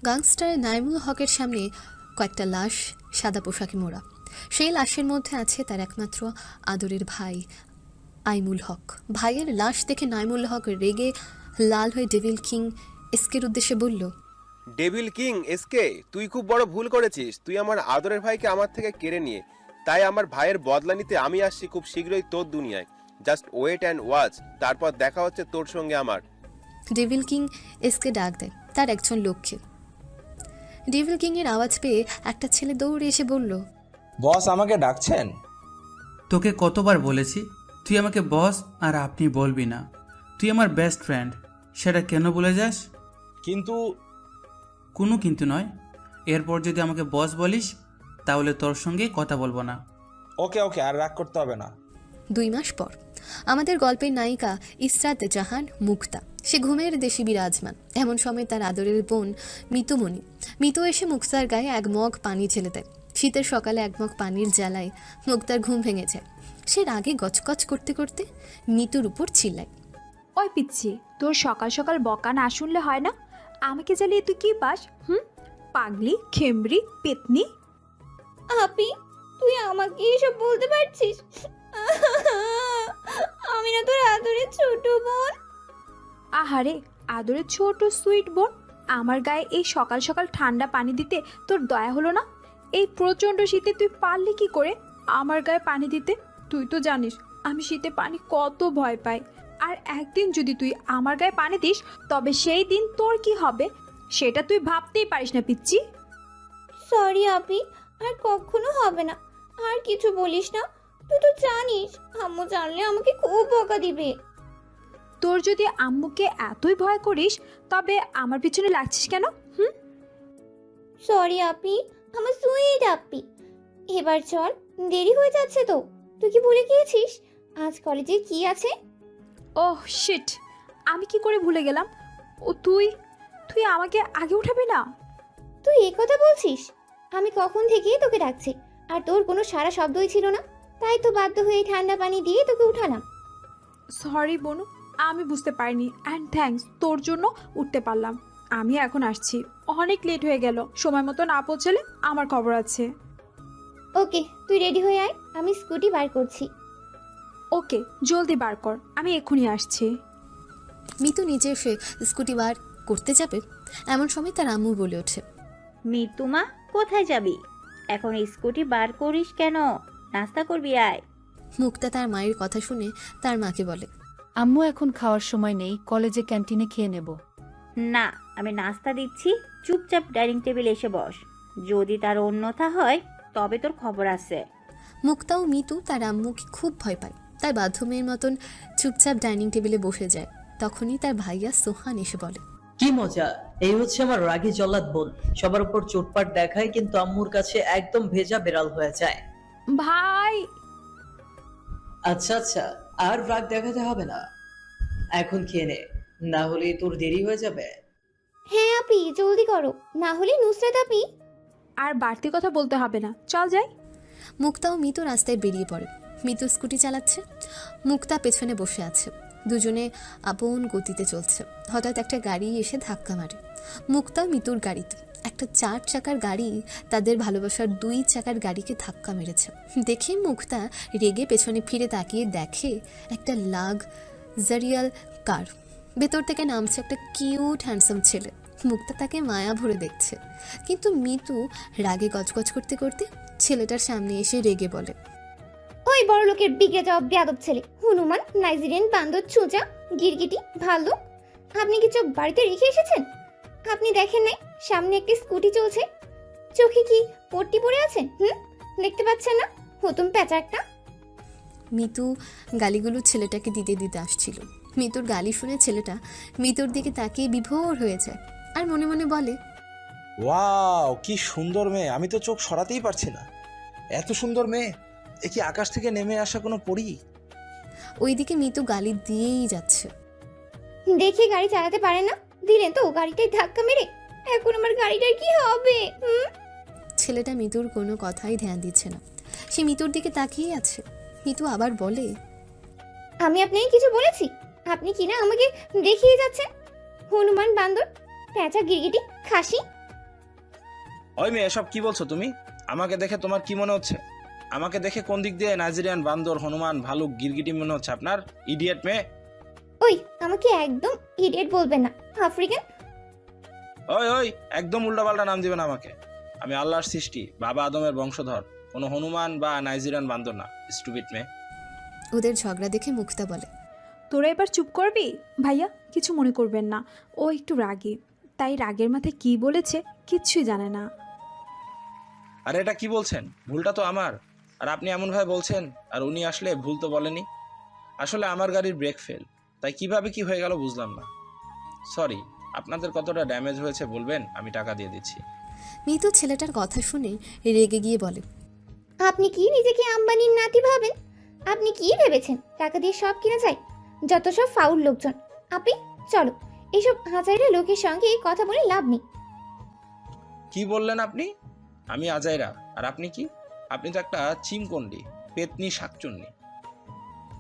গাংস্টার নাইমুল হকের সামনে কয়েকটা লাশ, সাদা পোশাকে মোড়া। সেই লাশের মধ্যে আছে তার একমাত্র আদরের ভাই আইমুল হক। ভাইয়ের লাশ দেখে নাইমুল হক রেগে লাল হয়ে ডেভিল কিং এসকের উদ্দেশ্যে বলল, ডেভিল কিং এসকে, তুই খুব বড় ভুল করেছিস। তুই আমার আদরের ভাইকে আমার থেকে কেড়ে নিয়ে, তাই আমার ভাইয়ের বদলা নিতে আমি আসছি খুব শীঘ্রই তোর দুনিয়ায়। জাস্ট ওয়েট অ্যান্ড ওয়াচ, তারপর দেখা হচ্ছে তোর সঙ্গে আমার। ডেভিল কিং এসকে ডাক দেয় তার একজন লোককে। ডেভিল কিংয়ের আওয়াজ পেয়ে একটা ছেলে দৌড়ে এসে বলল, বস আমাকে ডাকছেন? তোকে কতবার বলেছি তুই আমাকে বস আর আপনি বলবি না। তুই আমার বেস্ট ফ্রেন্ড, সেটা কেন বলে যাস? কিন্তু কোনো কিন্তু নয়। এরপর যদি আমাকে বস বলিস তাহলে তোর সঙ্গে কথা বলবো না। ওকে ওকে, আর রাগ করতে হবে না। 2 মাস পর আমাদের গল্পের নায়িকা ইসরাত জাহান মুক্তা, সে ঘুমের দেশে বিরাজমান। এমন সময় তার আদরের বোন মিতুমণি এসে মুক্তার গায়ে এক মগ পানি ঢেলে দেয়। শীতের সকালে এক মগ পানির জ্বালায় মুক্তার ঘুম ভেঙে যায়। সে রাগে গচগচ করতে করতে মিতুর উপর চিল্লায়, ওই পিচ্ছি, তোর সকাল সকাল বকা না শুনলে হয় না? আমাকে জ্বালিয়ে তুই কি পাস? পাগলি, খেমরি, পেতনি। আপি, তুই আমাকে এসব বলতে পারছিস? আমি না তোর আদরের ছোট বোন। আহারে, আদরের ছোট সুইট বোন, আমার গায়ে এই সকাল সকাল ঠান্ডা পানি দিতে তোর দয়া হলো না? এই প্রচণ্ড শীতে তুই পারলি কি করে আমার গায়ে পানি দিতে? তুই তো জানিস আমি শীতে পানি কত ভয় পাই। আর একদিন যদি তুই আমার গায়ে পানি দিস তবে সেই দিন তোর কি হবে সেটা তুই ভাবতেই পারিস না পিচ্চি। সরি আপি, আর কখনো হবে না। আর কিছু বলিস না। তুই তো জানিস আম্মু জানলে আমাকে খুব বকা দিবে। তোর যদি আম্মুকে এতই ভয় করিস তবে আমার পিছনে লাগছিস কেন? সরি আপি, আমার সুইট আপি। এবার চল, দেরি হয়ে যাচ্ছে তো। তুই কি ভুলে গিয়েছিস আজ কলেজে কি আছে? ওহ শিট, আমি কি করে ভুলে গেলাম। ও তুই তুই আমাকে আগে উঠাবি না? তুই এই কথা বলছিস? আমি কখন থেকে তোকে ডাকছি আর তোর কোনো সারা শব্দই ছিল না, তাই তো বাধ্য হয়ে ঠান্ডা পানি দিয়ে তোকে উঠালাম। সরি বনু, আমি বুঝতে পারিনি। অ্যান্ড থ্যাঙ্কস, তোর জন্য উঠতে পারলাম। আমি এখন আসছি, অনেক লেট হয়ে গেল। সময় মতো না পৌঁছালে আমার খবর আছে। ওকে, তুই রেডি হয়ে আয়, আমি স্কুটি বার করছি। ওকে, জলদি বার কর, আমি এক্ষুনি আসছি। মিতু নিজে এসে স্কুটি বার করতে যাবে এমন সময় তার আম্মু বলে ওঠে, মিতুমা, কোথায় যাবি? এখন স্কুটি বার করিস কেন? নাস্তা করবি আয়। মুক্তা তার মায়ের কথা শুনে তার মাকে বলে, আম্মু এখন খাওয়ার সময় নেই, কলেজে ক্যান্টিনে খেয়ে নেব। না, আমি নাস্তা দিচ্ছি, চুপচাপ ডাইনিং টেবিলে এসে বস। যদি তার অন্যথা হয় তবে তোর খবর আছে। মুক্তা ও মিতু তার আম্মুকে খুব ভয় পায়, তাই বাধ্যমের মতন চুপচাপ ডাইনিং টেবিলে বসে যায়। তখনই তার ভাইয়া সোহান এসে বলে, কি মজা, এই হচ্ছে আমার রাগী জল্লাদ বোন। সবার উপর চোটপাট দেখায় কিন্তু আম্মুর কাছে একদম ভেজা বেড়াল হয়ে যায়। ভাই, আচ্ছা আচ্ছা, আর রাগ দেখাতে হবে না, এখন খেয়ে নে, না হলে তোর দেরি হয়ে যাবে। হ্যাঁ আপি, জলদি করো, না হলে নুসরাত আপি। আর বাড়তি কথা বলতে হবে না, চল যাই। মুক্তা ও মিতু রাস্তায় বেরিয়ে পড়ে। মিতু স্কুটি চালাচ্ছে, মুক্তা পেছনে বসে আছে। দুজনে আপন গতিতে চলছে। হঠাৎ একটা গাড়ি এসে ধাক্কা মারে মুক্তা মিতুর গাড়িতে। একটা 4 চাকার গাড়ি তাদের ভালোবাসার 2 চাকার গাড়িকে ধাক্কা মেরেছে। দেখে মুক্তা রেগে পেছনে ফিরে তাকিয়ে দেখে একটা লাক্সারিয়াল কার। ভেতর থেকে নামছে একটা কিউট হ্যান্ডসাম ছেলে। মুক্তা তাকে মায়া ভরে দেখছে, কিন্তু মিতু রাগে গজগজ করতে করতে ছেলেটার সামনে এসে রেগে বলে, ওই বড় লোকের বিগড়ে যাওয়া বেয়াদব ছেলে, হনুমান, নাইজেরিয়ান বান্দর, চুঁচা, গিরগিটি, ভাল্লুক, আপনি কি চোখ বাড়িতে রেখে এসেছেন? আপনি দেখেন নাই সামনে একটি স্কুটি চলছে? চোখে কি পট্টি পরে আছেন? দেখতে পাচ্ছেন না? হতুম পেঁচা একটা। মিতু গালিগুলো ছেলেটাকে দিতে দিতে আসছিল। মিতুর গালি শুনে ছেলেটা মিতুর দিকে তাকিয়ে বিভোর হয়ে যায় আর মনে মনে বলে, ওয়াও, কি সুন্দর মেয়ে, আমি তো চোখ সরাতেই পারছি না। এত সুন্দর মেয়ে, এ কি আকাশ থেকে নেমে আসা কোনো পরী? ওইদিকে মিতু গালি দিয়েই যাচ্ছে। দেখে গাড়ি চালাতে পারে না, দিলেন তো গাড়িটাই ধাক্কা মেরে। এখন আমার গাড়িটার কি হবে? ছেলেটা মিতুর কোনো কথাই ধ্যান দিচ্ছে না, সে মিতুর দিকে তাকিয়ে আছে। মিতু আবার বলে, আমি আপনাকে কিছু বলেছি? আপনি কি না আমাকে দেখিয়ে যাচ্ছেন? হনুমান, বান্দর, পেঁচা, গিরগিটি, খাসি। ওই মেয়ে, এসব কি বলছো তুমি? আমাকে দেখে তোমার কি মনে হচ্ছে? আমাকে দেখে কোন দিক দিয়ে নাইজেরিয়ান বান্দর, হনুমান, ভালুক, গিরগিটি মনে হচ্ছে আপনার? ইডিয়েট মেয়ে! ওই, আমাকে একদম ইডিয়েট বলবেন না। আফ্রিকান। ওই ওই, একদম উল্টাপাল্টা নাম দিবেন আমাকে। আমি আল্লাহর সৃষ্টি, বাবা আদমের বংশধর, কোনো হনুমান বা নাইজেরিয়ান বান্দর না। স্টুপিড মেয়ে! ওদের ঝগড়া দেখে মুক্তা বলে, তোরা এবার চুপ করবি? ভাইয়া কিছু মনে করবেন না, ও একটু রাগী, তাই রাগের মাথায় কি বলেছে কিচ্ছুই জানে না। আরে এটা কি বলছেন? ভুলটা তো আমার, আর আপনি এমনভাবে বলছেন। আর উনি আসলে ভুল তো বলেনি। আসলে আমার গাড়ির ব্রেক ফেল, তাই কিভাবে কি হয়ে গেল বুঝলাম না। সরি। আপনাদের কতটা ড্যামেজ হয়েছে বলবেন, আমি টাকা দিয়ে দিচ্ছি। মিতু ছেলেটার কথা শুনে রেগে গিয়ে বলে, আপনি কি নিজেকে আম্বানির নাতি ভাবেন? আপনি কি ভেবেছেন টাকা দিয়ে সব কিনা যায়? যত সব ফাউল লোকজন। আপনি চলো, এইসব হাজারে লোকের সঙ্গে কথা বলে লাভ নেই। কি বললেন আপনি? আমি আজাইরা, আর আপনি কি? আপনি তো একটা চিমকন্ডি, পেতনি, শাকচুন্নি।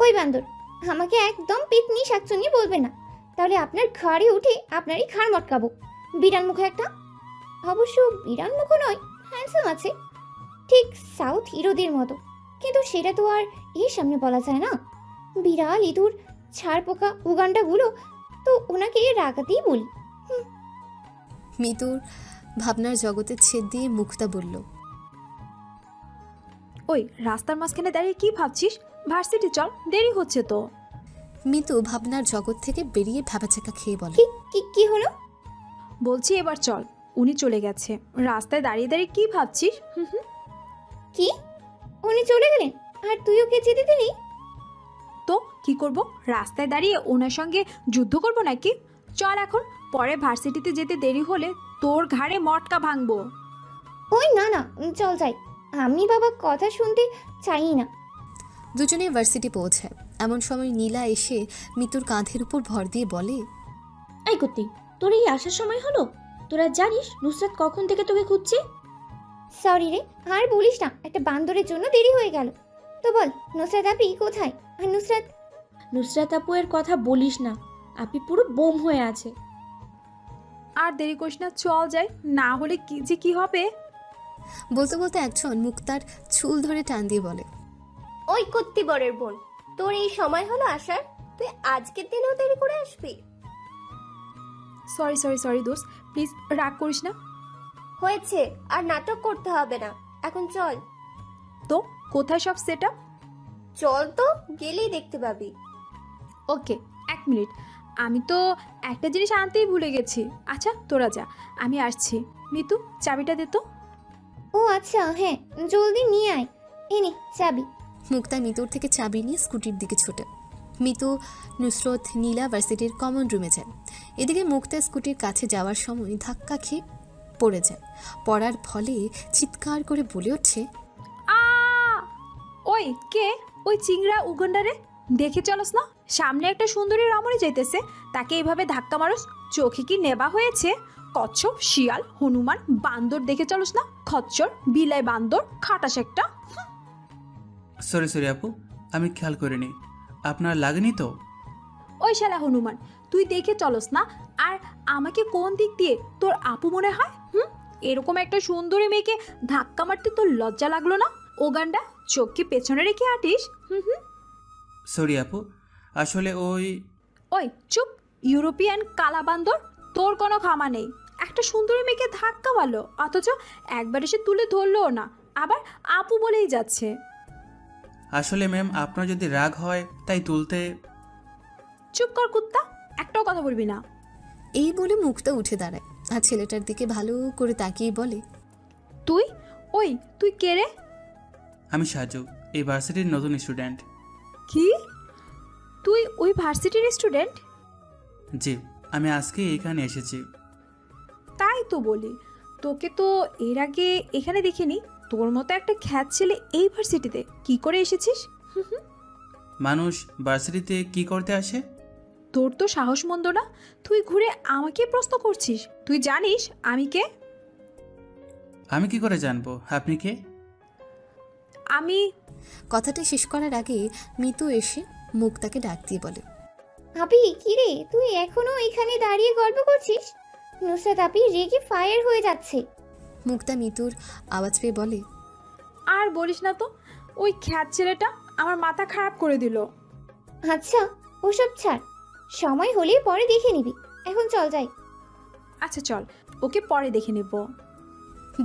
ওই বান্দর, আমাকে একদম পেতনি শাকচুন্নি বলবেন না, তাহলে আপনার ঘাড়ে উঠে আপনারই ঘাড় মটকাবো। বিড়াল মুখ একটা। অবশ্য বিড়াল মুখ নয়, হ্যান্ডসাম আছে, ঠিক সাউথ হিরোদের মতো, কিন্তু সেটা তো আর এর সামনে বলা যায় না। বিড়াল, ইঁদুর, ছাড় পোকা, উগান্ডাগুলো তো ওনাকে রাগাতেই বলি। মিতুর ভাবনার জগতে ছেদ দিয়ে মুক্তা বলল, ওই রাস্তার মাঝখানে দাঁড়িয়ে কি ভাবছিস? ভার্সিটি চল, দেরি হচ্ছে তো। মিতু ভাবনার জগৎ থেকে বেরিয়ে ভ্যাবাচাকা খেয়ে বলে, কি কি কি হলো? বলছি এবার চল, উনি চলে গেছে। রাস্তায় দাঁড়িয়ে দাঁড়িয়ে কি ভাবছিস? হুম হুম। কি? উনি চলে গেলেন আর তুই ওকে যেতে দিলি? তো কি করব? রাস্তায় দাঁড়িয়ে ওনার সঙ্গে যুদ্ধ করব নাকি? চল এখন, পরে ভার্সিটিতে যেতে দেরি হলে তোর ঘাড়ে মটকা ভাঙবো। ওই না না, চল যাই। আমি বাবা কথা শুনতে চাই না। দুজনে ভার্সিটি পৌঁছায়। এমন সময় নীলা এসে মিতুর কাঁধের উপর ভর দিয়ে বলে, এই কুত্তি, তোর এই আসার সময় হলো? তোরা জানিস নুসরাত কখন থেকে তোকে খুঁজছে? সরি রে, আর বলিস না, একটা বান্দরের জন্য দেরি হয়ে গেল। তো বল, নুসরাত আপি কোথায়? আর নুসরাত আপু এর কথা বলিস না, আপি পুরো বোম হয়ে আছে। আর দেরি করিস না, চল যাই, না হলে কি যে কি হবে। বলতে বলতে একজন মুক্তার চুল ধরে টান দিয়ে বলে, ওই কত্তি বরের বোন, তোর এই সময় হলো আসার? তুই আজকের দিনেও দেরি করে আসবি? সরি সরি সরি দোস্ত, প্লিজ রাগ করিস না। হয়েছে, আর নাটক করতে হবে না, এখন চল। তো কোথায় সব সেট আপ? চল তো, গেলেই দেখতে পাবি। ওকে, 1 মিনিট, আমি তো একটা জিনিস আনতেই ভুলে গেছি। আচ্ছা তোরা যা, আমি আসছি। মিতু, চাবিটা দে তো। ও আচ্ছা, হ্যাঁ, জলদি নিয়ে আয়। এনে চাবি। মুক্তা মিতুর থেকে চাবি নিয়ে স্কুটির দিকে ছোটে। মিতু, নুসরত, নীলা ভার্সিটির কমন রুমে যায়। এদিকে মুক্তা স্কুটির কাছে যাওয়ার সময় ধাক্কা খেয়ে পড়ে যায়। পড়ার ফলে চিৎকার করে বলে ওঠে, আ! ওই কে? ওই চিংড়া উগান্ডারে দেখে চলস না? সামনে একটা সুন্দরী রমণী যাইতেছে, তাকে এইভাবে ধাক্কা মারস? চোখে কি নেবা হয়েছে? কচ্ছপ, শিয়াল, হনুমান, বান্দর দেখে চলস না? খচ্চর, বিলাই বান্দর, খাটাস একটা। সরি সরি আপু, আমি খেয়াল করিনি। আপনার লাগেনি তো? ওই শালা হনুমান, তুই দেখে চলস না? আর আমাকে কোন দিক দিয়ে তোর আপু মনে হয়? এরকম একটা সুন্দরী মেয়েকে ধাক্কা মারতে তোর লজ্জা লাগলো না? ওগান্ডা, চোখ কি পেছনে রেখে হাঁটিস? সরি আপু, আসলে ওই চুপ, ইউরোপিয়ান কালা বান্দর, তোর কোনো ক্ষমা নেই। একটা সুন্দরী মেয়েকে ধাক্কা মারলো, অথচ একবার এসে তুলে ধরলো না, আবার আপু বলেই যাচ্ছে। আসলে ম্যাম, আপনার যদি রাগ হয় তাই তুলতে। চুপ কর কুত্তা, একটাও কথা বলবি না। এই বলে মুক্তা উঠে দাঁড়ায় আর ছেলেটার দিকে ভালো করে তাকিয়ে বলে, তুই কে রে? আমি সাজু, এই ভার্সিটির নতুন স্টুডেন্ট। কি? তুই ওই ভার্সিটির স্টুডেন্ট? জি, আমি আজকে এখানে এসেছি। তাই তো বলি, তোকে তো এর আগে এখানে দেখিনি। তোর মতো একটা খ্যাত ছেলে এই ভার্সিটিতে কি করে এসেছিস? মানুষ ভার্সিটিতে কি করতে আসে? তোর তো সাহস মন্দ না, তুই ঘুরে আমাকে প্রশ্ন করছিস। তুই জানিস আমি কে? আমি কি করে জানবো আপনি কে? আমি কথাটা শেষ করার আগে মিতু এসে মুক্তাকে ডাক দিয়ে বলে, আপি কি রে, তুই এখনো এখানে দাঁড়িয়ে গল্প করছিস? নুসরাত আপি রেগে ফায়ার হয়ে যাচ্ছে। মুক্তা মিতুর আওয়াজ পেয়ে বলে, আর বলিস না তো, ওই খ্যাত ছেলেটা আমার মাথা খারাপ করে দিল। আচ্ছা ওসব ছাড়, সময় হলে পরে দেখে নিবি, এখন চল যাই। আচ্ছা চল, ওকে পরে দেখে নেব।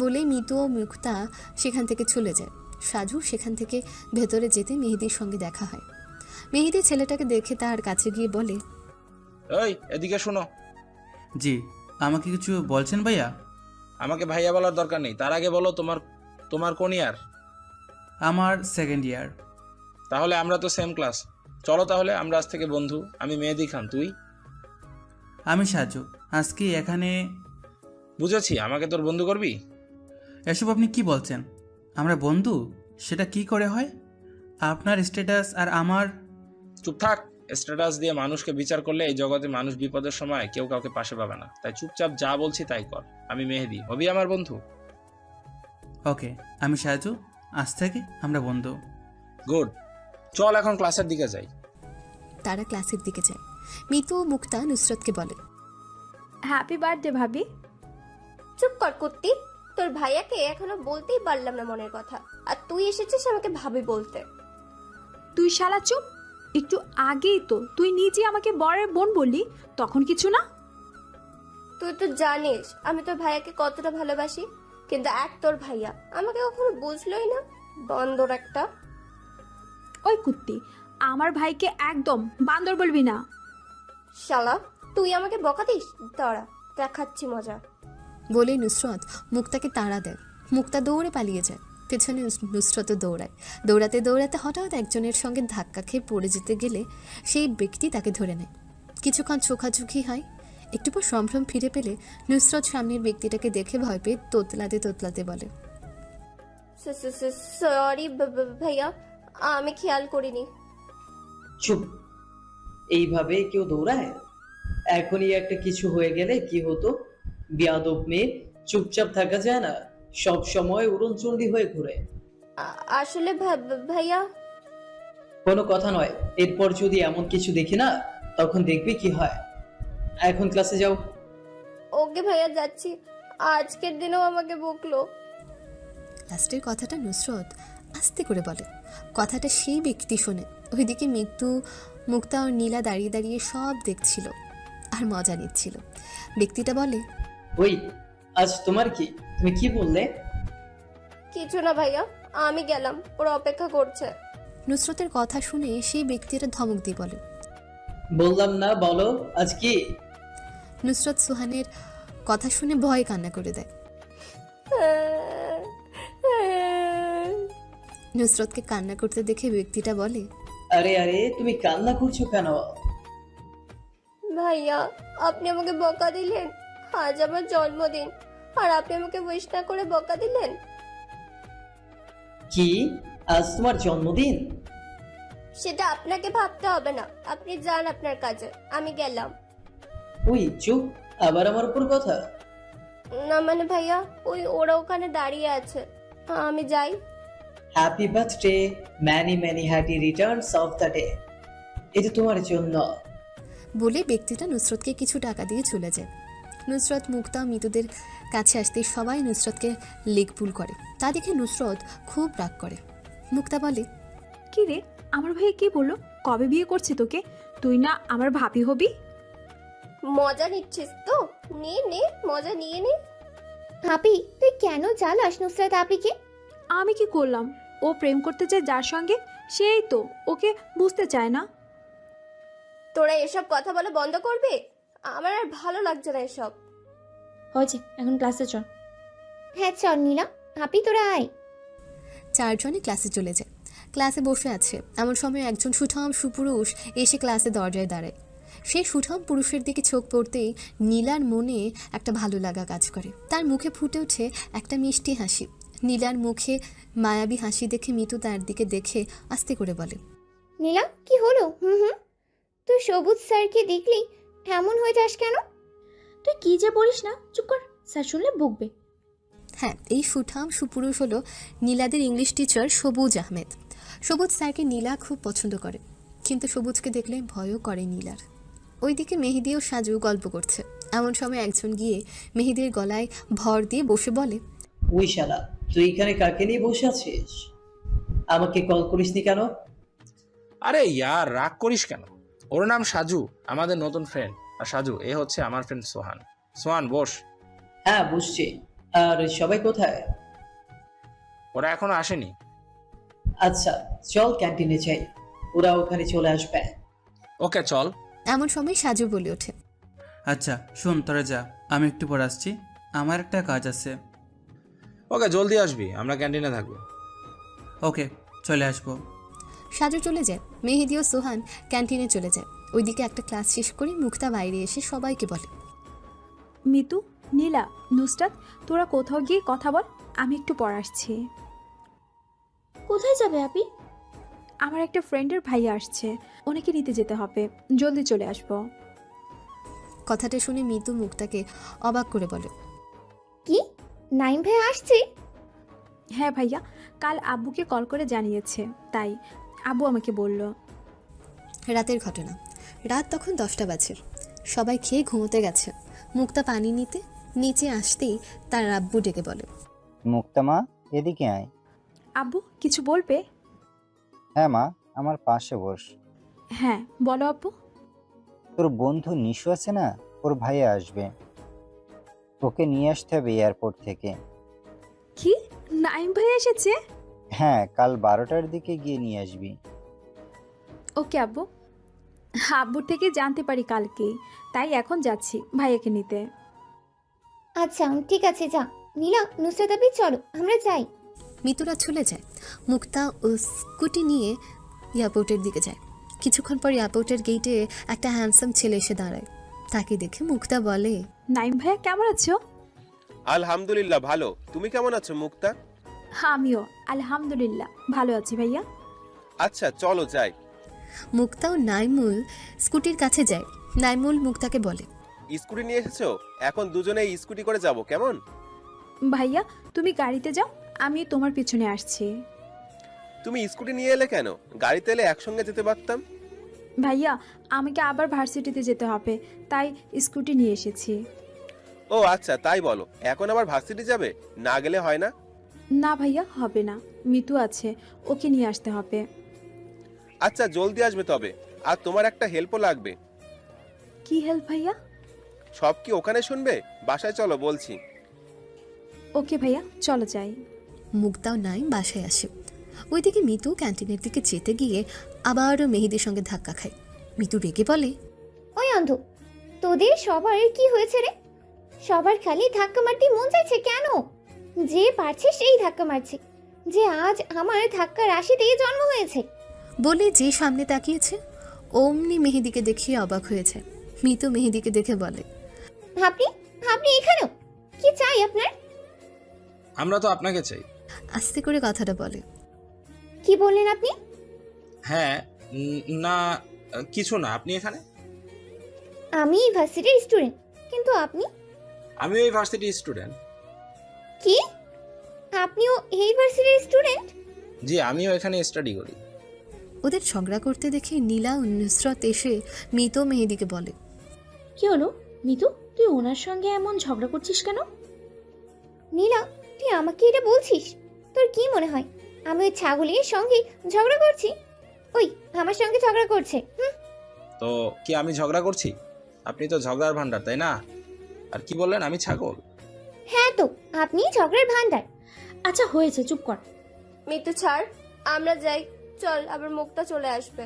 বলে মিতু ও মুক্তা সেখান থেকে চলে যায়। সাজু সেখান থেকে ভেতরে যেতে মেহেদির সঙ্গে দেখা হয়। মেহেদি ছেলেটাকে দেখে তার কাছে গিয়ে বলে, ওই এদিকে শোনো। জি, আমাকে কিছু বলছেন ভাইয়া? আমাকে ভাইয়া বলার দরকার নেই, তার আগে বলো তোমার কোন ইয়ার? আমার সেকেন্ড ইয়ার। তাহলে আমরা তো সেম ক্লাস। চলো তাহলে আমরা আজ থেকে বন্ধু। আমি মেহেদি খান, তুই? আমি সাজু। আজকে এখানে। বুঝেছি, আমাকে তোর বন্ধু করবি? এসব আপনি কি বলছেন? আমরা বন্ধু? সেটা কি করে হয়? আপনার স্ট্যাটাস আর আমার। চুপ থাক। স্ট্যাটাস দিয়ে মানুষকে বিচার করলে এই জগতে মানুষ বিপদের সময় কেউ কাউকে পাশে পাবে না। তাই চুপচাপ যা বলছি তাই কর। আমি মেহেদি, হবি আমার বন্ধু? ওকে, আমি সাজু। আজ থেকে আমরা বন্ধু। গুড, চল এখন ক্লাসের দিকে যাই। তারা ক্লাসের দিকে যায়। মিতু ও মুক্তা নুসরতকে বলে, হ্যাপি বার্থডে ভাবি। চুপ কর কুত্তি, তোর ভাইয়াকে এখনো বলতেই পারলাম না মনের কথা, আর তুই এসেছিস আমাকে ভাবি বলতে। তুই শালা চুপ। একটু আগেই তো তুই নিজে আমাকে বরের বোন বললি, তখন কিছু না? তুই তো জানিস আমি তোর ভাইয়াকে কতটা ভালোবাসি, কিন্তু তোর ভাইয়া আমাকে কখনো বুঝলোই না, বান্দর একটা। ওই কুত্তি, আমার ভাইকে একদম বান্দর বলবি না। শালা তুই আমাকে বকা দিস, দাঁড়া দেখাচ্ছি মজা। বলে নুসরত মুক্তাকে তাড়া দেয়। মুক্তা দৌড়ে পালিয়ে যায়। পেছনে নুসরতও দৌড়ায়। দৌড়াতে দৌড়াতে হঠাৎ একজনের সঙ্গে ধাক্কা খেয়ে পড়ে যেতে গেলে সেই ব্যক্তি তাকে ধরে নেয়। কিছুক্ষণ চোখাচোখি হয়। একটু পর সম্ভ্রম ফিরে পেলে নুসরত সামনের ব্যক্তিটাকে দেখে ভয় পেয়ে তোতলাতে তোতলাতে বলে, সরি ভাইয়া, আমি খেয়াল করিনি। চুপ। এইভাবে কেউ দৌড়ায়? এখনই একটা কিছু হয়ে গেলে কি হতো? বেয়াদব মেয়ে, চুপচাপ থাকা যায় না? সব সময় উড়নচণ্ডী হয়ে ঘুরে। আসলে ভাইয়া। কোনো কথা নয়, এরপর যদি এমন কিছু দেখি না, তখন দেখবি কি হয়। এখন ক্লাসে যাও। ওকে ভাইয়া, যাচ্ছি। আজকের দিনেও আমাকে বকলো। লাস্টের কথাটা নুসরত আস্তে করে বলে। কথাটা সেই ব্যক্তি শোনে। ওইদিকে মৃত্যু, মুক্তা ও নীলা দাঁড়িয়ে দাঁড়িয়ে সব দেখছিল আর মজা নিচ্ছিল। ব্যক্তিটা বলে, ওই, আজ তোমার কি? তুমি কি বললে? কিছু না ভাইয়া, আমি গেলাম, ওরা অপেক্ষা করছে। নুসরতের কথা শুনে সেই ব্যক্তিটা ধমক দিয়ে বলে, বললাম না, বলো আজ কি? নুসরত সুহানের কথা শুনে ভয়ে কান্না করে দেয়। নুসরতকে কান্না করতে দেখে ব্যক্তিটা বলে, আরে আরে, তুমি কান্না করছো কেন? ভাইয়া আপনি আমাকে বকা দিলেন, আজ আমার জন্মদিন, আর আপনি আমাকে উইশ না করে বকা দিলেন। কি, আজ তোমার জন্মদিন? সেটা আপনাকে ভাবতে হবে না, আপনি যান আপনার কাজে, আমি গেলাম। ওই চুপ, আবার আমার উপর কথা? না মানে ভাইয়া, ওরা ওখানে দাঁড়িয়ে আছে, আমি যাই। Happy birthday, many many happy returns of the day. এটা তোমার জন্য। বলে ব্যক্তিটা নুসরতকে কিছু টাকা দিয়ে চলে যায়। নুসরত, মুক্তা ও মিতুদের কাছে আসতে সবাই নুসরতকে লেগপুল করে। তা দেখে নুসরত খুব রাগ করে। মুক্তা বলে, কি রে, আমার ভাই কি বললো? কবে বিয়ে করছে তোকে? তুই না আমার ভাবি হবি? মজা নিচ্ছিস তো? নে মজা নিয়ে নে। আপি তুই কেন জ্বালাস নুসরাত আপিকে? আমি কি করলাম? ও প্রেম করতে চায় যার সঙ্গে, সেই তো ওকে বুঝতে চায় না। তোরা এসব কথা বলা বন্ধ করবে? আমার আর ভালো লাগছে না এসব। হয়েছে, এখন ক্লাসে চল। হ্যাঁ চল নীলা, আপি তোরা আয়। চারজনে ক্লাসে চলে যায়। ক্লাসে বসে আছে এমন সময় একজন সুঠাম সুপুরুষ এসে ক্লাসে দরজায় দাঁড়ায়। সেই সুঠাম পুরুষের দিকে চোখ পড়তেই নীলার মনে একটা ভালো লাগা কাজ করে। তার মুখে ফুটে ওঠে একটা মিষ্টি হাসি। নীলার মুখে মায়াবী হাসি দেখে মিতু তার দিকে দেখে আস্তে করে বলে, নীলা কি হলো? তুই সবুজ স্যারকে দেখলি এমন হয়ে যাস কেন? তুই কি যে বলিস না, চুপ কর, স্যার শুনলে বকবে। হ্যাঁ, এই সুঠাম সুপুরুষ হলো নীলাদের ইংলিশ টিচার সবুজ আহমেদ। সবুজ স্যারকে নীলা খুব পছন্দ করে, কিন্তু সবুজকে দেখলে ভয়ও করে নীলার। ওইদিকে মেহেদি ও সাজু গল্প করছে। এমন সময় একজন গিয়ে মেহেদির গলায় ভর দিয়ে বসে বলে, ওই শালা, তুই এখানে কাকে নিয়ে বসে আছিস? আমাকে কল করিসনি কেন? আরে ইয়ার, রাগ করিস কেন? ওর নাম সাজু, আমাদের নতুন ফ্রেন্ড। আর সাজু, এ হচ্ছে আমার ফ্রেন্ড সোহান। সোহান, বস। হ্যাঁ, বুঝছি। আর সবাই কোথায়? ওরা এখনো আসেনি। আচ্ছা, চল ক্যান্টিনে যাই, ওরা ওখানে চলে আসবে। ওকে, চল। এমন সময় সাজু বলে ওঠে, আচ্ছা শোন, তোরা যা, আমি একটু পর আসছি, আমার একটা কাজ আছে। ওকে, জলদি আসবি, আমরা ক্যান্টিনে থাকবো। ওকে, চলে আসবো। সাজু চলে যায়। মেহেদি ও সোহান ক্যান্টিনে চলে যায়। ওইদিকে একটা ক্লাস শেষ করে মুক্তা বাইরে এসে সবাইকে বলে, মিতু, নীলা, নুসরাত, তোরা কোথাও গিয়ে কথা বল, আমি একটু পর আসছি। কোথায় যাবে আপি? আমার একটা ফ্রেন্ডের ভাইয়া আসছে, ওনাকে নিতে যেতে হবে, জলদি চলে আসবো। কথাটা শুনে মিতু মুক্তাকে অবাক করে বলে, কি, নাইম ভাই আসছে? হ্যাঁ ভাইয়া, কাল আব্বুকে কল করে জানিয়েছে, তাই আব্বু আমাকে বলল। রাতের ঘটনা। রাত তখন 10টা বাজে। সবাই খেয়ে ঘুমোতে গেছে। মুক্তা পানি নিতে নিচে আসতেই তার আব্বু ডেকে বলে, মুক্তা মা, এদিকে আয়। আব্বু কিছু বলবে? হ্যাঁ মা, আমার পাশে বস। হ্যাঁ বলো আব্বু। তোর বন্ধু নিশু আছে না, ওর ভাইয়া আসবে, ওকে নিয়ে আসতে হবে এয়ারপোর্ট থেকে। কি, নাইম ভাই এসেছে? হ্যাঁ, কাল 12টার দিকে গিয়ে নিয়ে আসবি। ওকে আব্বু। আব্বুর থেকে জানতে পারি কালকে, তাই এখন যাচ্ছি ভাইয়াকে নিতে। আচ্ছা ঠিক আছে, যা। নীলা, নুসরাত আপি, চলো আমরা যাই। মিতুরা চলে যায়। মুক্তা ও স্কুটি নিয়ে এয়ারপোর্টের দিকে যায়। কিছুক্ষণ পর এয়ারপোর্টের গেটে একটা হ্যান্ডসাম ছেলে এসে দাঁড়ায়। তাকে দেখে মুক্তা বলে, নাইম ভাইয়া কেমন আছো? আলহামদুলিল্লাহ ভালো, তুমি কেমন আছো মুক্তা? আমিও আলহামদুলিল্লাহ ভালো আছি ভাইয়া। আচ্ছা চলো যাই। মুক্তা ও নাইমুল স্কুটির কাছে যায়। নাইমুল মুক্তাকে বলে, স্কুটি নিয়ে এসেছো? এখন দুজনে স্কুটি করে যাব কেমন? ভাইয়া তুমি গাড়িতে যাও, আমি তোমার পিছনে আসছি। তুমি স্কুটি নিয়ে এলে কেন? গাড়িতে এলে একসঙ্গে যেতে পারতাম। ভাইয়া আমাকে আবার ভার্সিটিতে যেতে হবে, তাই স্কুটি নিয়ে এসেছি। ও আচ্ছা, তাই বলো। এখন আবার ভার্সিটি যাবে? না গেলে হয় না? না ভাইয়া, হবে না, মিতু আছে, ওকে নিয়ে আসতে হবে। আচ্ছা জলদি আসবে তবে। আর তোমার একটা হেল্পও লাগবে। কি হেল্প ভাইয়া? সব কি ওখানে শুনবে? বাসায় চলো বলছি। ওকে ভাইয়া, চলো যাই। মুক্তা ও নাইম বাসায় আসে। ওইদিকে মিতু ক্যান্টিনের দিকে যেতে গিয়ে আবারও মেহেদির সঙ্গে ধাক্কা খায়। মিতু রেগে বলে, ওই অন্ধ, তোদের সবার কি হয়েছে রে? সবার খালি ধাক্কা মারতে মন চাইছে কেন? যে পারছে সেই ধাক্কা মারছে, যে আজ আমার ধাক্কা রাশিতে জন্ম হয়েছে। বলে যে সামনে তাকিয়েছে অমনি মেহেদিকে দেখিয়ে অবাক হয়েছে। মিতু মেহেদিকে দেখে বলে, আপনি আপনি এখানেও? কি চাই আপনার? আমরা তো আপনাকে চাই। আস্তে করে কথাটা বলে। কি বললেন আপনি? হ্যাঁ, না কিছু না, আপনি এখানে? আমি ভার্সিটির স্টুডেন্ট, কিন্তু আপনি? আমিও এই ভার্সিটির স্টুডেন্ট। কি, আপনিও এই ভার্সিটির স্টুডেন্ট? জি, আমিও এখানে স্টাডি করি। ওদের ঝগড়া করতে দেখে নীলা ও নুসরত এসে মিতু মেহেদিকে বলে, কি হলো মিতু, তুই ওনার সঙ্গে এমন ঝগড়া করছিস কেন? নীলা, তুই আমাকে এটা বলছিস? তোর কি মনে হয় আমি ওই ছাগলের সঙ্গে ঝগড়া করছি? ওই আমার সঙ্গে ঝগড়া করছে। তো কি আমি ঝগড়া করছি? আপনি তো ঝগড়ার ভান্ডার, তাই না? আর কি বললেন, আমি ছাগল? হ্যাঁ তো, আপনি ঝগড়ার ভান্ডার। আচ্ছা হয়েছে, চুপ কর। মিতু ছাড়, আমরা যাই, চল, আবার মুক্তা চলে আসবে।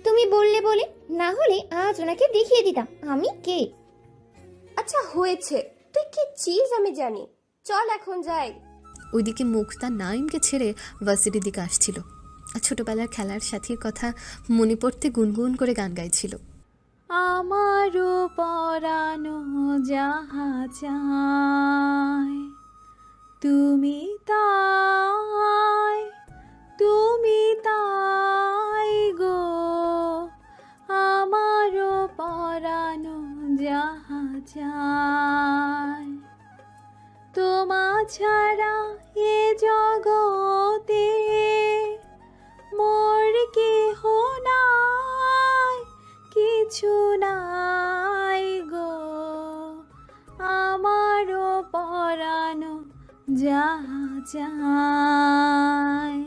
তুমি বললে বলে, না হলে আজ ওনাকে দেখিয়ে দিতাম আমি কে। আচ্ছা হয়েছে, তুই কি চিজ আমি জানি, চল এখন যাই। ওইদিকে মুক্তা নাইমকে ছেড়ে ভার্সিটির দিকে আসছিল আর ছোটবেলার খেলার সাথীর কথা মনে পড়তে গুনগুন করে গান গাইছিল। আমারও পরানো যাহা চায় তুমি তাই, তুমি তাই গো, আমারও পরানো যাহা চায়, তোমা ছাড়া এ জগতে মোর কেহ নাই, কি কিছু নাই গো, আমারও পরানো যা যায়।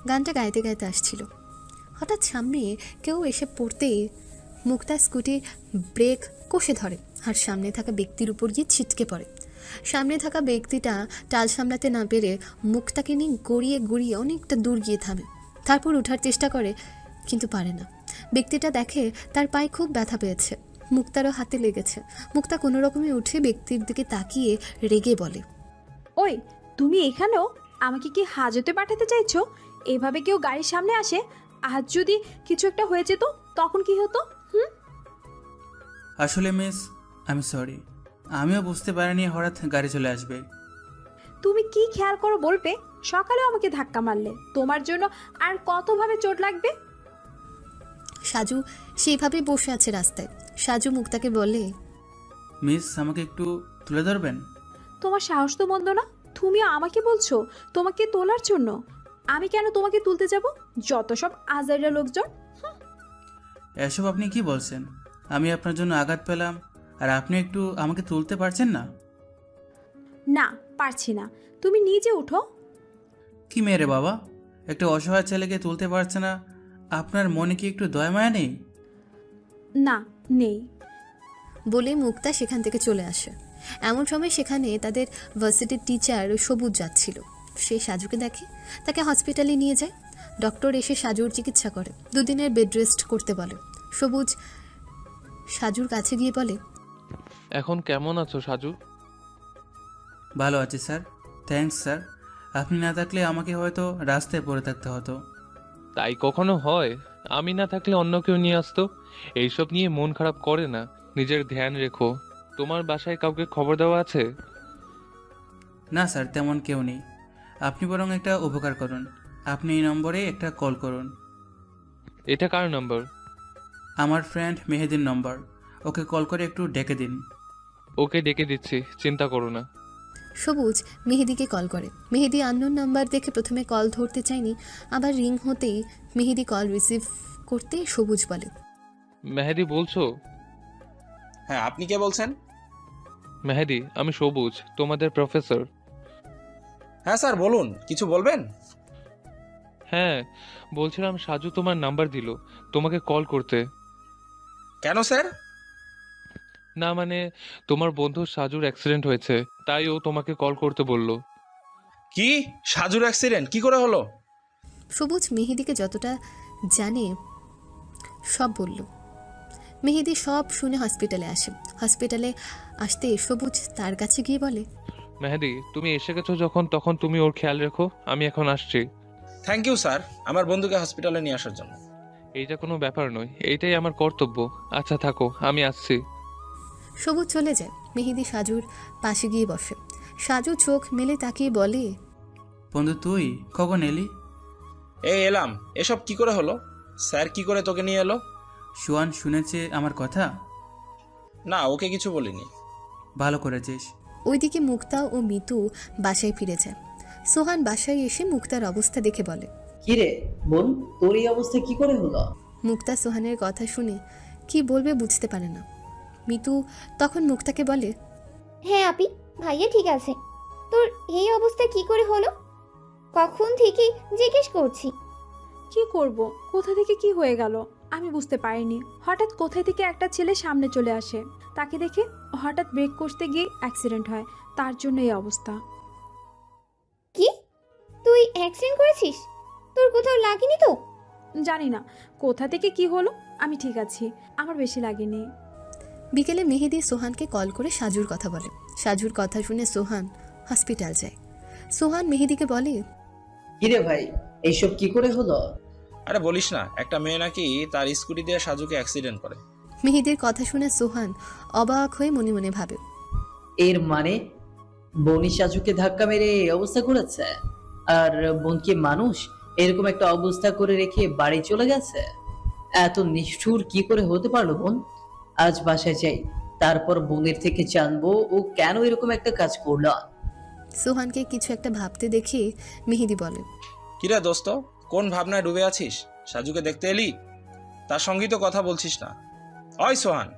গানটা গাইতে গাইতে আসছিল। হঠাৎ সামনে কেউ এসে পড়তেই মুক্তা স্কুটি ব্রেক কষে ধরে আর সামনে থাকা ব্যক্তির উপর গিয়ে ছিটকে পড়ে। সামনে থাকা ব্যক্তিটা টাল সামলাতে না পেরে মুক্তাকে নিয়ে গড়িয়ে গড়িয়ে অনেকটা দূর গিয়ে থামে। তারপর ওঠার চেষ্টা করে, কিন্তু পারে না। ব্যক্তিটা দেখে তার পায়ে খুব ব্যথা পেয়েছে, মুক্তারও হাতে লেগেছে। মুক্তা কোনো রকমে উঠে ব্যক্তির দিকে তাকিয়ে রেগে বলে, ওই তুমি এখানেও? আমাকে কি হাজতে পাঠাতে চাইছো? এভাবে কেউ গাড়ির সামনে আসে? আজ যদি কিছু একটা হয়ে যেত তখন কি হতো? আসলে মিস, আমি সরি, আমিও বুঝতে পারিনি হঠাৎ গাড়ি চলে আসবে। তুমি কি খেয়াল করো বলবে? সকালেও আমাকে ধাক্কা মারলে, তোমার জন্য আর কতভাবে চোট লাগবে। সাজু সেইভাবে বসে আছে রাস্তায়। সাজু মুক্তাকে বলে, মিস আমাকে একটু তুলে ধরবেন? তোমার সাহস তো মন্দ না, তুমি আমাকে বলছো তোমাকে তোলার জন্য? আমি কেন তোমাকে তুলতে যাব? যত সব আজাইরা লোকজন। এসব আপনি কি বলছেন? আমি আপনার জন্য আঘাত পেলাম আর আপনি একটু আমাকে তুলতে পারছেন না? না, পারছি না। তুমি নিজে উঠো। কি মেরে বাবা, একটা অসহায় ছেলেকে তুলতে পারছে না, আপনার মনে কি একটু দয়া মায়া নেই? না, নেই। বলে মুক্তা সেখান থেকে চলে আসে। এমন সময় সেখানে তাদের ভার্সিটির টিচার সবুজ যাচ্ছিল। সে সাজুকে দেখে, তাকে হসপিটালে নিয়ে যায়। ডক্টর এসে সাজুর চিকিৎসা করে, 2 দিনের বেড রেস্ট করতে বলে। সবুজ সাজুর কাছে গিয়ে বলে, এখন কেমন আছো সাজু? ভালো আছি স্যার, থ্যাঙ্কস স্যার। আপনি না থাকলে আমাকে হয়তো রাস্তায় পড়ে থাকতে হতো। তাই কখনো হয়? আমি না থাকলে অন্য কেউ নিয়ে আসতো। এইসব নিয়ে মন খারাপ করে না, নিজের ধ্যান রেখো। তোমার বাসায় কাউকে খবর দেওয়া আছে? না স্যার, তেমন কেউ নেই। আপনি বরং একটা উপকার করুন, আপনি এই নম্বরে একটা কল করুন। এটা কার নাম্বার? আমার ফ্রেন্ড মেহেদির নম্বর, ওকে কল করে একটু ডেকে দিন। ওকে ডেকে দিচ্ছি, চিন্তা করো না। সবুজ মেহেদিকে কল করে। মেহেদি আননোন নাম্বার দেখে প্রথমে কল ধরতে চায়নি, আবার রিং হতেই মেহেদি কল রিসিভ করতে সবুজ বলে, মেহেদি বলছো? হ্যাঁ, আপনি কে বলছেন? মেহেদি, আমি সবুজ, তোমাদের প্রফেসর। হ্যাঁ স্যার, বলুন, কিছু বলবেন? হ্যাঁ, বলছিলাম সাজু তোমার নাম্বার দিল তোমাকে কল করতে। কেন স্যার? না মানে, তোমার বন্ধু সাজুর অ্যাক্সিডেন্ট হয়েছে, তাই ও তোমাকে কল করতে বলল। কি? সাজুর অ্যাক্সিডেন্ট কি করে হলো? সবুজ মেহেদিকে যতটা জানে সব বলল। মেহেদি সব শুনে হসপিটালে আসে। হসপিটালে আসতে সবুজ তার কাছে গিয়ে বলে, মেহেদি, তুমি এসে গেছো যখন, তখন তুমি ওর খেয়াল রেখো, আমি এখন আসছি। থ্যাংক ইউ স্যার, আমার বন্ধুকে হসপিটালে নিয়ে আসার জন্য। এইটা কোনো ব্যাপার নয়, এইটাই আমার কর্তব্য। আচ্ছা থাকো, আমি আসছি। সবুজ চলে যায়। মেহেদি সাজুর পাশে গিয়ে বসে। সাজু চোখ মেলে তাকিয়ে বলে, বন্ধু তুই কখন এলি? এই এলাম। এসব কি করে হলো? স্যার কি করে তোকে নিয়ে এলো? সুয়ান শুনেছে আমার কথা? না, ওকে কিছু বলিনি। ভালো করেছিস। ওইদিকে মুক্তা ও মিতু বাসায় ফিরে যায়। সোহান বাসায় এসে মুক্তার অবস্থা দেখে বলে, কি রে বোন, তোর এই অবস্থা কি করে হলো? মুক্তা সোহানের কথা শুনে কি বলবে বুঝতে পারে না। মিতু তখন মুক্তাকে বলে, হ্যাঁ আপি, ভাইয়া ঠিক আছে। তোর এই অবস্থা কি করে হলো? কখন থেকে জিজ্ঞেস করছি। কি করব, কোথা থেকে কি হয়ে গেল আমি বুঝতে পারিনি। হঠাৎ কোথায় থেকে একটা ছেলে সামনে চলে আসে, তাকে দেখে হঠাৎ ব্রেক কষতে গিয়ে অ্যাক্সিডেন্ট হয়, তার জন্য এই অবস্থা। কি? তুই অ্যাক্সিডেন্ট করেছিস? তোর কোথাও লাগেনি তো? জানি না কোথা থেকে কি হলো, আমি ঠিক আছি, আমার বেশি লাগেনি। বিকেলে মেহেদি সোহানকে কল করে সাজুর কথা বলে। সাজুর কথা শুনে সোহান হসপিটাল যায়। সোহান মেহেদিকে বলে, কিরে ভাই, এইসব কি করে হলো? আরে বলিস না, একটা মেয়ে নাকি তার স্কুটি দিয়ে সাজুকে অ্যাক্সিডেন্ট করে। মেহেদির কথা শুনে সোহান অবাক হয়ে মনে মনে ভাবে, এর মানে বনি সাজুকে ধাক্কা মেরে এই অবস্থা করেছে, আর বোনকে মানুষ এরকম একটা অবস্থা করে রেখে বাড়ি চলে গেছে? এত নিষ্ঠুর কি করে হতে পারলো বোন? আজ বাসায় যাই, তারপর বোনের থেকে জানবো ও কেন এরকম একটা কাজ করলো। সোহানকে কিছু একটা ভাবতে দেখে মেহেদি বলে, কিরে দোস্ত, কোন ভাবনায় ডুবে আছিস? সাজুকে দেখতে এলি? তার সঙ্গেই তো কথা বলছিস না। ওই সোহান।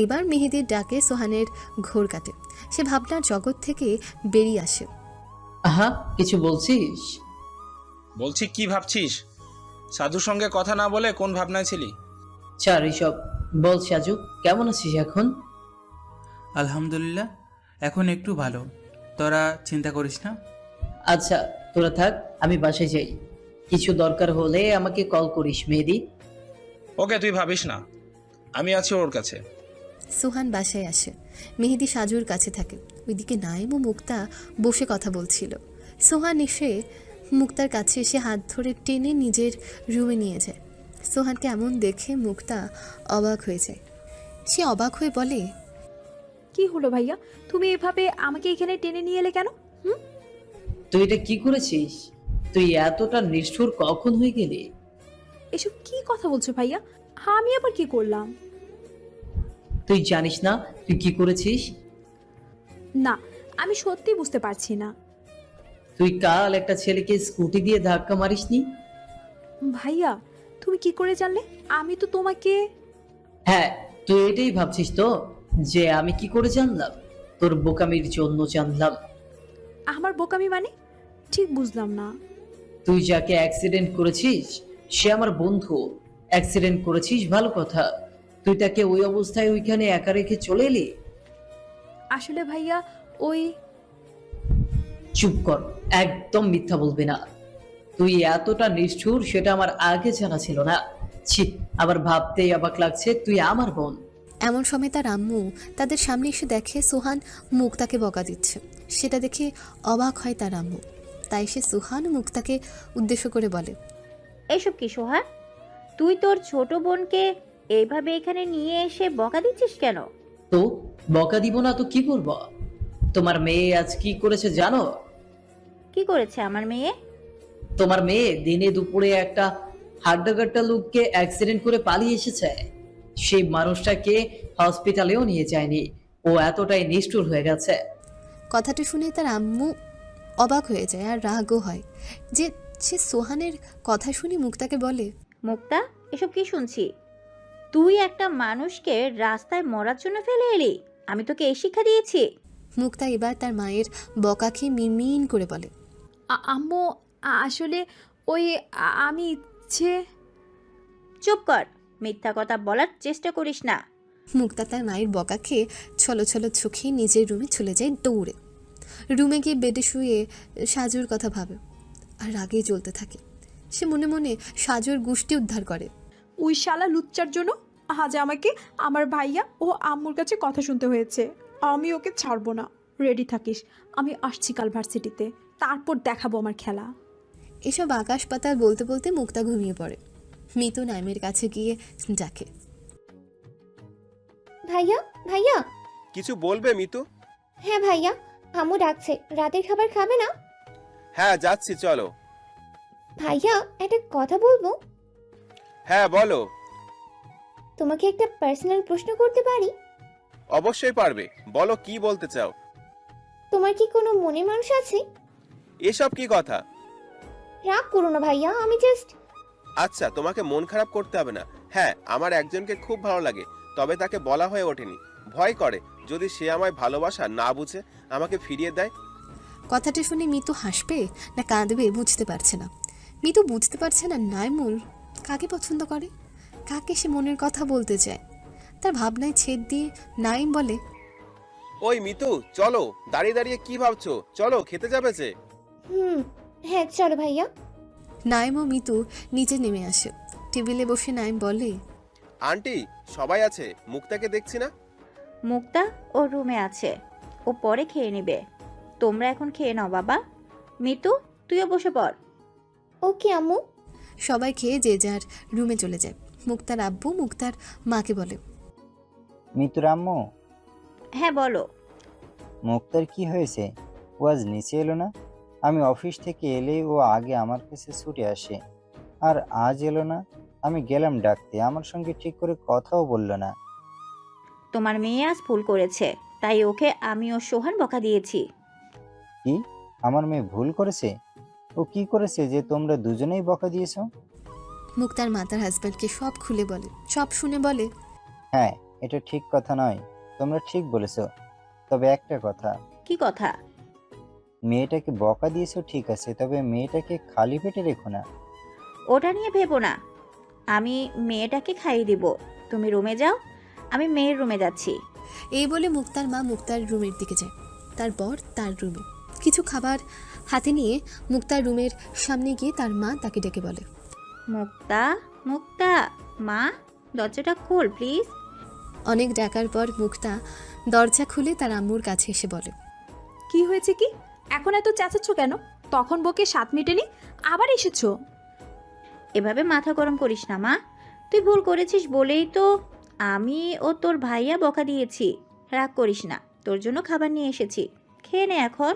এবার মেহেদির ডাকে সোহানের ঘোর কাটে। সে ভাবনার জগৎ থেকে বেরিয়ে আসে। আহা, কিছু বলছিস? বলছি, কি ভাবছিস? সাধুর সঙ্গে কথা না বলে কোন ভাবনায় ছিলি? ছাড় এসব। বল সাজু, কেমন আছিস এখন? আলহামদুলিল্লাহ, এখন একটু ভালো। তোরা চিন্তা করিস না। আচ্ছা, তোরা থাক, আমি বাসায় যাই। কিছু দরকার হলে আমাকে কল করিস মেহেদি। ওকে, তুই ভাবিস না, আমি আছি ওর কাছে। সোহান বাসায় আসে। মেহেদি সাজুর কাছে থাকে। ওইদিকে নাইম ও মুক্তা বসে কথা বলছিল। সোহান এসে মুক্তার কাছে এসে হাত ধরে টেনে নিজের রুমে নিয়ে যায়। সোহানকে এমন দেখে মুক্তা অবাক হয়ে যায়। সে অবাক হয়ে বলে, কি হলো ভাইয়া, তুমি এভাবে আমাকে এখানে টেনে নিয়ে এলে কেন? তুই এটা কি করেছিস? তুই এতটা নিষ্ঠুর কখন হয়ে গেলি? এসব কি কথা বলছো ভাইয়া? আমি আবার কি করলাম? তুই জানিস না তুই কি করেছিস? না, আমি সত্যি বুঝতে পারছি না। তুই কাল একটা ছেলেকে স্কুটি দিয়ে ধাক্কা মারিসনি? ভাইয়া, তুমি কি করে জানলে? আমি তো তোমাকে... হ্যাঁ, তুই এটাই ভাবছিস তো যে আমি কি করে জানলাম? তোর বোকামির জন্য জানলাম। আমার বোকামি মানে? ঠিক বুঝলাম না। তুই যাকে অ্যাক্সিডেন্ট করেছিস সে আমার বন্ধু। অ্যাক্সিডেন্ট করেছিস ভালো কথা, তুই তাকে ওই অবস্থায় ওইখানে একা রেখে চলে এলি? আসলে ভাইয়া, ওই... চুপ কর, একদম মিথ্যা বলবি না। তুই এতটা নিষ্ঠুর সেটা আমার আগে জানা ছিল না। ছি, আবার ভাবতেই অবাক লাগছে তুই আমার বোন। এমন সময় তার আম্মু তাদের সামনে এসে দেখে সোহান মুক্তাকে বকা দিচ্ছে। সেটা দেখে অবাক হয় তার আম্মু। তাই সে সোহান ও মুক্তাকে উদ্দেশ্য করে বলে, এসব কি সোহান? তুই তোর ছোট বোনকে এইভাবে এখানে নিয়ে এসে বকা দিচ্ছিস কেন? তো বকা দিব না তো কি করব? তোমার মেয়ে আজ কি করেছে জানো? কি করেছে আমার মেয়ে? তোমার মেয়ে দিনে দুপুরে একটা হাড্ডাগাড্ডা লোককে অ্যাক্সিডেন্ট করে পালিয়ে এসেছে। সেই মানুষটাকে হসপিটালেও নিয়ে যায়নি। ও এতটাই নিষ্ঠুর হয়ে গেছে। কথাটা শুনে তার আম্মু অবাক হয়ে যায় আর রাগও হয় যে সে সোহানের কথা শুনে মুক্তাকে বলে, মুক্তা, এসব কি শুনছি? তুই একটা মানুষকে রাস্তায় মরার জন্য ফেলে এলি? আমি তোকে এই শিক্ষা দিয়েছি? মুক্তা এবার তার মায়ের বকা খেয়ে মিনমিন করে বলে, আম্মু, আসলে ওই আমি ইচ্ছে... চুপ কর, মিথ্যা কথা বলার চেষ্টা করিস না। মুক্তা তার মায়ের বকা খেয়ে ছলো ছলো চোখে নিজের রুমে চলে যায় দৌড়ে। রুমে গিয়ে বেডে শুয়ে সাজুর কথা ভাবে আর রাগেই চলতে থাকে। সে মনে মনে সাজুর গুষ্টি উদ্ধার করে। ওই শালা লুচ্চার জন্য আজ আমাকে আমার ভাইয়া ও আম্মুর কাছে কথা শুনতে হয়েছে। আমি ওকে ছাড়বো না। রেডি থাকিস, আমি আসছি কাল ভার্সিটিতে, তারপর দেখাবো আমার খেলা। এসব আকাশ পাতাল বলতে বলতে মুক্তা ঘুমিয়ে পড়ে। মিতু নাইমের কাছে গিয়ে ডাকে, ভাইয়া, ভাইয়া। কিছু বলবে মিতু? হ্যাঁ ভাইয়া, আম্মু ডাকছে, রাতের খাবার খাবে না? হ্যাঁ, যাচ্ছি, চলো। ভাইয়া, একটা কথা বলবো? হ্যাঁ, বলো। তোমাকে একটা পার্সোনাল প্রশ্ন করতে পারি? অবশ্যই পারবে, বলো কি বলতে চাও। তোমার কি কোনো মনের মানুষ আছে? এসব কি কথা? রাগ করো না ভাইয়া, আমি জাস্ট... আচ্ছা, তোমাকে মন খারাপ করতে হবে না। হ্যাঁ, আমার একজনকে খুব ভালো লাগে, তবে তাকে বলা হয়ে ওঠেনি। ভয় করে যদি সে আমায় ভালোবাসা না বুঝে আমাকে ফিরিয়ে দেয়। কথাটা শুনে মিতু হাসবে না কাঁদবে বুঝতে পারছে না। মিতু বুঝতে পারছে না নাইমুল কাকে পছন্দ করে, কাকে সে মনের কথা বলতে চায়। তার ভাবনায় ছেদ দিয়ে নাইম বলে, ওই মিতু, চলো। দাঁড়িয়ে দাঁড়িয়ে কি ভাবছো? চলো, খেতে যাবে যে। হ্যাঁ চলো ভাইয়া। নাইম ও মিতু নিচে নেমে আসে। টেবিলে বসে নাইম বলে, আন্টি, সবাই আছে, মুক্তাকে দেখছি না। মুক্তা ও রুমে আছে, ও পরে খেয়ে নেবে। তোমরা এখন খেয়ে নাও বাবা। মিতু, তুইও বসে পড়। ওকে আম্মু। সবাই খেয়ে যে যার রুমে চলে যায়। মুক্তার আব্বু মুক্তার মাকে বলে, মিতুর আম্মু, হ্যাঁ বলো। মুক্তার কি হয়েছে? ও আজ নিচে এলো না? আমি অফিস থেকে এলে ও আগে আমার কাছে ছুটে আসে, আর আজ এলো না। আমি গেলাম ডাকতে, আমার সঙ্গে ঠিক করে কথাও বললো না। তোমার মেয়ে আজ ভুল করেছে, তাই ওকে আমি ও সোহান বকা দিয়েছি। কি? আমার মেয়ে ভুল করেছে? ও কি করেছে যে তোমরা দুজনেই বকা দিয়েছো? মুক্তার মা তার হাজব্যান্ডকে সব খুলে বলে। সব শুনে বলে, হ্যাঁ, এটা ঠিক কথা নয়, তোমরা ঠিক বলেছো। তবে একটা কথা, কি কথা? মেয়েটাকে বকা দিয়েছো ঠিক আছে, তবে মেয়েটাকে খালি পেটে রেখো না। ওটা নিয়ে ভেবো না, আমি মেয়েটাকে খাইয়ে দিব। তুমি রুমে যাও, আমি মেয়ের রুমে যাচ্ছি। এই বলে মুক্তার মা মুক্তার রুমের দিকে যায়, তারপর তার রুমে কিছু খাবার হাতে নিয়ে মুক্তার রুমের সামনে গিয়ে তার মা তাকে ডেকে বলে, মুক্তা, মুক্তা, মা, দরজাটা খোল প্লিজ। অনেক ডাকার পর মুক্তা দরজা খুলে তার আম্মুর কাছে এসে বলে, কি হয়েছে কি? এখন এত চেঁচাচ্ছ কেন? তখন বকে 7 মিনিটে আবার এসেছো। এভাবে মাথা গরম করিস না মা, তুই ভুল করেছিস বলেই তো আমি ও তোর ভাইয়া বকা দিয়েছি। রাগ করিস না, তোর জন্য খাবার নিয়ে এসেছি, খেয়ে নে এখন।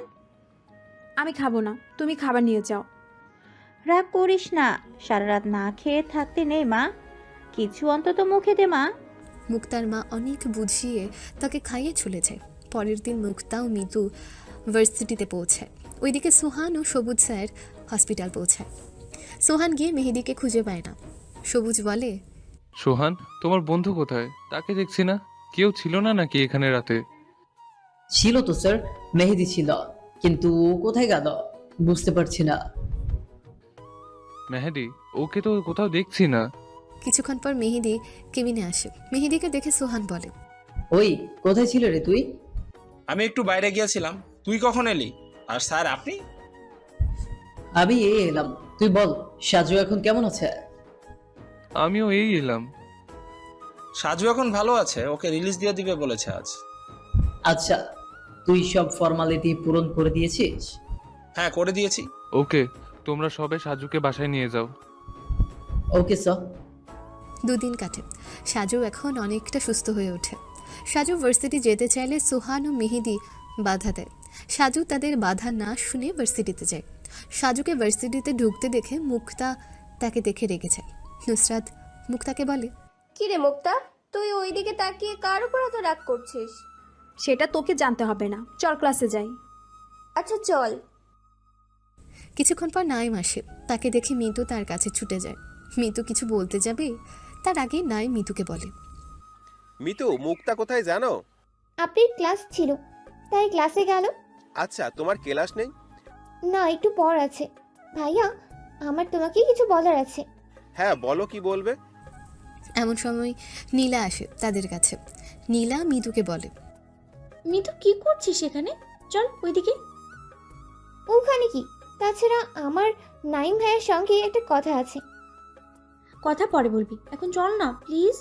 আমি খাবো না, তুমি খাবার নিয়ে যাও। রাগ করিস না, সারা রাত না খেয়ে থাকতে নেই মা, কিছু অন্তত মুখে দে মা। মুক্তার মা অনেক বুঝিয়ে তাকে খাইয়ে চলে যায়। পরের দিন মুক্তা ও মিতু ভার্সিটিতে পৌঁছায়। ওইদিকে সোহান ও সবুজ স্যার হসপিটাল পৌঁছায়। সোহান গিয়ে মেহেদিকে খুঁজে পায় না। সবুজ বলে, সোহান, তোমার বন্ধু কোথায়? তাকে দেখছি না। কেউ ছিল না নাকি এখানে রাতে? ছিল তো স্যার, মেহেদি ছিল, কিন্তু ও কোথায় গেল বুঝতে পারছি না। মেহেদি? ওকে তো কোথাও দেখছি না। কিছুক্ষণ পর মেহেদি কেবিনে আসে। মেহেদিকে দেখে সোহান বলে, ওই কোথায় ছিল রে তুই? আমি একটু বাইরে গিয়েছিলাম। তুই কখন এলি? আর স্যার আপনি? আমি এই এলাম। তুই বল, সাজু এখন কেমন আছে? আমিও এই এলাম। সাজু এখন ভালো আছে, ওকে রিলিজ দিয়ে দিবে বলেছে আজ। আচ্ছা, তুই সব ফর্মালিটি পূরণ করে দিয়েছিস? হ্যাঁ, করে দিয়েছি। ওকে, তোমরা সবে সাজুকে বাসায় নিয়ে যাও। Okay sir. 2 দিন কাটে। সাজু এখন অনেকটা সুস্থ হয়ে ওঠে। সাজু ভার্সিটি যেতে চাইলে সোহান ও মেহেদি বাধা দেয়। সাজু তাদের বাধা না শুনে ভার্সিটিতে যায়। সাজুকে ভার্সিটিতে ঢুকতে দেখে মুক্তা তাকে দেখে রেগে যায়। নুসরাত মুক্তাকে বলে, কি রে মুক্তা, তুই ওইদিকে তাকিয়ে কার উপর এত রাগ করছিস? সেটা তোকে জানতে হবে না, চল ক্লাসে যাই। আচ্ছা চল। কিছুক্ষণ পর নাইম আসে। তাকে দেখে মিতু তার কাছে ছুটে যায়। মিতু কিছু বলতে যাবে, তার আগে নাইম মিতুকে বলে, মিতু, মুক্তা কোথায় জানো? আপনার ক্লাস ছিল, তাই ক্লাসে গেল। আচ্ছা, তোমার ক্লাস নেই? না, একটু পর আছে। ভাইয়া, আমার তোমাকে কিছু বলার আছে। হ্যাঁ বলো, কি বলবে? এমন সময় নীলা আসে তাদের কাছে। নীলা মিতুকে বলে, মিতু কি করছিস এখানে? চল ওইদিকে। ওখানে কি? তাছাড়া আমার নাইম ভাইয়ের সঙ্গে একটা কথা আছে। কথা পরে বলবি, এখন চল না প্লিজ।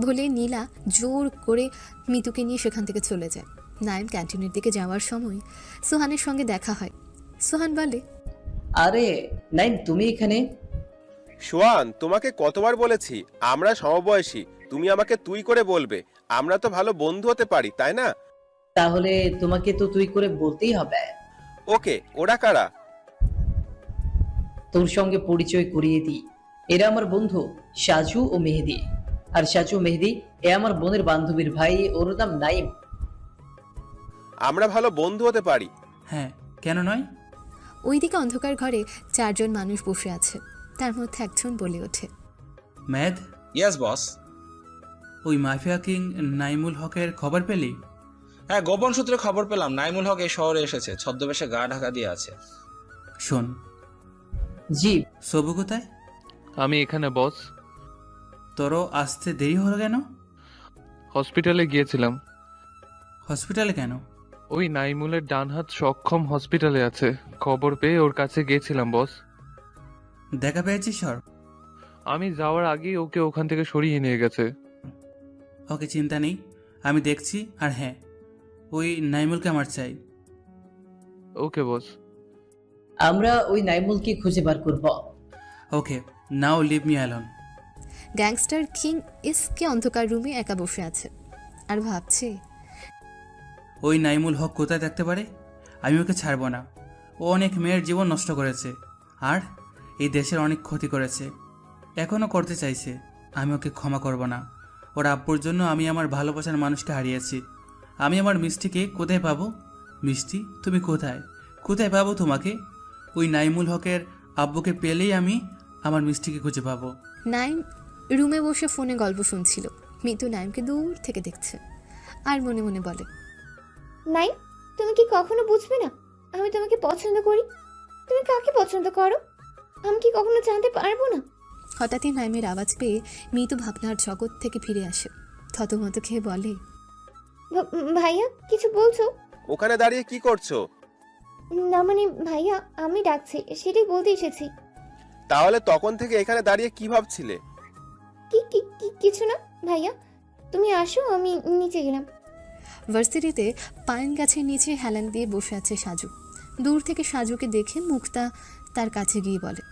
বলে নীলা জোর করে মিতুকে নিয়ে সেখান থেকে চলে যায়। নাইম ক্যান্টিনের দিকে যাওয়ার সময় সোহানের সঙ্গে দেখা হয়। সোহান বলে, আরে নাইম, তুমি এখানে? সোহান, তোমাকে কতবার বলেছি আমরা সমবয়সী, তুমি আমাকে তুই করে বলবে। আমরা তো ভালো বন্ধু হতে পারি, তাই না? তাহলে তোমাকে তো তুই করে বলতেই হবে। ওকে, ওরা কারা? তোর সঙ্গে পরিচয় করিয়ে দিই। এরা আমার বন্ধু সাজু ও মেহেদি। আর সাজু মেহেদি এ আমার বোনের বান্ধবীর ভাই, ওর নাম নাইম। আমরা ভালো বন্ধু হতে পারি। হ্যাঁ, কেন নয়? ওইদিকে অন্ধকার ঘরে 4 জন মানুষ বসে আছে। তার মধ্যে একজন বলে ওঠে, ম্যাদ, ইয়েস বস। ওই মাফিয়া কিং নাইমুল হকের খবর পেলি? হ্যাঁ, গোপন সূত্রে খবর পেলাম নাইমুল হক এই শহরে এসেছে, ছদ্মবেশে গা ঢাকা দিয়ে আছে। শোন। জি। সবু কোথায়? আমি এখানে বস। তোরও আসতে দেরি হলো কেন? হসপিটালে গিয়েছিলাম। হসপিটালে কেন? ওই নাইমুলের ডান হাত সক্ষম হসপিটালে আছে, খবর পেয়ে ওর কাছে গিয়েছিলাম বস। দেখা পেয়েছিস সর? আমি যাওয়ার আগেই ওকে ওখান থেকে সরিয়ে নিয়ে গেছে। ওকে, চিন্তা নেই, আমি দেখছি। আর হ্যাঁ, ওই নাইমুলকে আমার চাই। ওকে বস। আমরা ওই নাইমুলকে খুঁজে বার করব। Okay, now leave me alone. Gangster king SK অন্ধকার রুমে একা বসে আছে আর ভাবছে, ওই নাইমুল হক কোথায় থাকতে পারে? আমি ওকে ছাড়বো না। ও অনেক মেয়ের জীবন নষ্ট করেছে আর এই দেশের অনেক ক্ষতি করেছে, এখনও করতে চাইছে। আমি ওকে ক্ষমা করব না। ওর আব্বুর জন্য আমি আমার ভালোবাসার মানুষকে হারিয়েছি। আমি আমার মিষ্টিকে কোথায় পাবো? মিষ্টি, তুমি কোথায়? কোথায় পাবো তোমাকে? ওই নাইমুল হকের আব্বুকে পেলেই আমি আমার মিষ্টিকে খুঁজে পাবো। নাইম রুমে বসে ফোনে গল্প শুনছিল। মিতু নাইমকে দূর থেকে দেখছে আর মনে মনে বলে, নাই, তুমি কি কখনো বুঝবে না আমি তোমাকে পছন্দ করি? তুমি কাকে পছন্দ করো আমি কি কখনো জানতে পারবো না? হঠাৎই নাইমের আওয়াজ পেয়ে মিতু ভাবনার জগৎ থেকে ফিরে আসে। থতমত খেয়ে বলে, ভাইয়া কিছু বলছো? ওখানে দাঁড়িয়ে কি করছো? না মানে ভাইয়া আমি ডাকছি, সেটাই বলতে এসেছি। তাহলে তখন থেকে এখানে দাঁড়িয়ে কি ভাবছিলে? কিছু না ভাইয়া, তুমি আসো, আমি নিচে গেলাম। ভার্সিটিতে পাইন গাছের নিচে হেলান দিয়ে বসে আছে সাজু। দূর থেকে সাজুকে দেখে মুক্তা তার কাছে গিয়ে বলে,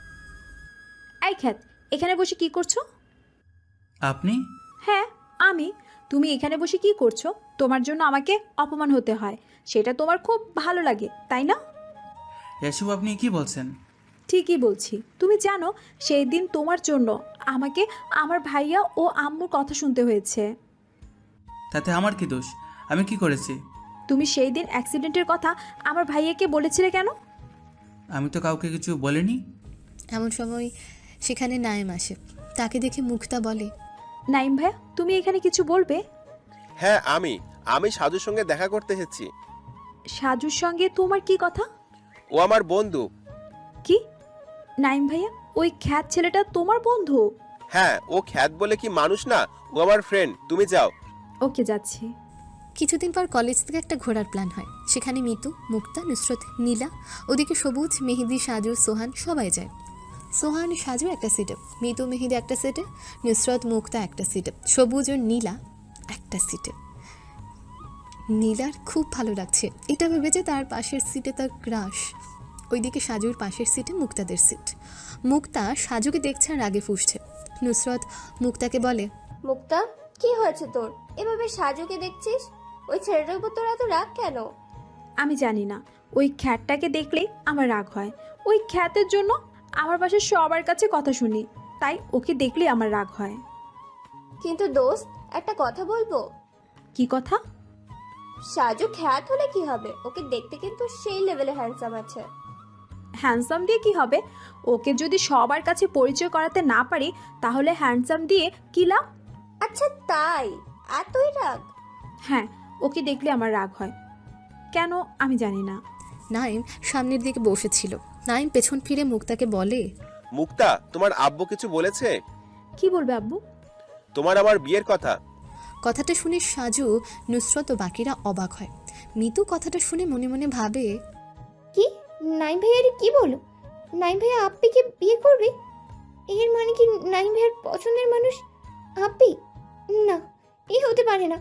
এই খ্যাত, এখানে বসে কি করছো? আপনি? হ্যাঁ আমি। তুমি এখানে বসে কি করছো? তোমার জন্য আমাকে অপমান হতে হয়, সেটা তোমার খুব ভালো লাগে তাই না? এসব আপনি কি বলছেন? ঠিকই বলছি। তুমি জানো সেই দিন তোমার জন্য আমাকে আমার ভাইয়া ও আম্মুর কথা শুনতে হয়েছে। তাতে আমার কি দোষ? আমি কি করেছি? তুমি সেই দিন অ্যাক্সিডেন্টের কথা আমার ভাইয়াকে বলেছিলে কেন? আমি তো কাউকে কিছু বলিনি। এমন সময় সেখানে নাইম আসে। তাকে দেখে মুক্তা বলে, নাইম ভাইয়া তুমি এখানে কিছু বলবে? হ্যাঁ, আমি সাজুর সঙ্গে দেখা করতে এসেছি। সাজুর সঙ্গে তোমার কি কথা? ও আমার বন্ধু। কি? নাইম ভাইয়া ওই খ্যাত ছেলেটা তোমার বন্ধু? হ্যাঁ, ও খ্যাত বলে কি মানুষ না, ও আমার ফ্রেন্ড। তুমি যাও। ওকে যাচ্ছি। কিছুদিন পর কলেজ থেকে একটা ঘোরার প্ল্যান হয়। সেখানে মিতু, মুক্তা, নুসরত, নীলা, ওদিকে সবুজ, মেহেদি, সাজু, সোহান সবাই যায়। সোহান সাজু একটা সিটে, মিতু মেহেদি একটা সিটে, নুসরত মুক্তা একটা সিটে, সবুজ ও নীলা একটা সিটে। নীলার খুব ভালো লাগছে এটা ভেবে যে তার পাশের সিটে তার ক্রাশ। ওইদিকে সাজুর পাশের সিটে মুক্তাদের সিট। মুক্তা সাজুকে দেখছে আর রাগে ফুঁসছে। নুসরত মুক্তাকে বলে, মুক্তা, কি হয়েছে তোর? এভাবে সাজুকে দেখছিস? ওই ছেলেটার উপর তোর এত রাগ কেন? আমি জানি না, ওই খ্যাতটাকে দেখলেই আমার রাগ হয়। ওই খ্যাতের জন্য আমার পাশে সবার কাছে কথা শুনি, তাই ওকে দেখলেই আমার রাগ হয়। কিন্তু দোস্ত, একটা কথা বলবো। কি কথা? সাজু খ্যাত হলে কি হবে? ওকে দেখতে কিন্তু সেই লেভেলে হ্যান্ডসাম আছে। হ্যান্ডসাম দিয়ে কি হবে? ওকে যদি সবার কাছে পরিচয় করাতে না পারি তাহলে হ্যান্ডসাম দিয়ে কি লাভ? আচ্ছা তাই? এতই রাগ? হ্যাঁ, ওকে দেখলে আমার রাগ হয়। কেন আমি জানি না। নাইম সামনের দিকে বসেছিল। নাইম পেছন ফিরে মুক্তাকে বলে, মুক্তা, তোমার আব্বু কিছু বলেছে? কি বলবে আব্বু? তোমার আমার বিয়ের কথা। কথাটা শুনে সাজু, নুসরত ও বাকিরা অবাক হয়। মিতু কথাটা শুনে মনে মনে ভাবে, কি? নাইম ভাইয়া কি বলো? নাইম ভাইয়া আপ্পিকে বিয়ে করবে? এর মানে কি নাইম ভাইয়ার পছন্দের মানুষ আপ্পি? না, এই হতে পারে না।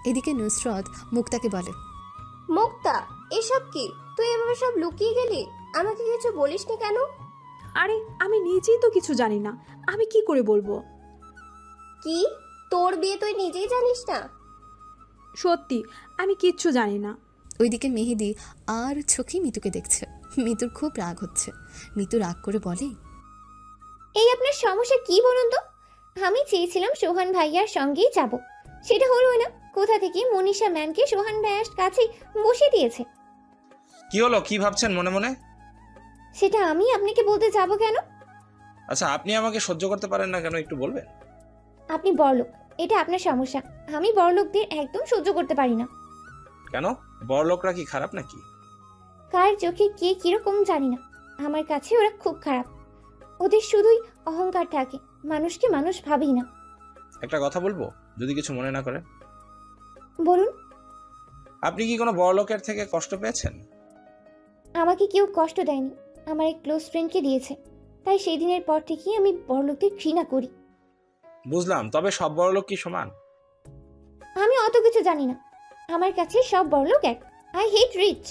এদিকে নুসরত মুক্তাকে বলে, মুক্তা, এসব কি? তুই এভাবে সব লুকিয়ে গেলি? আমাকে কিছু বলিসনি কেন? আরে আমি নিজেই তো কিছু জানি না, আমি কি করে বলবো? কি? তোর বিয়ে তুই নিজেই জানিস না? সত্যি আমি কিচ্ছু জানি না। ওইদিকে মেহেদি আর চোখে মিতুকে দেখছে। মিতুর খুব রাগ হচ্ছে। মিতু রাগ করে বলে, এই আপনার সমস্যা কি বলুন তো? আমি চেয়েছিলাম সোহান ভাইয়ার সঙ্গেই যাব, সেটা হলো না। কোথা থেকে মনীষা ম্যামকে সোহান ভাইয়ার কাছে বসিয়ে দিয়েছে। কি হলো? কি ভাবছেন মনে মনে? সেটা আমি আপনাকে বলতে যাব কেন? আচ্ছা, আপনি আমাকে সহ্য করতে পারেন না কেন, একটু বলবেন? আপনি বড়লোক, এটা আপনার সমস্যা। আমি বড়লোকদের একদম সহ্য করতে পারি না। কেন? বড়লোকরা কি খারাপ নাকি? কার চোখে কে কিরকম জানি না, আমার কাছে ওরা খুব খারাপ। ওদের শুধুই অহংকার থাকে, মানুষকে মানুষ ভাবেই না। একটা কথা বলবো, যদি কিছু মনে না করেন? বলুন। আপনি কি কোনো বড়লোকের থেকে কষ্ট পেয়েছেন? আমাকে কেউ কষ্ট দেয়নি, আমার এক ক্লোজ ফ্রেন্ডকে দিয়েছে। তাই সেই দিনের পর থেকেই আমি বড়লোকদের ঘৃণা করি। বুঝলাম, তবে সব বড়লোক কি সমান? আমি অত কিছু জানি না, আমার কাছে সব বড়লোক এক। I hate rich.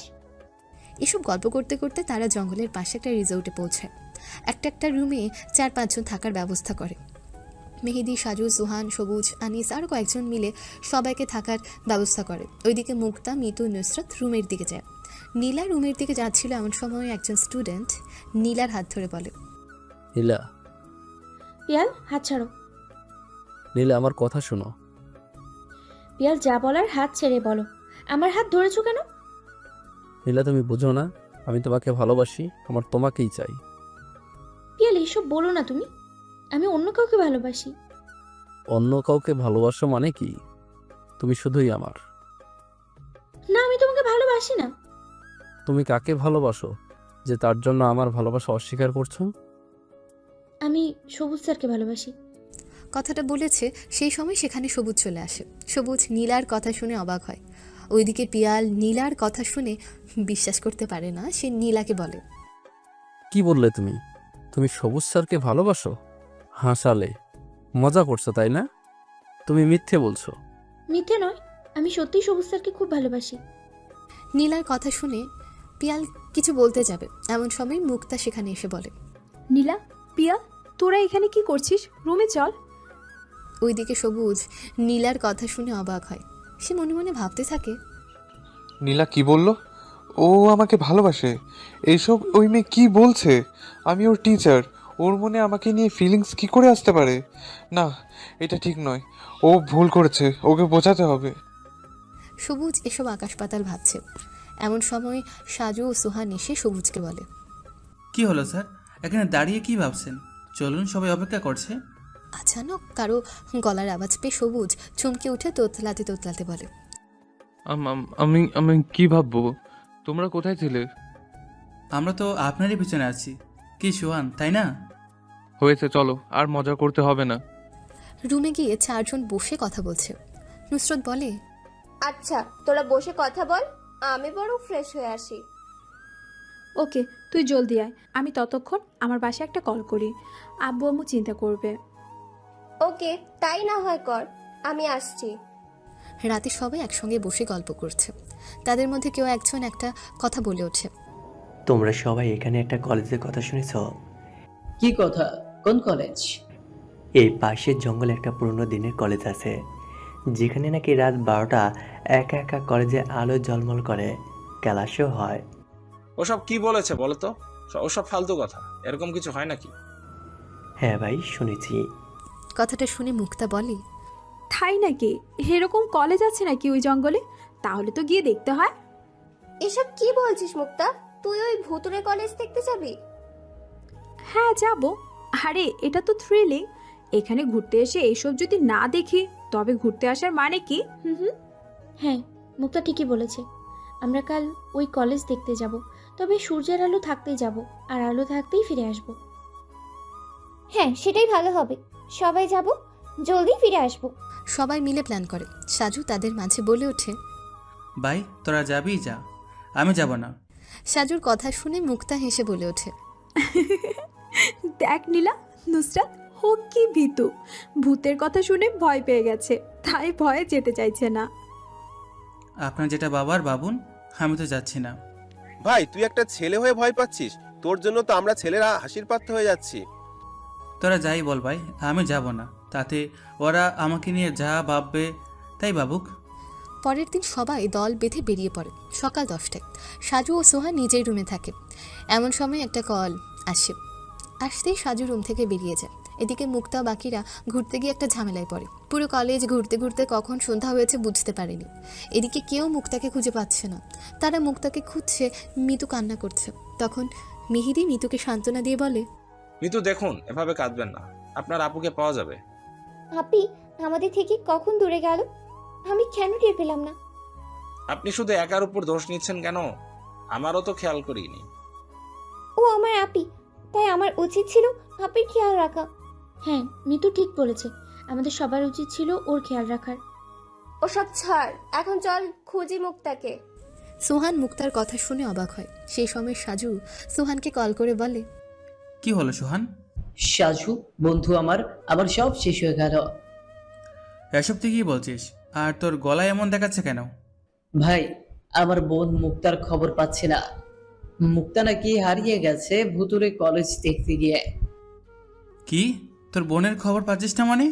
এসব গল্প করতে করতে তারা জঙ্গলের পাশে একটা রিসোর্টে পৌঁছায়। একটা রুমে 4-5 জন থাকার ব্যবস্থা করে। মেহেদি, সাজু, সোহান, সবুজ, আনিস আর কয়েকজন মিলে সবাইকে থাকার ব্যবস্থা করে। ওইদিকে মুক্তা, মিতু, নুসরত রুমের দিকে যায়। নীলা রুমের দিকে যাচ্ছিল এমন সময় একজন স্টুডেন্ট নীলার হাত ধরে বলে, নীলা, পিয়াল হাত ছাড়ো। নীলা আমার কথা শোনো। পিয়াল যা বলার হাত ছেড়ে বলো। আমার হাত ধরেছো কেন? নীলা, তুমি বুঝো না, আমি তোমাকে ভালোবাসি, আমার তোমাকেই চাই। পিয়াল এইসব বলো না তুমি, আমি অন্য কাউকে ভালোবাসি। অন্য কাউকে ভালোবাসো মানে কি? তুমি শুধুই আমার। না, আমি তোমাকে ভালোবাসি না। তুমি কাকে ভালোবাসো যে তার জন্য আমার ভালোবাসা অস্বীকার করছো? আমি সবুজ স্যারকে ভালোবাসি। কথাটা বলেছে সেই সময় সেখানে সবুজ চলে আসে। সবুজ নীলার কথা শুনে অবাক হয়। ওইদিকে পিয়াল নীলার কথা শুনে বিশ্বাস করতে পারে না। সে নীলাকে বলে, কি বললে তুমি? তুমি সবুজ স্যারকে ভালোবাসো? হাসালে, মজা করছো তাই না? তুমি মিথ্যে বলছো। মিথ্যে নয়, আমি সত্যিই সবুজ স্যারকে খুব ভালোবাসি। নীলার কথা শুনে পিয়াল কিছু বলতে যাবে, এমন সময় মুক্তা সেখানে এসে বলে, নীলা, পিয়া, তোরা এখানে কি করছিস? রুমে চল। ওইদিকে সবুজ নীলার কথা শুনে অবাক হয়। সে মনে মনে ভাবতে থাকে, নীলা কি বলল? ও আমাকে ভালোবাসে? এইসব ওই মেয়ে কি বলছে? আমি ওর টিচার, ওর মনে আমাকে নিয়ে ফিলিংস কি করে আসতে পারে? না, এটা ঠিক নয়। ও ভুল করেছে, ওকে বোঝাতে হবে। সবুজ এসব আকাশ পাতাল ভাবছে। এমন সময় সাজু ও সুহান এসে সবুজকে বলে, কি হলো স্যার, এখানে দাঁড়িয়ে কি ভাবছেন? চলুন, সবাই অপেক্ষা করছে। আচানক কারো গলার আওয়াজ পেয়ে সবুজ চমকে উঠে তোতলাতে তোতলাতে বলে, আমি আমি কি ভাববো? তোমরা কোথায় ছিলে? আমরা তো আপনারই পিছনে আছি। কি সুহান, তাই না? হয়েছে, চলো, আর মজা করতে হবে না। রুমে গিয়ে চারজন বসে কথা বলছে। নুসরত বলে, আচ্ছা তোরা বসে কথা বল, আমি বরং ফ্রেশ হয়ে আসি। ওকে, তুই জলদি আয়। আমি ততক্ষণ আমার বাসায় একটা কল করি। আব্বু আম্মু চিন্তা করবে। ওকে, তাই না হয় কর, আমি আসছি। রাতে সবাই একসঙ্গে বসে গল্প করছে। তাদের মধ্যে কেউ একজন একটা কথা বলে ওঠে, তোমরা সবাই এখানে একটা কলেজের কথা শুনেছ? কি কথা? কোন কলেজ? এই পাশের জঙ্গলে একটা পুরনো দিনের কলেজ আছে, যেখানে নাকি রাত 12টা একা একা কলেজে আলো ঝলমল করে, ক্লাসও হয়। ওসব কি বলেছে বলো তো? ওসব ফালতু কথা, এরকম কিছু হয় নাকি? হ্যাঁ ভাই, শুনেছি। কথাটা শুনে মুক্তা বলে, তাই নাকি? এরকম কলেজ আছে নাকি ওই জঙ্গলে? তাহলে তো গিয়ে দেখতে হয়। এসব কি বলছিস মুক্তা? তুই ওই ভুতুরে কলেজ দেখতে যাবি? হ্যাঁ, যাব। আরে এটা তো থ্রিলিং। এখানে ঘুরতে এসে এইসব যদি না দেখি তবে ঘুরতে আসার মানে কি? হ্যাঁ, মুক্তা ঠিকই বলেছে। আমরা কাল ওই কলেজ দেখতে যাব, তবে সূর্যের আলো থাকতেই যাব, আর আলো থাকতেই ফিরে আসব। হ্যাঁ, সেটাই ভালো হবে। সবাই যাব, জলদি ফিরে আসবো। সবাই মিলে প্ল্যান করে। সাজু তাদের মাঝে বলে ওঠে, ভাই, তোরা যাবি যা, আমি যাব না। সাজুর কথা শুনে মুক্তা হেসে বলে ওঠে, দেখ নীলা, নুসরাত ও কি ভীতু। ভূতের কথা শুনে ভয় পেয়ে গেছে, তাই ভয়ে যেতে চাইছে না। আপনার যেটা বাবার বাবুন, আমি তো যাচ্ছি না। ভাই তুই একটা ছেলে হয়ে ভয় পাচ্ছিস? তোর জন্য তো আমরা ছেলেরা হাসির পাত্র হয়ে যাচ্ছি। তোরা যাই বল ভাই, আমি যাব না। তাতে ওরা আমাকে নিয়ে যা ভাববে তাই ভাবুক। পরের দিন সবাই দল বেঁধে বেরিয়ে পড়ে। সকাল 10টায় সাজু ও সোহা নিজের রুমে থাকে। এমন সময় একটা কল আসে। আসতেই সাজু রুম থেকে বেরিয়ে যায়। এদিকে মুক্তা বাকিরা ঘুরতে গিয়ে একটা ঝামেলায় পড়ে। পুরো কলেজ ঘুরতে ঘুরতে কখন সন্ধ্যা হয়েছে বুঝতে পারেনি। এদিকে কেউ মুক্তাকে খুঁজে পাচ্ছে না। তারা মুক্তাকে খুঁজছে, মিতু কান্না করছে। তখন মিহিরি মিতুকে সান্ত্বনা দিয়ে বলে, মিতু দেখুন, এভাবে কাঁদবেন না, আপনার আপুকে পাওয়া যাবে। আপনি আমাদের থেকে কখন দূরে গেল? আমি কেন টের পেলাম না? আপনি শুধু একার উপর দোষ নিচ্ছেন কেন? আমারও তো খেয়াল করিনি। ও আমার আপি, তাই আমার উচিত ছিল আপির খেয়াল রাখা। হ্যাঁ, মিতু ঠিক বলেছে, আমাদের সবার উচিত ছিল ওর খেয়াল রাখার। ওসব ছাড়, এখন চল খুঁজি মুক্তাকে। সোহান মুক্তার কথা শুনে অবাক হয়। সেই সময় সাজু সোহানকে কল করে বলে, কি হলো সোহান? সাজু বন্ধু আমার সব শেষ হয়ে গেল। এসব তুই কি বলছিস? আর তোর গলায় এমন দেখাচ্ছে কেন? ভাই, আমার বোন মুক্তার খবর পাচ্ছে না। মুক্তা নাকি হারিয়ে গেছে ভুতুরে কলেজ দেখতে গিয়ে। কি, তোর বোনের খবর পাচ্ছিস না মানে?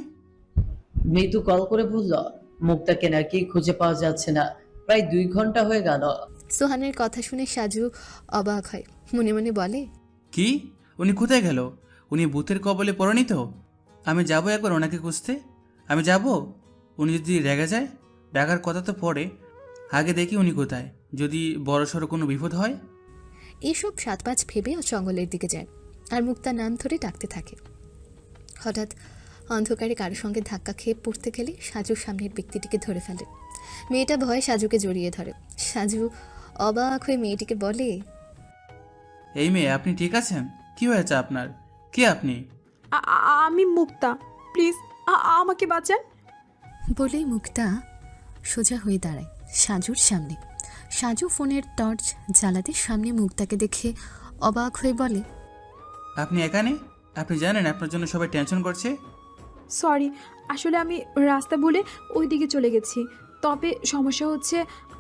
মৃদু কল করে বলল মুক্তাকে নাকি খুঁজে পাওয়া যাচ্ছে না, প্রায় 2 ঘন্টা হয়ে গেল। সোহানের কথা শুনে সাজু অবাক হয়। মনে মনে বলে, কি, উনি কোথায় গেল? উনি ভূতের কবলে পড়েনি তো? আমি যাব একবার ওনাকে খুঁজতে। আমি যাব। উনি যদি রেগে যায়, ডাকার কথা তো পড়ে, আগে দেখি উনি কোথায়, যদি বড়সড় কোনো বিপদ হয়। এইসব 7-5 ভেবে ও জঙ্গলের দিকে যায় আর মুক্তার নাম ধরে ডাকতে থাকে। হঠাৎ অন্ধকারে কারোর সঙ্গে ধাক্কা খেয়ে পড়তে গেলে সাজুর সামনের ব্যক্তিটিকে ধরে ফেলে। মেয়েটা ভয়ে সাজুকে জড়িয়ে ধরে। সাজু অবাক হয়ে মেয়েটিকে বলে, এই মেয়ে, আপনি ঠিক আছেন? কি হয়েছে আপনার? কে আপনি? আমি মুক্তা, প্লিজ আমাকে বাঁচান। বলেই মুক্তা সোজা হয়ে দাঁড়ায় সাজুর সামনে। সাজু ফোনের টর্চ জ্বালাতে সামনে মুক্তাকে দেখে অবাক হয়ে বলে, আপনি এখানে? আপনি জানেন আপনার জন্য সবাই টেনশন করছে? সরি, আসলে আমি রাস্তা ভুলে ওই দিকে চলে গেছি। তবে সমস্যা হচ্ছে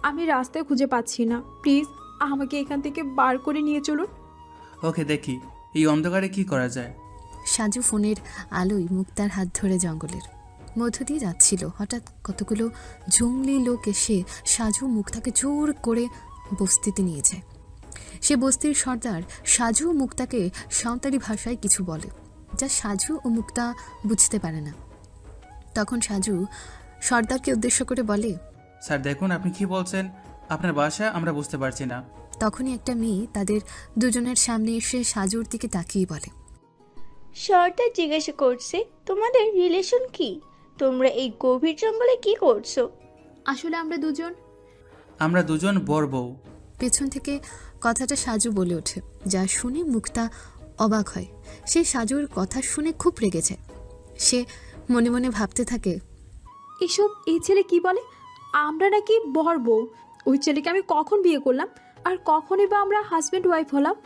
আমি রাস্তায় খুঁজে পাচ্ছি না। প্লিজ আমাকে এখান থেকে বার করে নিয়ে চলুন। ওকে, দেখি এই অন্ধকারে কি করা যায়। সাজু ফোনের আলোয় মুক্তার হাত ধরে জঙ্গলের মধ্য দিয়ে যাচ্ছিল। হঠাৎ কতগুলো জঙ্গলি লোক এসে সাজু মুক্তাকে জোর করে বস্তিতে নিয়ে যায়। সে বস্তির সর্দার সাজু ও মুক্তাকে সাঁওতালি ভাষায় কিছু বলে, যা সাজু ও মুক্তা বুঝতে পারে না। তখন সাজু সর্দারকে উদ্দেশ্য করে বলে, স্যার দেখুন, আপনি কি বলছেন? আপনার ভাষা আমরা বুঝতে পারছি না। তখনই একটা মেয়ে তাদের দুজনের সামনে এসে সাজুর দিকে তাকিয়ে বলে, সর্দার জিজ্ঞাসা করছে তোমাদের রিলেশন কি? তোমরা এই গভীর জঙ্গলে কি করছো? আসলে আমরা দুজন বর বউ। পেছন থেকে কথাটা সাজু বলে ওঠে, যা শুনে মুক্তা অবাক হয়। সে সাজুর কথা শুনে খুব রেগে যায়। সে মনে মনে ভাবতে থাকে, এসব এই ছেলে কি বলে? আমরা নাকি বর বউ? ওই ছেলেকে আমি কখন বিয়ে করলাম? আর কখনই বা আমরা হাজব্যান্ড ওয়াইফ হলাম?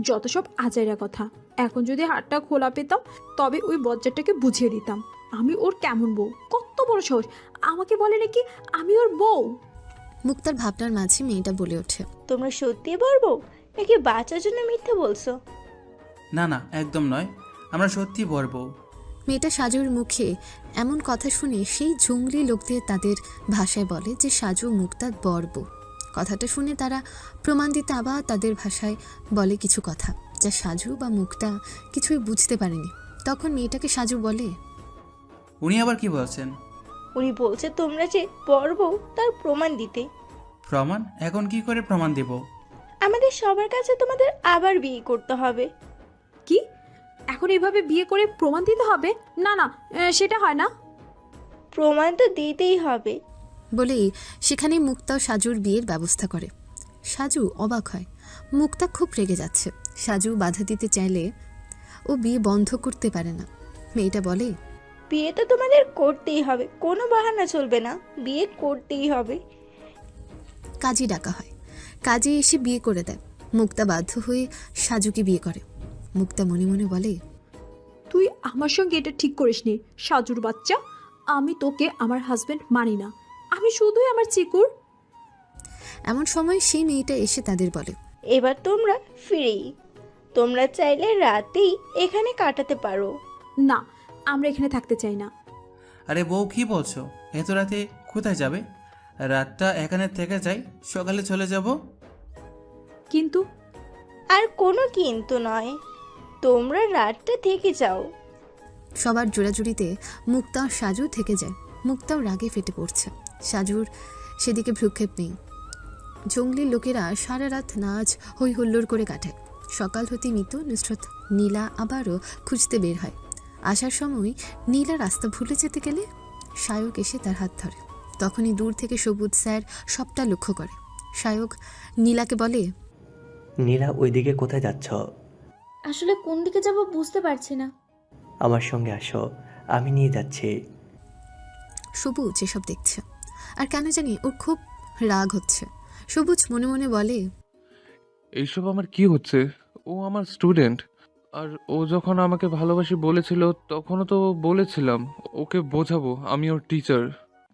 যত সব আজাইরা কথা। এখন যদি হাতটা খোলা পেতাম তবে ওই বজ্জারটাকে বুঝিয়ে দিতাম আমি ওর কেমন বউ। কত বড় সাহস, আমাকে বলে নাকি আমি ওর বউ। মুক্তার ভাবনার মাঝে মেয়েটা বলে ওঠে, তোমরা সত্যি বলবো নাকি বাঁচার জন্য মিথ্যে বলছো? না না, একদম নয়, আমরা সত্যি বর বউ। মেয়েটা সাজুর মুখে এমন কথা শুনে সেই জঙ্গলি লোকদের তাদের ভাষায় বলে যে সাজু মুক্তার বর বউ। কথাটা শুনে তারা প্রমাণ দিতে আবার তাদের ভাষায় বলে কিছু কথা, যা সাজু বা মুক্তা কিছুই বুঝতে পারেনি। তখন মেয়েটাকে সাজু বলে, উনি আবার কি বলছেন? উনি বলছে তোমরা যে বর বউ তার প্রমাণ দিতে। প্রমাণ? এখন কি করে প্রমাণ দেব? আমাদের সবার কাছে তোমাদের আবার বিয়ে করতে হবে। কি? এখন এভাবে বিয়ে করে প্রমাণ দিতে হবে? না না, সেটা হয় না। প্রমাণ তো দিতেই হবে। বলেই সেখানে মুক্তা ও সাজুর বিয়ের ব্যবস্থা করে। সাজু অবাক হয়, মুক্তা খুব রেগে যাচ্ছে। সাজু বাধা দিতে চাইলে ও বিয়ে বন্ধ করতে পারে না। মেয়েটা বলে, বিয়ে তো তোমাদের করতেই হবে, কোনো বাহানা চলবে না, বিয়ে করতেই হবে। কাজী ডাকা হয়। কাজী এসে বিয়ে করে দেয়। মুক্তা বাধ্য হয়ে সাজুকে বিয়ে করে। মুক্তা মনে মনে বলে, তুই আমার সঙ্গে এটা ঠিক করিসনি সাজুর বাচ্চা। আমি তোকে আমার হাজবেন্ড মানি না, আমি শুধুই আমার চিকুর। এমন সময় সেই মেয়েটা এসে তাদের বলে, এবার তোমরা ফিরেই, তোমরা চাইলে রাতেই এখানে কাটাতে পারো। না, আমরা এখানে থাকতে চাই না। আরে বউ, কি বলছো? এত রাতে কোথায় যাবে? রাতটা এখানে থেকে যাই, সকালে চলে যাব। কিন্তু আর কোনো কিন্তু নয়, তোমরা রাতটা থেকে যাও। সবার জোড়াজুড়িতে মুক্তা ও সাজু থেকে যায়। মুক্তাও রাগে ফেটে পড়ছে। সাজুর সেদিকে ভ্রুক্ষেপ নেই। জঙ্গলি লোকেরা সারা রাত নাচ হই হুল্লোড় করে কাটায়। সকাল হতে মিতু, নুসরত, নীলা আবারও খুঁজতে বের হয়। আসার সময় নীলা রাস্তা ভুলে যেতে গেলে সায়ক এসে তার হাত ধরে। তখনই দূর থেকে সবুজ স্যার সবটা লক্ষ্য করে। সায়ক নীলাকে বলে, নীলা ওইদিকে কোথায় যাচ্ছ? আসলে কোন দিকে যাব বুঝতে পারছি না। আমার সঙ্গে আসো, আমি নিয়ে যাচ্ছি। সবুজ এসব দেখছে আর কেন জানি ওর খুব রাগ হচ্ছে। সবুজ মনে মনে বলে, এইসব আমার কি হচ্ছে? ও আমার স্টুডেন্ট, আর ও যখন আমাকে ভালোবাসি বলেছিল তখনও তো বলেছিলাম ওকে বোঝাবো আমি ওর টিচার,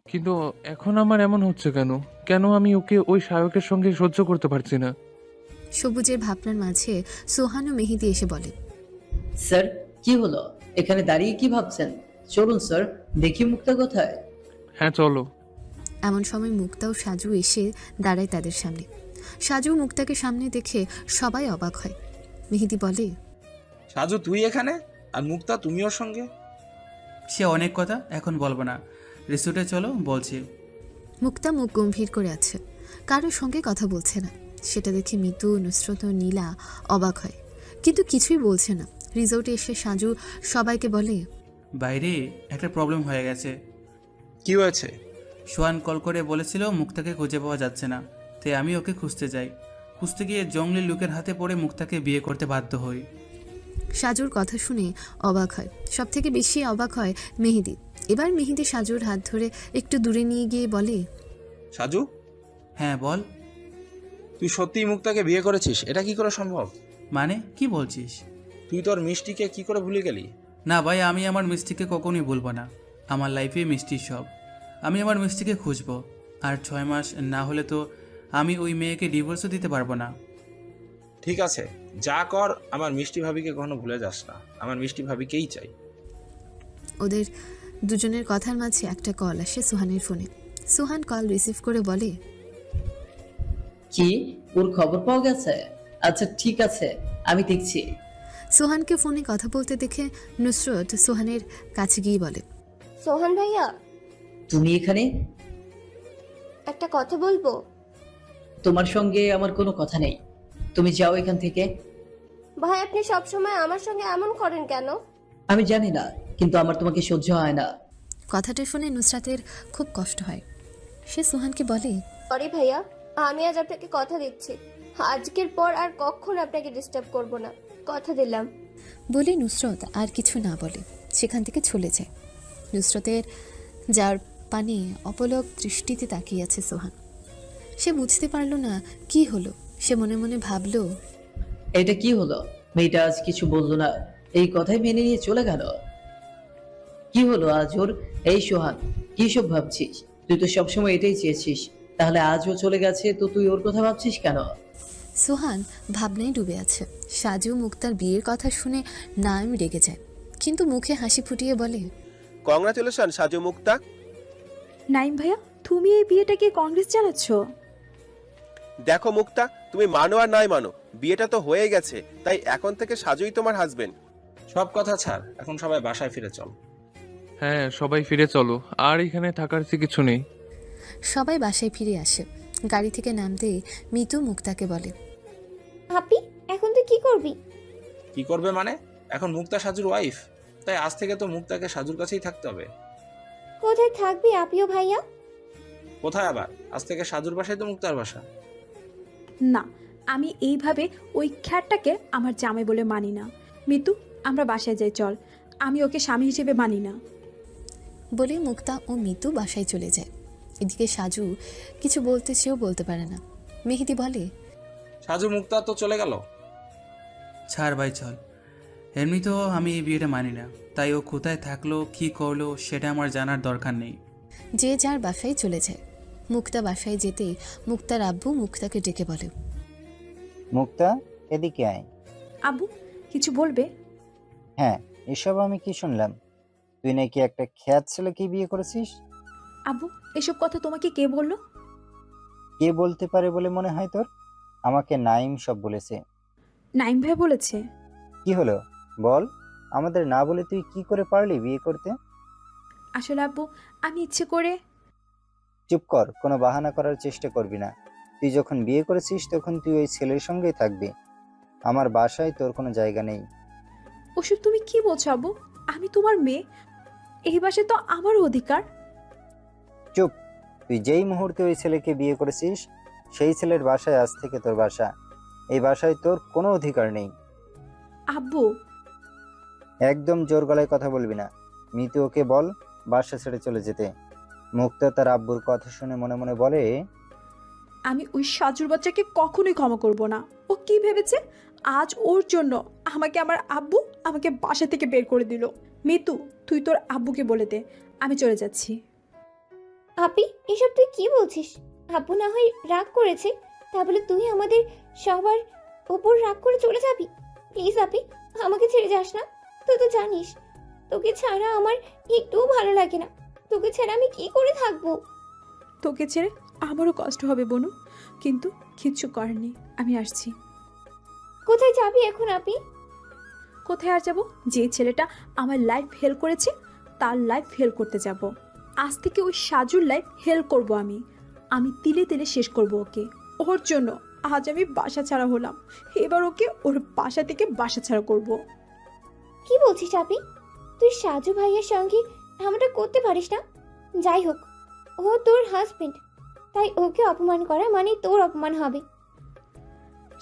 কিন্তু এখন আমার এমন হচ্ছে কেন? কেন আমি ওকে ওই শায়কের সঙ্গে সহ্য করতে পারছি না? সবুজের ভাবনার মাঝে সোহান ও মেহেদি এসে বলে, স্যার কি হলো? এখানে দাঁড়িয়ে কি ভাবছেন? চলুন স্যার, দেখি মুক্তা কোথায়। হ্যাঁ চলো। এমন সময় মুক্তা ও সাজু এসে দাঁড়ায় তাদের সামনে। সাজু মুক্তাকে সামনে দেখে সবাই অবাক হয়। মেহেদি বলে, সাজু তুই এখানে, আর মুক্তা তুমি ওর সঙ্গে? সে অনেক কথা, এখন বলবো না, রিসোর্টে চলো বলছি। মুক্তা মুখ গম্ভীর করে আছে, কারোর সঙ্গে কথা বলছে না। সেটা দেখে মিতু, নুসরত ও নীলা অবাক হয়, কিন্তু কিছুই বলছে না। রিসোর্টে এসে সাজু সবাইকে বলে, বাইরে একটা প্রবলেম হয়ে গেছে। কি হয়েছে? সোহান কল করে বলেছিল মুক্তাকে খুঁজে পাওয়া যাচ্ছে না, তাই আমি ওকে খুঁজতে যাই। খুঁজতে গিয়ে জঙ্গলি লোকের হাতে পড়ে মুক্তাকে বিয়ে করতে বাধ্য হই। সাজুর কথা শুনে অবাক হয়। সব থেকে বেশি অবাক হয় মেহেদি। এবার মেহেদি সাজুর হাত ধরে একটু দূরে নিয়ে গিয়ে বলে, সাজু, হ্যাঁ বল। তুই সত্যিই মুক্তাকে বিয়ে করেছিস? এটা কি করে সম্ভব? মানে কি বলছিস? তুই তোর মিষ্টিকে কি করে ভুলে গেলি? না ভাই, আমি আমার মিষ্টিকে কখনোই ভুলবো না। আমার লাইফে মিষ্টি সব। আমি আমার মিষ্টিকে খুঁজবো। আর 6 মাস না হলে তো আমি ওই মেয়েকে ডিভোর্সও দিতে পারবো না। ঠিক আছে, যা কর, আমার মিষ্টি ভাবিকে কখনো ভুলে যাস না। আমার মিষ্টি ভাবিকেই চাই। ওদের দুজনের কথার মাঝে একটা কল আসে সুহানের ফোনে। সুহান কল রিসিভ করে বলে, কি ওর খবর পাওয়া গেছে? আচ্ছা ঠিক আছে, আমি দেখছি। সোহানকে ফোনে কথা বলতে দেখে নুসরত সোহানের কাছে গিয়ে বলে, সোহান ভাইয়া, তুমি এখানে? একটা কথা বলবো। তোমার সঙ্গে আমার কোনো কথা নেই, তুমি যাও এখান থেকে। ভাই, আপনি সবসময় আমার সঙ্গে এমন করেন কেন? আমি জানি না, কিন্তু আমার তোমাকে সহ্য হয় না। কথাটা শুনে নুসরাতের খুব কষ্ট হয়। সে সোহানকে বলে, সরি ভাইয়া, আমি আজ আপনাকে কথা দিচ্ছি, আজকের পর আর কখনো আপনাকে ডিস্টার্ব করব না, কথা দিলাম। বলে নুসরত আর কিছু না বলে সেখান থেকে চলে যায়। নুসরতের যার পানে অপলক দৃষ্টিতে তাকিয়ে আছে সোহান। সে বুঝতে পারল না কি হলো। সে মনে মনে ভাবল, এটা কি হলো? মেয়েটা আজ কিছু বললো না, এই কথাই মেনে নিয়ে চলে গেল। কি হলো আজ ওর? এই সোহান, কি সব ভাবছিস? তুই তো সবসময় এটাই চেয়েছিস, তাহলে আজও চলে গেছে তো তুই ওর কথা ভাবছিস কেন? সোহান ভাবনায় ডুবে আছে। সাজু মুক্তার বিয়ের কথা শুনে নাম রেগে যায়, কিন্তু মুখে হাসি ফুটিয়ে বলে, কংগ্রাচুলেশন সাজু মুক্তা। নাইম ভাইয়া, তুমি এই বিয়েটাকে কংগ্রেস জানাচ্ছ? দেখো মুক্তা, তুমি মানো আর নাই মানো, বিয়েটা তো হয়ে গেছে, তাই এখন থেকে সাজুই তোমার হাজবেন্ড। সব কথা ছাড়, এখন সবাই বাসায় ফিরে চল। হ্যাঁ, সবাই ফিরে চলো, আর এখানে থাকার কিছু নেই। সবাই বাসায় ফিরে আসে। গাড়ি থেকে নামতে মিতু মুক্তাকে বলে, আপি, এখন তুই কি করবি? কি করবে মানে? এখন মুক্তা সাজুর ওয়াইফ, তাই আজ থেকে তো মুক্তাকে সাজুর কাছেই থাকতে হবে। কোথায় থাকবি আপিও ভাইয়া? কোথায় আবার? আজ থেকে সাজুর বাসায় তো মুক্তার বাসা। না, আমি এইভাবে ওই খ্যাটটাকে আমার জামাই বলে মানি না। মিতু, আমরা বাসায় যাই চল, আমি ওকে স্বামী হিসেবে মানি না। বলে মুক্তা ও মিতু বাসায় চলে যায়। এদিকে সাজু কিছু বলতে চেয়েও বলতে পারে না। মেহেদি বলে, সাজু মুক্তা তো চলে গেল। ছাড় ভাই চল। এমনিতেও আমি এই বিয়েটা মানি না, তাই ও কোথায় থাকলো কি করলো সেটা আমার জানার দরকার নেই। যে যার বাসায় চলে যায়। মুক্তা বাসায় যেতেই মুক্তার আব্বু মুক্তাকে ডেকে বলে, মুক্তা, এদিকে আয়। আব্বু, কিছু বলবে? হ্যাঁ, এসব আমি কি শুনলাম? তুই নাকি একটা খ্যাত ছেলেকে বিয়ে করেছিস? আব্বু, এসব কথা তোমাকে কে বললো? কে বলতে পারে বলে মনে হয় তোর? আমাকে নাইম সব বলেছে। নাইম ভাই বলেছে? কি হলো বল? আমাদের না বলে তুই কি করে পারলি বিয়ে করতে? আসলে আব্বু, আমি ইচ্ছে করে। চুপ কর, কোনো বাহানা করার চেষ্টা করবি না। তুই যখন বিয়ে করেছিস তখন তুই ওই ছেলের সঙ্গেই থাকবি। আমার বাসায় তোর কোনো জায়গা নেই। ওসব তুমি কি বলছো আব্বু? আমি তোমার মেয়ে, এই বাসায় তো আমারও অধিকার। চুপ! তুই যেই মুহূর্তে ওই ছেলেকে বিয়ে করেছিস সেই ছেলের বাসায় আজ থেকে তোর বাসা। এই বাসায় তোর কোনো অধিকার নেই। আব্বু, একদম জোর গলায় কথা বলবি না। মিতু ওকে বল বাসা ছেড়ে চলে যেতে। মুক্তা তার আব্বুর কথা শুনে মনে মনে বলে, আমি ওই সাজুর বাচ্চাকে কখনোই ক্ষমা করব না। ও কি ভেবেছে আজ ওর জন্য আমার আব্বু আমাকে বাসা থেকে বের করে দিল। মিতু, তুই তোর আব্বুকে বলে দে আমি চলে যাচ্ছি। আপি, এসব তুই কি বলছিস? আব্বু না হয় রাগ করেছে, তা বলে তুই আমাদের সবার ওপর রাগ করে চলে যাবি? প্লিজ আপি, আমাকে ছেড়ে যাস না। তুই তো জানিস তোকে ছাড়া আমার একটুও ভালো লাগে না। তোকে ছাড়া আমি কি করে থাকবো? তোকে ছেড়ে আমারও কষ্ট হবে বনু, কিন্তু কিচ্ছু করার নেই, আমি আসছি। কোথায় যাবি এখন আপি? কোথায় আর যাব? যে ছেলেটা আমার লাইফ হেল্প করেছে তার লাইফ হেল্প করতে যাব। আজ থেকে ওই সাজুর লাইফ হেল্প করব আমি তিলে তিলে শেষ করব ওকে। ওর জন্য আজ আমি বাসা ছাড়া হলাম, এবার ওকে ওর বাসা থেকে বাসা ছাড়া করব। কি বলছিস আপি? তুই সাজু ভাইয়ের সঙ্গে এমনটা করতে পারিস না। যাই হোক, ও তোর হাজবেন্ড, তাই ওকে অপমান করা মানে তোর অপমান হবে।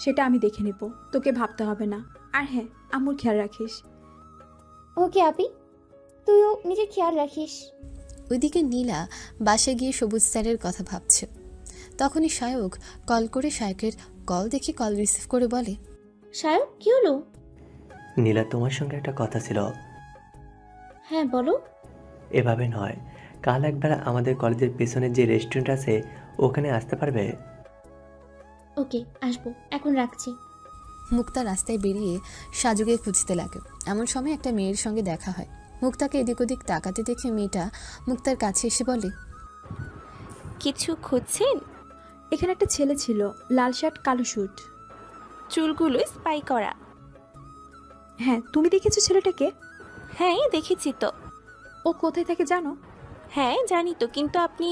সেটা আমি দেখে নেব, তোকে ভাবতে হবে না। আর হ্যাঁ, আম্মুর খেয়াল রাখিস। ওকে আপি, তুইও নিজের খেয়াল রাখিস। ওইদিকে নীলা বাসায় গিয়ে সবুজ স্যারের কথা ভাবছে। তখনই সায়ক কল করে সায়কের কল দেখে কল রিসিভ করে বলে, সায়ক, কি হলো? নীলা, তোমার সঙ্গে একটা কথা ছিল। হ্যাঁ বলো। এভাবে নয়, কাল একবার আমাদের কলেজের পেছনে যে রেস্টুরেন্ট আছে ওখানে আসতে পারবে? ওকে, আসবো, এখন রাখছি। মুক্তা রাস্তায় বেরিয়ে সাজুকে খুঁজতে লাগে। এমন সময় একটা মেয়ের সঙ্গে দেখা হয়। মুক্তাকে এদিক ওদিক তাকাতে দেখে মেয়েটা মুক্তার কাছে এসে বলে, কিছু খুঁজছেন? এখানে একটা ছেলে ছিল, লাল শার্ট কালো স্যুট। চুলগুলো স্পাই করা। হ্যাঁ, তুমি দেখেছো ছেলেটাকে? হ্যাঁ দেখেছি তো। ও কোথায় থাকে জানো? হ্যাঁ জানি তো, কিন্তু আপনি?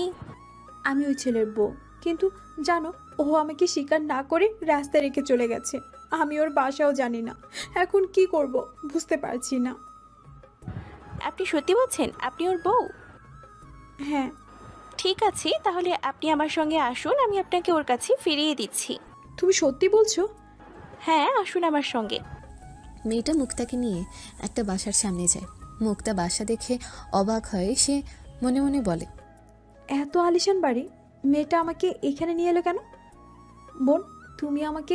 আমি ওই ছেলের বউ। কিন্তু জানো, ও আমাকে স্বীকার না করে রাস্তায় রেখে চলে গেছে। আমি ওর বাসাও জানি না। এখন কি করব বুঝতে পারছি না। আপনি সত্যি বলছেন আপনি ওর বউ? হ্যাঁ। ঠিক আছে, তাহলে আপনি আমার সঙ্গে আসুন, আমি আপনাকে ওর কাছে ফিরিয়ে দিচ্ছি। তুমি সত্যি বলছো? হ্যাঁ, আসুন আমার সঙ্গে। মেয়েটা মুক্তাকে নিয়ে একটা বাসার সামনে যায়। মুক্তা বাসা দেখে অবাক হয়ে সে মনে মনে বলে, এত আলিশান বাড়ি, মেয়েটা আমাকে এখানে নিয়ে এলো কেন? বোন, তুমি আমাকে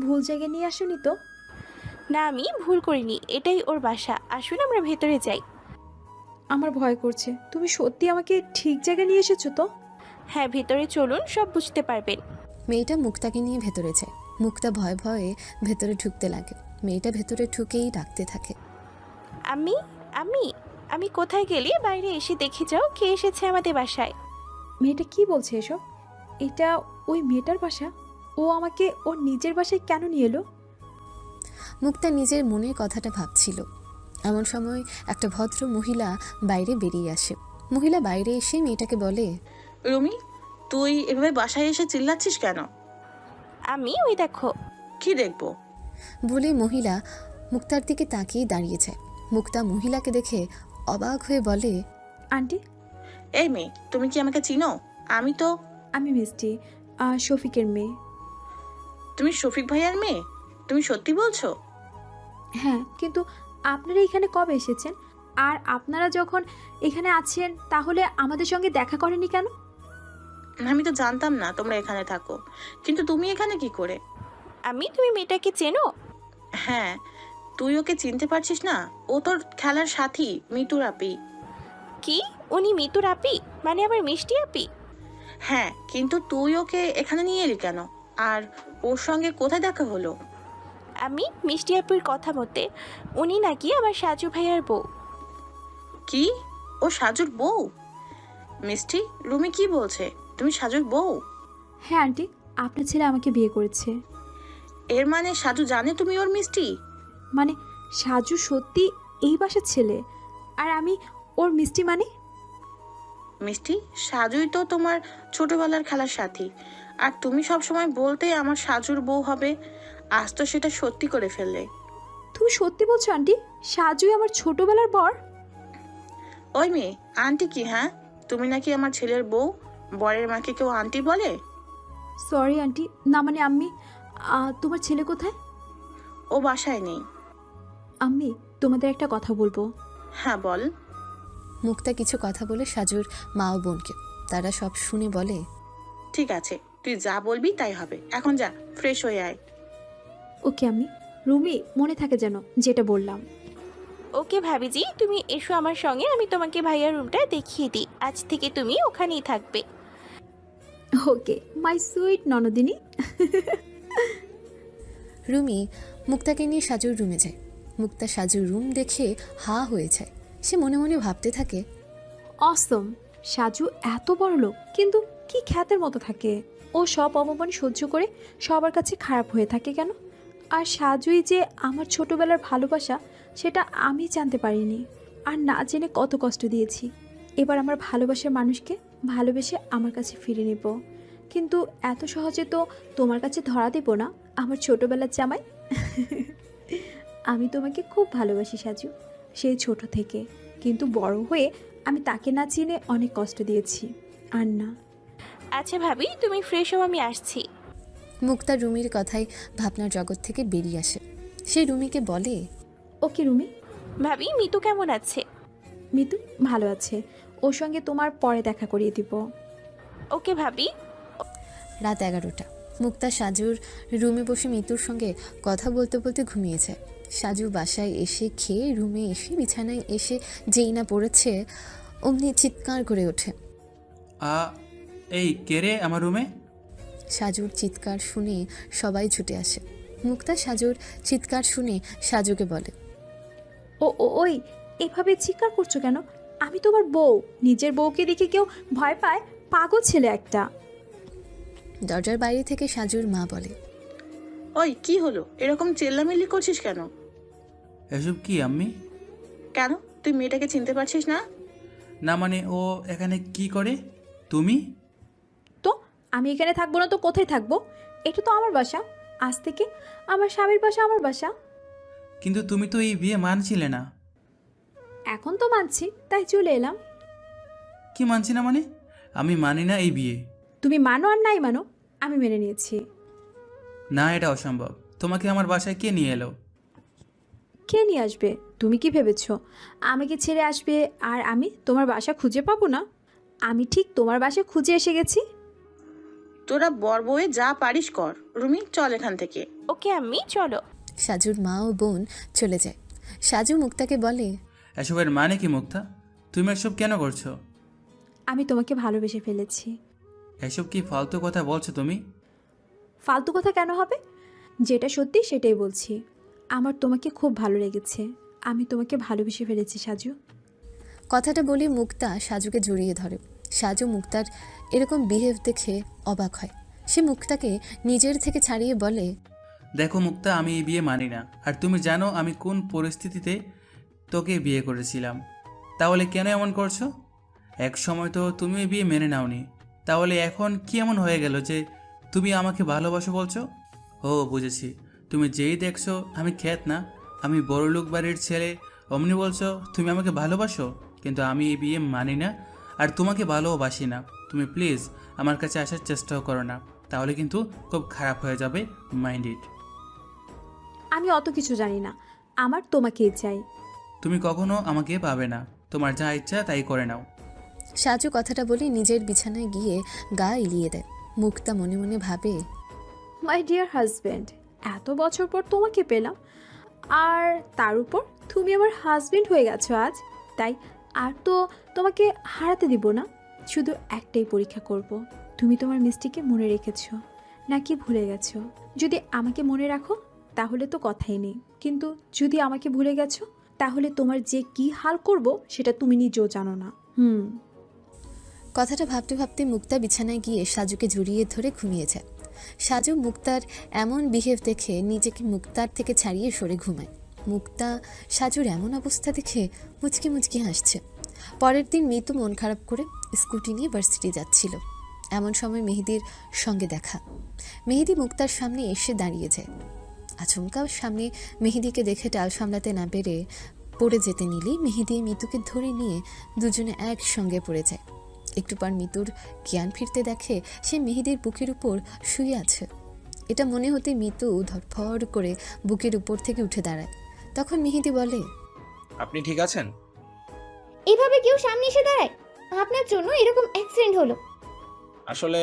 ভুল জায়গায় নিয়ে আসোনি তো? না, আমি ভুল করিনি, এটাই ওর বাসা। আসুন আমরা ভেতরে যাই। আমার ভয় করছে। তুমি সত্যি আমাকে ঠিক জায়গায় নিয়ে এসেছো তো? হ্যাঁ, ভেতরে চলুন, সব বুঝতে পারবেন। মেয়েটা মুক্তাকে নিয়ে ভেতরে যায়। মুক্তা ভয়ে ভয়ে ভেতরে ঢুকতে লাগে। মেয়েটা ভেতরে ঢুকেই ডাকতে থাকে, আমি আমি আমি কোথায় গেলে বাইরে এসে দেখে যাও কে এসেছে আমাদের বাসায়। মেয়েটা কি বলছে এসব? এটা ওই মেয়েটার বাসা? ও আমাকে ওর নিজের বাসায় কেন নিয়ে এলো? মুক্তা নিজের মনের কথাটা ভাবছিল। এমন সময় একটা ভদ্র মহিলা বাইরে বেরিয়ে আসে। মহিলা বাইরে এসে মেয়েটাকে বলে, রুমি, তুই এভাবে বাসায় এসে চিল্লাচ্ছিস কেন? আমি ওই দেখো। কি দেখবো? বলে মহিলা মুক্তার দিকে তাকিয়ে দাঁড়িয়ে যায়। মুক্তা মহিলাকে দেখে অবাক হয়ে বলে, আন্টি। এই মেয়ে, তুমি কি আমাকে চিনো? আমি মিষ্টি, শফিকের মেয়ে। তুমি শফিক ভাইয়ার মেয়ে? তুমি সত্যি বলছো? হ্যাঁ, কিন্তু আপনারা এখানে কবে এসেছেন? আর আপনারা যখন এখানে আছেন তাহলে আমাদের সঙ্গে দেখা করেনি কেন? আমি তো জানতাম না তোমরা এখানে থাকো, কিন্তু তুমি এখানে কি করে? তুমি মেয়েটাকে চেনো? হ্যাঁ, তুই ওকে চিনতে পারছিস না? ও তোর খেলার সাথী, মিতুর আপি। কি? উনি মিতুর আপি? মানে আমার মিষ্টি আপি? হ্যাঁ, কিন্তু তুই ওকে এখানে নিয়ে এলি কেন? আর ওর সঙ্গে কোথায় দেখা হলো? আমি মিষ্টি আপুর কথা মতে উনি নাকি আমার সাজু ভাইয়ার বউ। কি? ও সাজুর বউ? মিষ্টি, রুমি কি বলছে? তুমি সাজুর বউ? হ্যাঁ আন্টি, আপনার ছেলে আমাকে বিয়ে করেছে। এর মানে সাজু জানে তুমি ওর মিষ্টি? মানে সাজু সত্যি এই বাসার ছেলে, আর আমি ওর মিষ্টি? মানে মিষ্টি, সাজুই তো তোমার ছোটবেলার খেলার সাথী, আর তুমি সব সময় বলতে আমার সাজুর বউ হবে। আজ তো সেটা সত্যি করে ফেললে। তুমি সত্যি বলছো আন্টি? সাজুই আমার ছোটবেলার বর? ওই মেয়ে, আন্টি কি? হ্যাঁ, তুমি নাকি আমার ছেলের বউ? বরের মাকে কেউ আন্টি বলে? সরি আন্টি, না মানে আম্মি, তোমার ছেলে কোথায়? ও বাসায় নেই। আম্মি, তোমাদের একটা কথা বলবো। হ্যাঁ বল। মুক্তা কিছু কথা বলে সাজুর মা ও বোনকে। তারা সব শুনে বলে, ঠিক আছে, তুই যা বলবি তাই হবে। এখন যা, ফ্রেশ হয়ে আয়। ওকে আম্মি। রুমি, মনে থাকে যেন যেটা বললাম। ওকে ভাবিজি, তুমি এসো আমার সঙ্গে, আমি তোমাকে ভাইয়ার রুমটা দেখিয়ে দিই। আজ থেকে তুমি ওখানেই থাকবে। ওকে মাই সুইট ননদিনী। রুমি মুক্তাকে নিয়ে সাজুর রুমে যায়। মুক্তা সাজুর রুম দেখে হা হয়ে যায়। সে মনে মনে ভাবতে থাকে, অসম, সাজু এত বড় লোক, কিন্তু কি খ্যাতের মতো থাকে। ও সব অপমান সহ্য করে সবার কাছে খারাপ হয়ে থাকে কেন? আর সাজুই যে আমার ছোটবেলার ভালোবাসা, সেটা আমি জানতে পারিনি, আর না জেনে কত কষ্ট দিয়েছি। এবার আমার ভালোবাসার মানুষকে ভালোবেসে আমার কাছে ফিরে নেব। কিন্তু এত সহজে তো তোমার কাছে ধরা দেব না, আমার ছোটবেলার জামাই। আমি তোমাকে খুব ভালোবাসি সাজু, সেই ছোট থেকে, কিন্তু বড় হয়ে আমি তাকে না চিনে অনেক কষ্ট দিয়েছি। আর না, আচ্ছা ভাবি, তুমি ফ্রেশ হও, আমি আসছি। মুক্তা রুমির কথায় ভাবনার জগৎ থেকে বেরিয়ে আসে। সে রুমিকে বলে, ওকে রুমি। ভাবি, মিতু কেমন আছে? মিতু ভালো আছে, ওর সঙ্গে তোমার পরে দেখা করিয়ে দিব। ওকে ভাবি। রাত 11টা। মুক্তা সাজুর রুমে বসে মিতুর সঙ্গে কথা বলতে বলতে ঘুমিয়ে যায়। সাজু বাসায় এসে খেয়ে রুমে এসে বিছানায় এসে যেই না পড়েছে অমনি চিৎকার করে ওঠে। এই কে রে আমার রুমে? সাজুর চিৎকার শুনে সবাই ছুটে আসে। মুক্তা সাজুর চিৎকার শুনে সাজুকে বলে, ওই এভাবে চিৎকার করছো কেন? আমি তোমার বউ, নিজের বউকে দেখে কেউ ভয় পায়? পাগল ছেলে একটা। দরজার বাইরে থেকে সাজুর মা বলে, ওই কি হলো, এরকম চেল্লামিল্লি করছিস কেন? এসব কি আম্মি? কেন, তুই মেয়েটাকে চিনতে পারছিস না? না মানে ও এখানে কি করে? তুমি? তো আমি এখানে থাকবো না তো কোথায় থাকবো? এটা তো আমার বাসা, আজ থেকে আমার স্বামীর বাসা আমার বাসা। কিন্তু তুমি তো এই বিয়ে মানছিলে না। এখন তো মানছি, তাই চলে এলাম। কি মানছি না মানে? আমি মানি না এই বিয়ে। তুমি মানো আর নাই মানো, আমি মেনে নিয়েছি। না, এটা অসম্ভব। তোমাকে আমার বাসায় কে নিয়ে এলো? কে নিয়ে আসবে? তুমি কি ভেবেছো আমাকে ছেড়ে আসবে আর আমি তোমার বাসা খুঁজে পাবো না? আমি ঠিক তোমার বাসা খুঁজে এসে গেছি। তোরা বর বউয়ে যা পারিস কর। রুমি, চল এখান থেকে। ওকে আম্মি, চলো। সাজুর মা ও বোন চলে যায়। সাজু মুক্তাকে বলে, এসবের মানে কি মুক্তা? তুমি এসব কেন করছো? আমি তোমাকে ভালোবেসে ফেলেছি। এসব কি ফালতু কথা বলছো তুমি? ফালতু কথা কেন হবে? যেটা সত্যি সেটাই বলছি। আমার তোমাকে খুব ভালো লেগেছে, আমি তোমাকে ভালোবেসে ফেলেছি সাজু। কথাটা বলে মুক্তা সাজুকে জড়িয়ে ধরে। সাজু মুক্তার এরকম বিহেভ দেখে অবাক হয়। সে মুক্তাকে নিজের থেকে ছাড়িয়ে বলে, দেখো মুক্তা, আমি এই বিয়ে মানি না। আর তুমি জানো আমি কোন পরিস্থিতিতে তোকে বিয়ে করেছিলাম। তাহলে কেন এমন করছো? এক সময় তো তুমি এই বিয়ে মেনে নাওনি, তাহলে এখন কি এমন হয়ে গেল যে তুমি আমাকে ভালোবাসো বলছো? ও বুঝেছি, তুমি যেই দেখছো আমি খ্যাত না, আমি বড়লোক বাড়ির ছেলে, অমনি বলছো তুমি আমাকে ভালোবাসো। কিন্তু আমি এই বিয়ে মানি না আর তোমাকে ভালোবাসি না। তুমি প্লিজ আমার কাছে আসার চেষ্টাও করো না, তাহলে কিন্তু খুব খারাপ হয়ে যাবে। Mind it. আমি অত কিছু জানি না, আমার তোমাকেই চাই। তুমি কখনো আমাকে পাবে না, তোমার যা ইচ্ছা তাই করে নাও। সাজু কথাটা বলে নিজের বিছানায় গিয়ে গা এলিয়ে দেয়। মুক্তা মনে মনে ভাবে, মাই ডিয়ার হাজব্যান্ড, এত বছর পর তোমাকে পেলাম, আর তার উপর তুমি আমার হাজব্যান্ড হয়ে গেছো আজ। তাই আর তো তোমাকে হারাতে দিব না। শুধু একটাই পরীক্ষা করব, তুমি তোমার মিষ্টিকে মনে রেখেছো নাকি ভুলে গেছো। যদি আমাকে মনে রাখো তাহলে তো কথাই নেই, কিন্তু যদি আমাকে ভুলে গেছো তাহলে তোমার যে কি হাল করব সেটা তুমি নিজেও জানো না। কথাটা ভাবতে ভাবতে মুক্তা বিছানায় গিয়ে সাজুকে জড়িয়ে ধরে ঘুমিয়ে যায়। সাজু মুক্তার এমন বিহেভ দেখে নিজেকে মুক্তার থেকে ছাড়িয়ে সরে ঘুমায়। মুক্তা সাজুর এমন অবস্থা দেখে মুচকি মুচকি হাসছে। পরের দিন মিতু মন খারাপ করে স্কুটি নিয়ে ভার্সিটি যাচ্ছিল। এমন সময় মেহেদির সঙ্গে দেখা। মেহেদি মুক্তার সামনে এসে দাঁড়িয়ে যায়। আচমকা সামনে মেহেদিকে দেখে টাল সামলাতে না পেরে পড়ে যেতে নিলেই মেহেদি মিতুকে ধরে নিয়ে দুজনে একসঙ্গে পড়ে যায়। একটু পর মিতুর জ্ঞান ফিরতে দেখে সে মেহেদির বুকের উপর শুয়ে আছে। এটা মনে হতে মিতু ধরফর করে বুকের উপর থেকে উঠে দাঁড়ায়। তখন মেহেদি বলে, আপনি ঠিক আছেন? এভাবে কেউ সামনে এসে দাঁড়ায়? আপনার জন্য এরকম অ্যাক্সিডেন্ট হলো। আসলে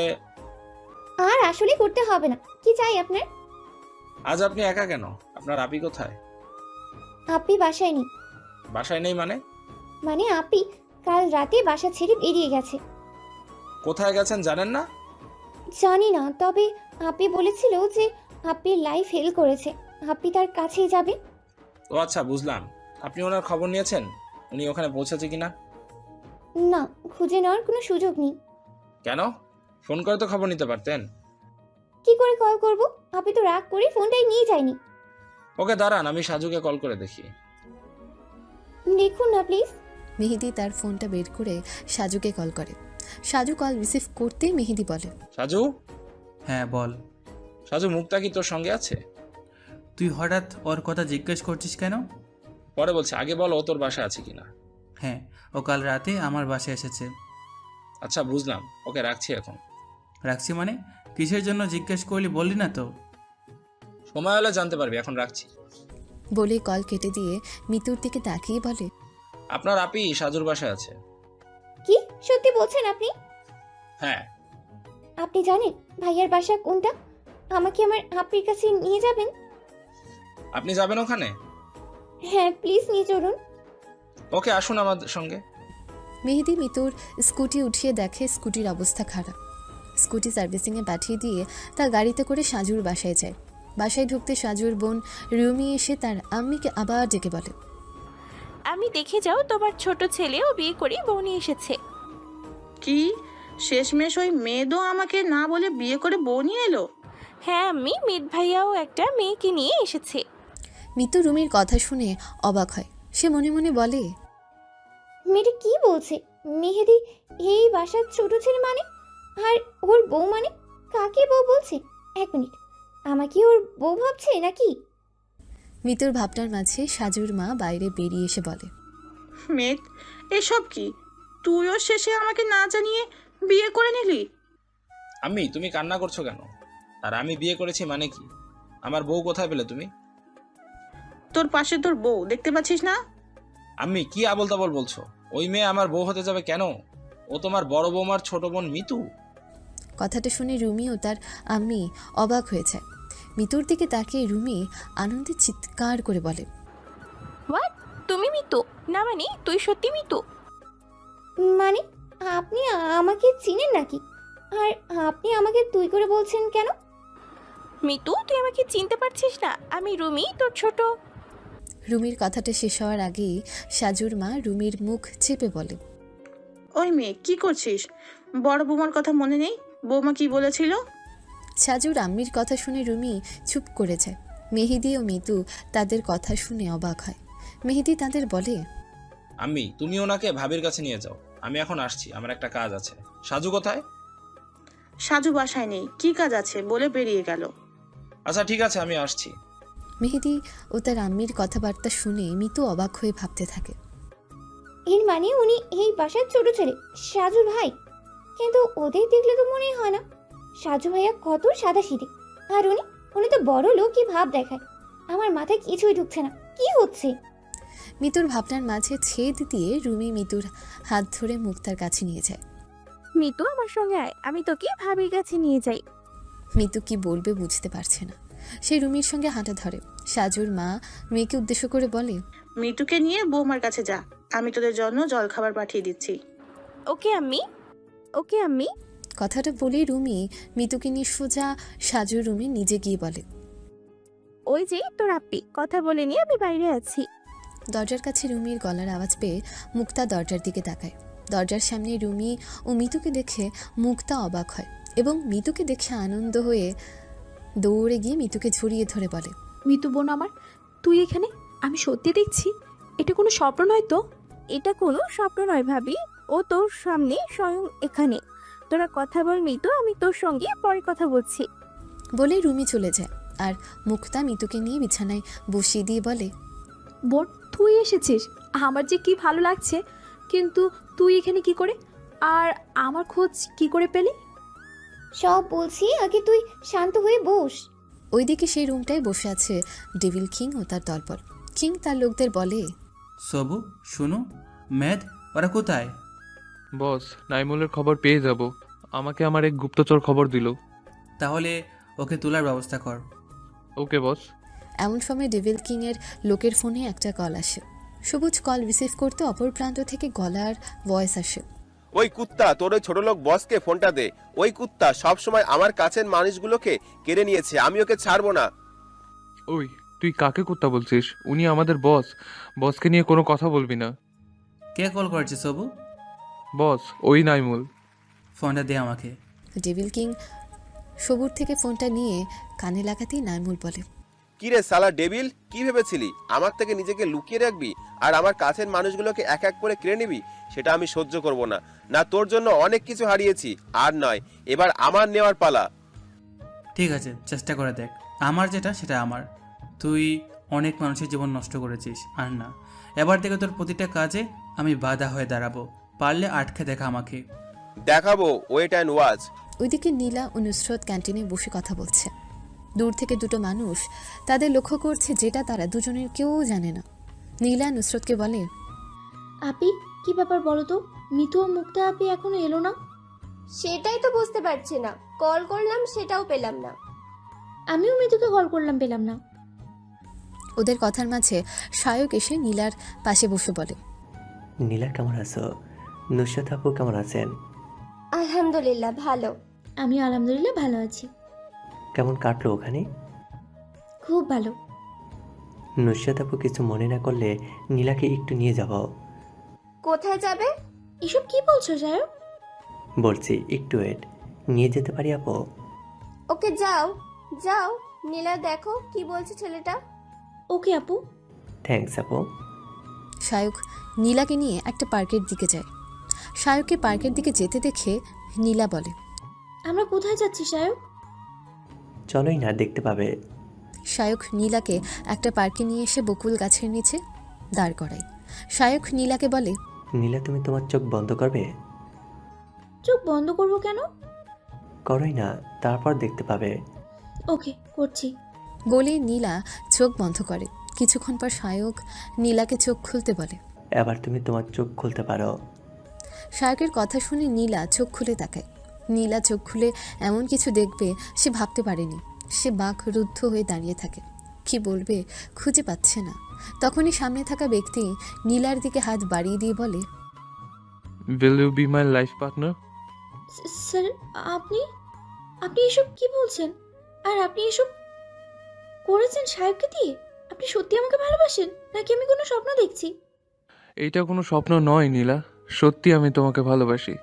আর আসলে করতে হবে না। কি চাই আপনার? আজ আপনি একা কেন? আপনার আপি কোথায়? আপনি বাসায় নেই। বাসায় নেই মানে? মানে আপনি কাল রাতে বাসা ছেড়ে বেরিয়ে গেছে। কোথায় গেছেন জানেন না? জানি না, তবে আপনি বলেছিল যে আপনি লাইফ হেল করেছে, আপনি তার কাছেই যাবে। ও আচ্ছা, বুঝলাম। আপনি ওনার খবর নিয়েছেন উনি ওখানে পৌঁছেছে কিনা? না, খুঁজে নেওয়ার কোনো সুযোগ নেই। কেন? ফোন করে তো খবর নিতে পারতেন। কি করে কল করব? আপনি তো রাগ করে ফোনটাই নিয়ে যায়নি। ওকে দাঁড়ান, আমি সাজুকে কল করে দেখি। দেখুন না প্লিজ। মেহেদি তার ফোনটা বের করে সাজুকে কল করে। সাজু কল রিসিভ করতেই মেহেদি বলে, সাজু। হ্যাঁ বল। সাজু, মুক্তা কি তোর সঙ্গে আছে? তুই হঠাৎ ওর কথা জিজ্ঞেস করছিস কেন? পরে বলছি, আগে বলো ও তোর বাসায় আছে কিনা। হ্যাঁ, ও কাল রাতে আমার বাসায় এসেছে। আচ্ছা বুঝলাম, ওকে রাখছি এখন। রাখছি মানে? কিসের জন্য জিজ্ঞেস করলি বললি না তো? সময় হলে জানতে পারবি, এখন রাখছি। বলে কল কেটে দিয়ে মিতুর দিকে তাকিয়ে বলে, আপনার আপি সাজুর বাসায় আছে। কি সত্যি বলছেন আপনি? হ্যাঁ। আপনি জানেন ভাইয়ার বাসা কোনটা? আমাকে আমার আপুর কাছে নিয়ে যাবেন? আপনি যাবেন ওখানে? হ্যাঁ প্লিজ নিয়ে চলুন। ওকে, আসুন আমাদের সঙ্গে। মেহেদি মিতুর স্কুটি উঠিয়ে দেখে স্কুটির অবস্থা খারাপ। স্কুটি সার্ভিসিংয়ে পাঠিয়ে দিয়ে তার গাড়িতে করে সাজুর বাসায় যায়। বাসায় ঢুকতে সাজুর বোন রুমি এসে তার আম্মিকে আবার ডেকে বলে, আমি দেখে যাও, তোমার ছোট ছেলেও বিয়ে করে বউ নিয়ে এসেছে। কি শেষমেশ ওই মেয়েদও আমাকে না বলে বিয়ে করে বউ নিয়ে এলো? হ্যাঁ আম্মি, মিত ভাইয়াও একটা মেয়েকে নিয়ে এসেছে। মিতু রুমির কথা শুনে অবাক হয়। সে মনে মনে বলে, মেয়েটা কি বলছে? মেহেদি এই বাসার ছোট ছেলে মানে? আর ওর বউ মানে? কাকে বউ বলছে? এক মিনিট, আমাকে ওর বউ ভাবছে নাকি? মিতুর ভাবনার মাঝে সাজুর মা বাইরে বেরিয়ে এসে বলে, মেঘ, এসব কি? তুইও শেষে আমাকে না জানিয়ে বিয়ে করে নিলি? আম্মি, তুমি কান্না করছো কেন? আর আমি বিয়ে করেছি মানে কি? আমার বউ কোথায় পেলে তুমি? তোর পাশে তোর বউ দেখতে পাচ্ছিস না? আম্মি, কি আবল তাবল বলছো? ওই মেয়ে আমার বউ হতে যাবে কেন? ও তোমার বড় বৌমার ছোট বোন মিতু। কথাটা শুনে রুমি ও তার আম্মি অবাক হয়ে যায়। মিতুর দিকে তাকিয়ে রুমি আনন্দে চিৎকার করে বলে, হোয়াট? তুমি মিতু? না মানে তুই সত্যি মিতু? মানে আপনি আমাকে চিনেন নাকি? আর আপনি আমাকে তুই করে বলছেন কেন? মিতু, তুই আমাকে চিনতে পারছিস না? আমি রুমি, তোর ছোট। রুমির কথাটা শেষ হওয়ার আগেই সাজুর মা রুমির মুখ চেপে বলে, ওই মেয়ে কি করছিস? বড় বৌমার কথা মনে নেই? বৌমা কি বলেছিল? সাজুর আম্মির কথা শুনে রুমি চুপ করে যায়। মেহেদি ও মিতু তাদের কথা শুনে অবাক হয়। মেহেদি তাদের বলে, আম্মি, তুমি ওনাকে ভাবির কাছে নিয়ে যাও, আমি এখন আসছি, আমার একটা কাজ আছে। সাজু কোথায়? সাজু বাসায় নেই, কি কাজ আছে বলে বেরিয়ে গেল। আচ্ছা ঠিক আছে, আমি আসছি। মেহেদি ও তার আম্মির কথাবার্তা শুনে মিতু অবাক হয়ে ভাবতে থাকে, এর মানে উনি এই বাসার ছোট ছেলে, সাজুর ভাই। কিন্তু ওদের দেখলে তো মনেই হয় না। সাজু ভাইয়া কত সাদাসিধে, আর উনি তো বড় লোকই ভাব দেখায়। আমার মাথায় কিছুই ঢুকছে না, কি হচ্ছে? মিতুর ভাবনার মাঝে ছেদ দিয়ে রুমি মিতুর হাত ধরে মুক্তার কাছে নিয়ে যায়। মিতু, আমার সঙ্গে আয়, আমি তোকে ভাবির কাছে নিয়ে যাই। মিতু কি বলবে বুঝতে পারছে না। সে রুমির সঙ্গে হাঁটা ধরে। সাজুর মা মেয়েকে উদ্দেশ্য করে বলে, মিতুকে নিয়ে বৌমার কাছে যা, আমি তোদের জন্য জল খাবার পাঠিয়ে দিচ্ছি। ওকে আম্মি, ওকে আম্মি। কথাটা বলেই রুমি মিতুকে নিয়ে সোজা সাজুর রুমে নিজে গিয়ে বলে, ওই যে তোর আপি, কথা বলে নিয়ে আমি বাইরে আছি। দরজার কাছে রুমির গলার আওয়াজ পেয়ে মুক্তা দরজার দিকে তাকায়। দরজার সামনে রুমি ও মিতুকে দেখে মুক্তা অবাক হয় এবং মিতুকে দেখে আনন্দ হয়ে দৌড়ে গিয়ে মিতুকে ঝরিয়ে ধরে বলে, মিতু বোন আমার, তুই এখানে? আমি সত্যি দেখছি, এটা কোনো স্বপ্ন নয় তো? এটা কোনো স্বপ্ন নয় ভাবি, ও তোর সামনে স্বয়ং এখানে। তোরা কথা বল মিতু, আমি তোর সঙ্গে পরে কথা বলছি। বলে রুমি চলে যায় আর মুক্তা মিতুকে নিয়ে বিছানায় বসিয়ে দিয়ে বলে, বোন তুই এসেছিস, আমার যে কি ভালো লাগছে। কিন্তু তুই এখানে কি করে? আর আমার খোঁজ কি করে পেলি? সব বলছি, আগে তুই শান্ত হয়ে বস। ওইদিকে সেই রুমটায় বসে আছে ডেভিল কিং ও তার দলবল। কিং তার লোকদের বলে, সবু, শুনো, মেদ, ওরা কোথায়? বস, নাইমুলের খবর পেয়ে যাব। আমাকে আমার এক গুপ্তচর খবর দিল। তাহলে ওকে তোলার ব্যবস্থা কর। ওকে বস। এমন সময় ডেভিল কিং এর লোকের ফোনে একটা কল আসে। সবুজ কল রিসিভ করতে অপর প্রান্ত থেকে গলার ভয়েস আসে, ওই কুত্তা, তোর ওই ছোট লোক বসকে ফোনটা দে। ওই কুত্তা সব সময় আমার কাছের মানুষগুলোকে কেড়ে নিয়েছে, আমি ওকে ছাড়বো না। ওই, তুই কাকে কুত্তা বলছিস? উনি আমাদের বস। বসকে নিয়ে কোনো কথা বলবি না। কে কল করেছে সবু? বস, ওই নাইমুল। ফোনটা দে আমাকে। ডেভিল কিং সবুর থেকে ফোনটা নিয়ে কানে লাগাতেই নাইমুল বলে, কিরে সালা ডেভিল, কি ভেবেছিলি আমার থেকে নিজেকে লুকিয়ে রাখবি আর আমার কাছের মানুষগুলোকে এক এক করে কেড়ে নিবি? সেটা আমি সহ্য করব না। না, তোর জন্য অনেক কিছু হারিয়েছি, আর নয়, এবার আমার নেওয়ার পালা। ঠিক আছে, চেষ্টা করে দেখ। আমার যেটা সেটা আমার। তুই অনেক মানুষের জীবন নষ্ট করেছিস। আর না, এবার থেকে তোর প্রতিটা কাজে আমি বাধা হয়ে দাঁড়াবো। পারলে আটকে দেখা আমাকে। দেখাবো, ওয়েট অ্যান্ড ওয়াচ। ওইদিকে নীলা ও নুসরত ক্যান্টিনে বসে কথা বলছে। দূর থেকে দুটো মানুষ তাদের লক্ষ্য করছে, যেটা তারা দুজনের কেউ জানে না। নীলা নুসরতকে বলে, আপি কি ব্যাপার বলো তো, মিতু ও মুক্তা আপি এখনো এলো না? সেটাই তো বুঝতে পারছি না, কল করলাম সেটাও পেলাম না। আমিও মিতুকে কল করলাম, পেলাম না। ওদের কথার মাঝে সায়ক এসে নীলার পাশে বসে বলে, নীলা কেমন আছো? নুসরাত আপু কেমন আছেন? আলহামদুলিল্লাহ ভালো। আমিও আলহামদুলিল্লাহ ভালো আছি। কেমন কাটলো ওখানে? খুব ভালো। নুসরাত আপু কিছু মনে না করলে নীলাকে একটু নিয়ে যাব। কোথায় যাবে? এসব কি বলছো সায়ক? বলছি একটু ওয়েট, নিয়ে যেতে পারি আপু? ওকে যাও যাও, নীলা দেখো কি বলছে ছেলেটা। ওকে আপু। থ্যাঙ্কস আপু। সায়ক নীলাকে নিয়ে একটা পার্কের দিকে যায়। সায়ককে পার্কের দিকে যেতে দেখে নীলা বলে, আমরা কোথায় যাচ্ছি সায়ক? চলোই না, দেখতে পাবে। সায়ক নীলাকে একটা পার্কে নিয়ে এসে বকুল গাছের নিচে দাঁড় করায়। সায়ক নীলাকে বলে, নীলা তুমি তোমার চোখ বন্ধ করবে? চোখ বন্ধ করবো কেন? করোই না, তারপর দেখতে পাবে। ওকে, করছি। বলে নীলা চোখ বন্ধ করে। কিছুক্ষণ পর সায়ক নীলাকে চোখ খুলতে বলে। এবার তুমি তোমার চোখ খুলতে পারো। সায়কের কথা শুনে নীলা চোখ খুলে তাকায়। নীলা চোখ খুলে এমন কিছু দেখবে সে ভাবতে পারেনি। সে বাকরুদ্ধ হয়ে দাঁড়িয়ে থাকে, কি বলবে খুঁজে পাচ্ছে না। তখনই সামনে থাকা ব্যক্তি নীলার দিকে হাত বাড়িয়ে দিয়ে বলে, Will you be my life partner? Sir, আপনি আপনি এসব কি বলছেন? আর আপনি এসব করেছেন সাহেবকে দিয়ে? আপনি সত্যি আমাকে ভালোবাসেন নাকি আমি কোনো স্বপ্ন দেখছি? এইটা কোনো স্বপ্ন নয় নীলা, সত্যি আমি তোমাকে ভালোবাসি।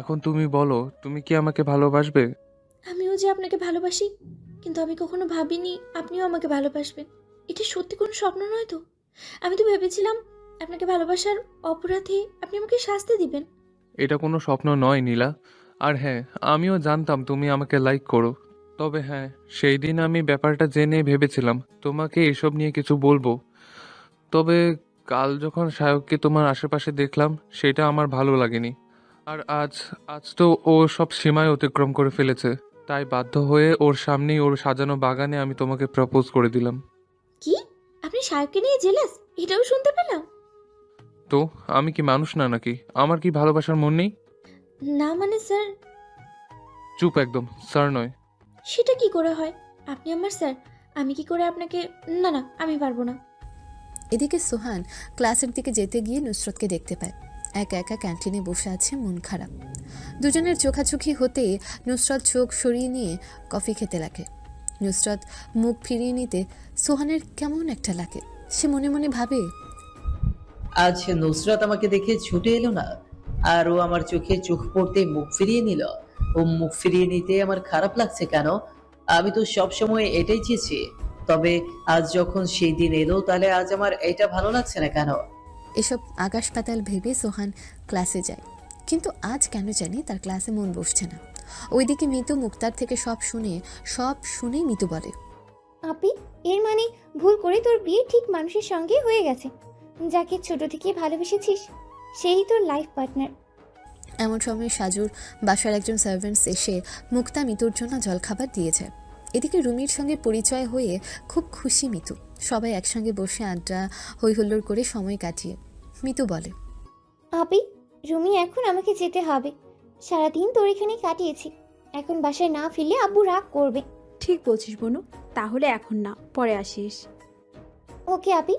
এখন তুমি বলো, তুমি কি আমাকে ভালোবাসবে? আমিও যে আপনাকে ভালোবাসি, কিন্তু আমি কখনো ভাবিনি আপনিও আমাকে ভালোবাসবেন। এটা সত্যি কোনো স্বপ্ন নয় তো? আমি তো ভেবেছিলাম আপনাকে ভালোবাসার অপরাধে আপনি আমাকে শাস্তি দিবেন। এটা কোনো স্বপ্ন নয় নীলা। আর হ্যাঁ, আমিও জানতাম তুমি আমাকে লাইক করো। তবে হ্যাঁ, সেই দিন আমি ব্যাপারটা জেনে ভেবেছিলাম তোমাকে এসব নিয়ে কিছু বলবো। তবে কাল যখন সায়ককে তোমার আশেপাশে দেখলাম, সেটা আমার ভালো লাগেনি। আর আজ আজ তো ও সব সীমায় অতিক্রম করে ফেলেছে। তাই বাধ্য হয়ে ওর সামনেই ওর সাজানো বাগানে আমি তোমাকে প্রপোজ করে দিলাম। কি? আপনি সাহেবকে নিয়ে জেলাস? এটাও শুনতে পেলাম। তো আমি কি মানুষ না নাকি? আমার কি ভালোবাসার মন নেই? না মানে স্যার। চুপ একদম, স্যার নয়। সেটা কি করে হয়? আপনি আমার স্যার, আমি কি করে আপনাকে? না না, আমি পারবো না। এদিকে সোহান ক্লাসের দিকে যেতে গিয়ে নুসরতকে দেখতে পায়। একা একা ক্যান্টিনে বসে আছে, মন খারাপ। দুজনের চোখাচোখি হতে নুসরত চোখ সরিয়ে নিয়ে কফি খেতে লাগে। নুসরত মুখ ফিরিয়ে নিতে সোহানের কেমন একটা লাগে। সে মনে মনে ভাবে, আজ নুসরাত আমাকে দেখে ছুটে এলো না, আর ও আমার চোখে চোখ পড়তে মুখ ফিরিয়ে নিল। ও মুখ ফিরিয়ে নিতে আমার খারাপ লাগছে কেন? আমি তো সব সময় এটাই চেয়েছি। তবে আজ যখন সেই দিন এলো, তাহলে আজ আমার এটা ভালো লাগছে না কেন? এসব আকাশ পাতাল ভেবে সোহান ক্লাসে যায়। কিন্তু আজ কেন জানি তার ক্লাসে মন বসছে না। ওইদিকে মিতু মুক্তার থেকে সব শুনে মিতু বলে, আপি, এর মানে ভুল করে তোর বিয়ে ঠিক মানুষের সঙ্গে হয়ে গেছে, যাকে ছোট থেকে ভালোবেসেছিস, সেই তোর লাইফ পার্টনার। এমন সময় সাজুর বাসার একজন সার্ভেন্টস এসে মুক্তা মিতুর জন্য জলখাবার দিয়ে যায়। এদিকে রুমির সঙ্গে পরিচয় হয়ে খুব খুশি মিতু। সবাই একসঙ্গে বসে আড্ডা হই হুল্লোড় করে সময় কাটিয়ে মিতু বলে, আপি, রুমি এখন আমাকে যেতে হবে। সারাদিন তোর এখানে কাটিয়েছি, এখন বাসায় না ফিরলে আব্বু রাগ করবে। ঠিক বলছিস বনু, তাহলে এখন না, পরে আসিস। ওকে আপি।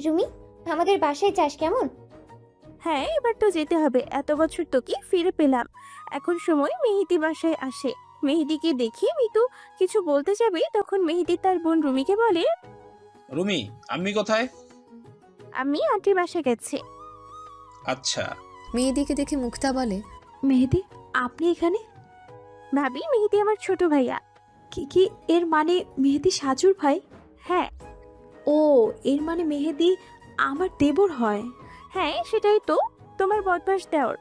রুমি, আমাদের বাসায় যাস কেমন? হ্যাঁ, এবার তো যেতে হবে, এত বছর তোকে ফিরে পেলাম। এখন সময় মেহেদি বাসায় আসে। মেহেদিকে দেখি মিতু কিছু বলতে যাবে, তখন মেহেদি তার বোন রুমিকে বলে, রুমি, আম্মি কোথায়? আমি আন্টির বাসায় গেছি। আচ্ছা। মেহেদিকে দেখে মুক্তা বলে, মেহেদি, আপনি এখানে? ভাবি, মেহেদি আমার ছোট ভাইয়া। কি এর মানে মেহেদি সাজুর ভাই? হ্যাঁ। ও, এর মানে মেহেদি আমার দেবর হয়? হ্যাঁ, সেটাই তো, তোমার বদমাস দেওর।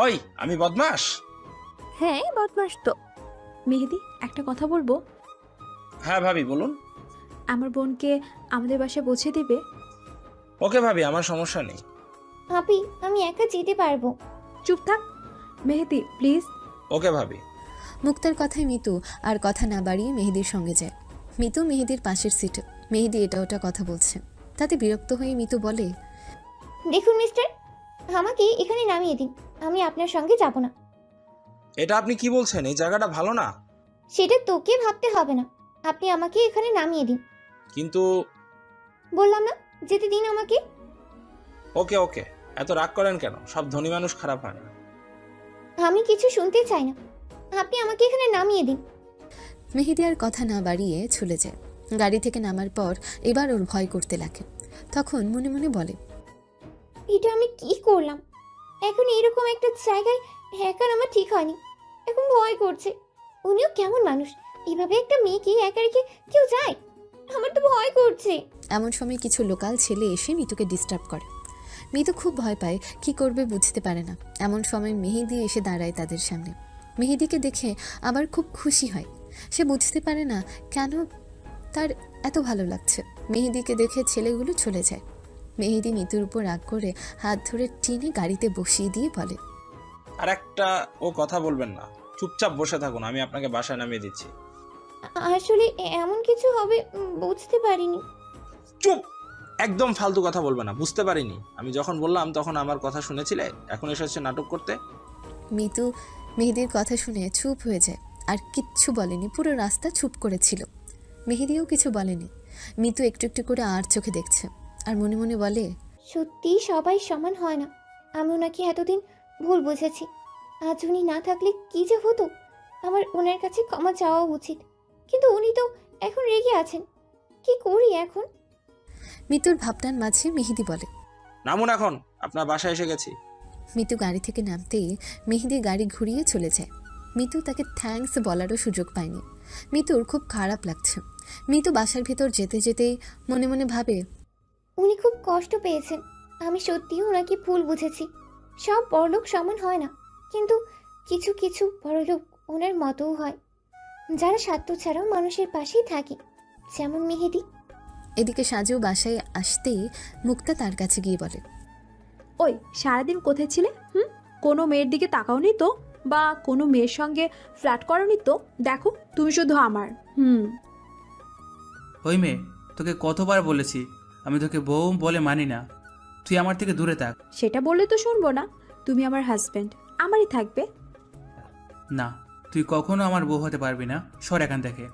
ওই, আমি বদমাস? হ্যাঁ, বদমাস তো। মেহেদি, একটা কথা বলবো? হ্যাঁ ভাবি, বলুন। আমার বোনকে আমাদের বাসায় পৌঁছে দিবে? ওকে ভাবি, আমার সমস্যা নেই। ভাবি আমি একা যেতে পারবো। চুপ থাক মেহেদি প্লিজ। ওকে ভাবি। মুক্তার কথায় মিতু আর কথা না বাড়িয়ে মেহেদির সঙ্গে যায়। মিতু মেহেদির পাশের সিটে, মেহেদি এটা ওটা কথা বলছে। তাতে বিরক্ত হয়ে মিতু বলে, দেখুন মিস্টার, আমাকে এখানে নামিয়ে দিন, আমি আপনার সঙ্গে যাব না। এটা আপনি কি বলছেন? এই জায়গাটা ভালো না। সেটা তোকে ভাবতে হবে না, আপনি আমাকে এখানে নামিয়ে দিন। কিন্তু বললাম না যেতে দিন আমাকে। ওকে ওকে, এত রাগ করেন কেন? সব ধনী মানুষ খারাপ হয় না। আমি কিছু শুনতে চাই না, আপনি আমাকে এখানে নামিয়ে দিন। মেহেদি আর কথা না বাড়িয়ে চলে যায়। গাড়ি থেকে নামার পর এবার ওর ভয় করতে লাগে। তখন মনে মনে বলে, এটা আমি কি করলাম? এখন এরকম একটা জায়গায় একা নামা ঠিক হয়নি, এখন ভয় করছে। উনিও কেমন মানুষ, এভাবে একটা মেয়েকে একা রেখে কেউ যায়? আমার তো ভয় করছে। এমন সময় কিছু লোকাল ছেলে এসে মিতুকে ডিস্টার্ব করে। মিতু খুব ভয় পায়, কি করবে বুঝতে পারে না। এমন সময় মেহেদি এসে দাঁড়ায় তাদের সামনে। মেহেদিকে দেখে আবার খুব খুশি হয়। সে বুঝতে পারে না কেন তার এত ভালো লাগছে। মেহেদিকে দেখে ছেলেগুলো চলে যায়। মেহেদি মিতুর উপর রাগ করে হাত ধরে টেনে গাড়িতে বসিয়ে দিয়ে বলে, আর একটা ও কথা বলবেন না, চুপচাপ বসে থাকুন, আমি আপনাকে বাসায় নামিয়ে দিচ্ছি। আসলে এমন কিছু হবে বুঝতে পারিনি। চুপ! একদম ফালতু কথা বলবে না, বুঝতে পারিনি। আমি যখন বললাম তখন আমার কথা শুনেছিলে, এখন এসেছে নাটক করতে। মিতু মেহেদির কথা শুনে চুপ হয়ে যায়, আর কিচ্ছু বলেনি। পুরো রাস্তা চুপ করেছিল। মেহেদিও কিছু বলেনি। মিতু একটু একটু করে আর চোখে দেখছে, আর মনে মনে বলে, সত্যি সবাই সমান হয় না, আমি ওনাকে এতদিন ভুল বুঝেছি। আজ উনি না থাকলে কি যে হতো। আমার ওনার কাছে ক্ষমা চাওয়া উচিত, কিন্তু উনি তো এখন রেগে আছেন, কি করি এখন? মিতুর ভাবনার মাঝে মেহেদি বলে, নামুন এখন, আপনার বাসায় এসে গেছি। মিতু গাড়ি থেকে নামতেই মেহেদি গাড়ি ঘুরিয়ে চলে যায়। মিতু তাকে থ্যাঙ্কস বলারও সুযোগ পায়নি। মিতুর খুব খারাপ লাগছে। মিতু বাসার ভেতর যেতে যেতেই মনে মনে ভাবে, উনি খুব কষ্ট পেয়েছেন, আমি সত্যিই ওনাকে ভুল বুঝেছি। সব বড়লোক সমান হয় না, কিন্তু কিছু কিছু বড়লোক ওনার মতও হয়, যারা স্বার্থ ছাড়াও মানুষের পাশেই থাকে, যেমন মেহেদি। এদিকে সাজু বাসায় আসতেই মুক্তা তার কাছে গিয়ে বলে, ওই সারাদিন কোথায় ছিলে? কোনো মেয়ের দিকে তাকাওনি তো, বা কোনো মেয়ের সঙ্গে ফ্ল্যাট করনি তো? দেখো তুমি শুধু আমার। ওই মেয়ে, তোকে কতবার বলেছি আমি তোকে বউ বলে মানি না, তুই আমার থেকে দূরে থাক। সেটা বললে তো শুনবো না, তুমি আমার হাজব্যান্ড, আমারই থাকবে। না, তুই কখনো আমার বউ হতে পারবি না, সর এখান থেকে।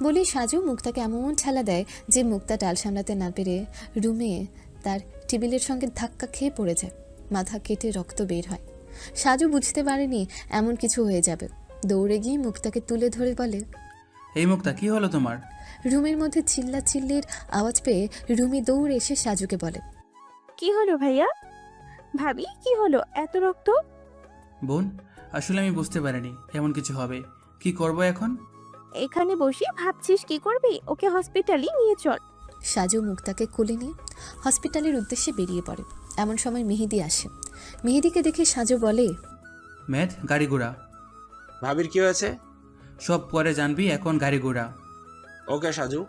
বলে সাজু মুক্তাকে এমন ঠেলা দেয় যে মুক্তা টাল সামলাতে না পেরে রুমে তার টেবিলের সঙ্গে ধাক্কা খেয়ে পড়ে যায়। মাথা কেটে রক্ত বের হয়। সাজু বুঝতে পারেনি এমন কিছু হয়ে যাবে। দৌড়ে গিয়ে মুক্তাকে তুলে ধরে বলে, এই মুক্তা, কি হলো তোমার? রুমের মধ্যে চিল্লাচিল্লির আওয়াজ পেয়ে রুমি দৌড়ে এসে সাজুকে বলে, কি হলো ভাইয়া? ভাবি কি হলো? এত রক্ত? বোন, আসলে আমি বুঝতে পারিনি এমন কিছু হবে। কি করব এখন? এখানে বসে ভাবছিস কি করবি? ওকে হসপিটালে নিয়ে চল। সাজু মুক্তাকে কোলে নিয়ে হসপিটালের উদ্দেশ্যে বেরিয়ে পড়ে। এমন সময় মেহেদি আসে। মেহেদিকে দেখে সাজু বলে, ম্যাথ, গাড়ি ঘোড়া। ভাবির কি হয়েছে? সব পরে জানবি, এখন গাড়ি ঘোড়া। ওকে সাজু।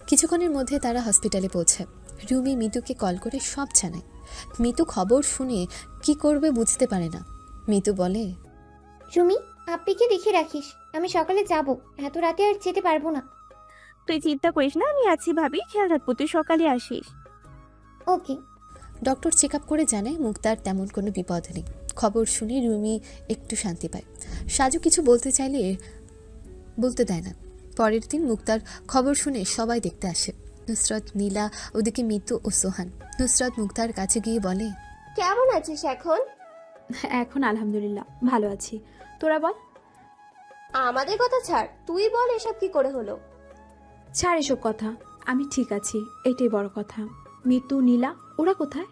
কিছুক্ষণের মধ্যে তারা হসপিটালে পৌঁছায়। রুমি মিতুকে কল করে সব জানায়। মিতু খবর শুনে কি করবে বুঝতে পারে না। মিতু বলে, রুমি আপ্পিকে দেখে রাখিস, আমি সকালে যাব, এত রাতে আর যেতে পারবো না। তুই চিন্তা করিস না, আমি আছি ভাবি, খেয়াল রাখবো, তুই সকালে আসিস। ওকে। ডক্টর চেক আপ করে জানায় মুক্তার তেমন কোনো বিপদ নেই। খবর শুনে রুমি একটু শান্তি পায়। সাজু কিছু বলতে চাইলে বলতে দেয় না। পরের দিন মুক্তার খবর শুনে সবাই দেখতে আসে। নুসরত, নীলা, ওদিকে মিতু ও সোহান। নুসরত মুক্তার কাছে গিয়ে বলে, কেমন আছিস এখন? এখন আলহামদুলিল্লাহ ভালো আছি, তোরা বল। আমাদের কথা ছাড়, তুই বল এসব কি করে হলো? ছাড় এসব কথা, আমি ঠিক আছি, এটাই বড় কথা। মিতু, নীলা ওরা কোথায়?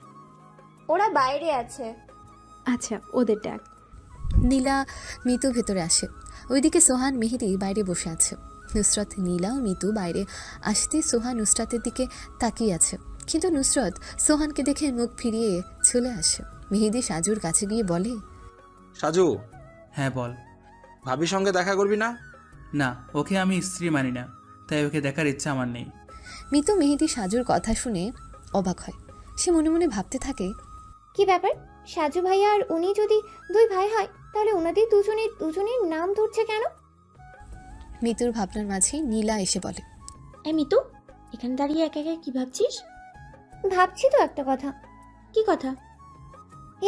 ওরা বাইরে আছে। আচ্ছা, ওদের ডাক। নীলা মিতু ভেতরে আসে। ওইদিকে সোহান মেহেদি বাইরে বসে আছে। নুসরত, নীলা ও মিতু বাইরে আসতে সোহান নুসরাতের দিকে তাকিয়ে আছে, কিন্তু নুসরত সোহানকে দেখে মুখ ফিরিয়ে চলে আসে। মেহেদি সাজুর কাছে গিয়ে বলে, সাজু। হ্যাঁ বল। ভাবির সঙ্গে দেখা করবি না? না, ওকে আমি স্ত্রী মানি না, তাই ওকে দেখার ইচ্ছা আমার নেই। মিতু মেহেদি সাজুর কথা শুনে অবাক হয়। সে মনে মনে ভাবতে থাকে, কি ব্যাপার, সাজু ভাইয়া আর উনি যদি দুই ভাই হয় তাহলে ওনাদের দুজনের নাম ধরছে কেন? মিতুর ভাবনার মাঝেই নীলা এসে বলে, এই মিতু, এখানে দাঁড়িয়ে একা একা কি ভাবছিস? ভাবছি তো একটা কথা। কি কথা?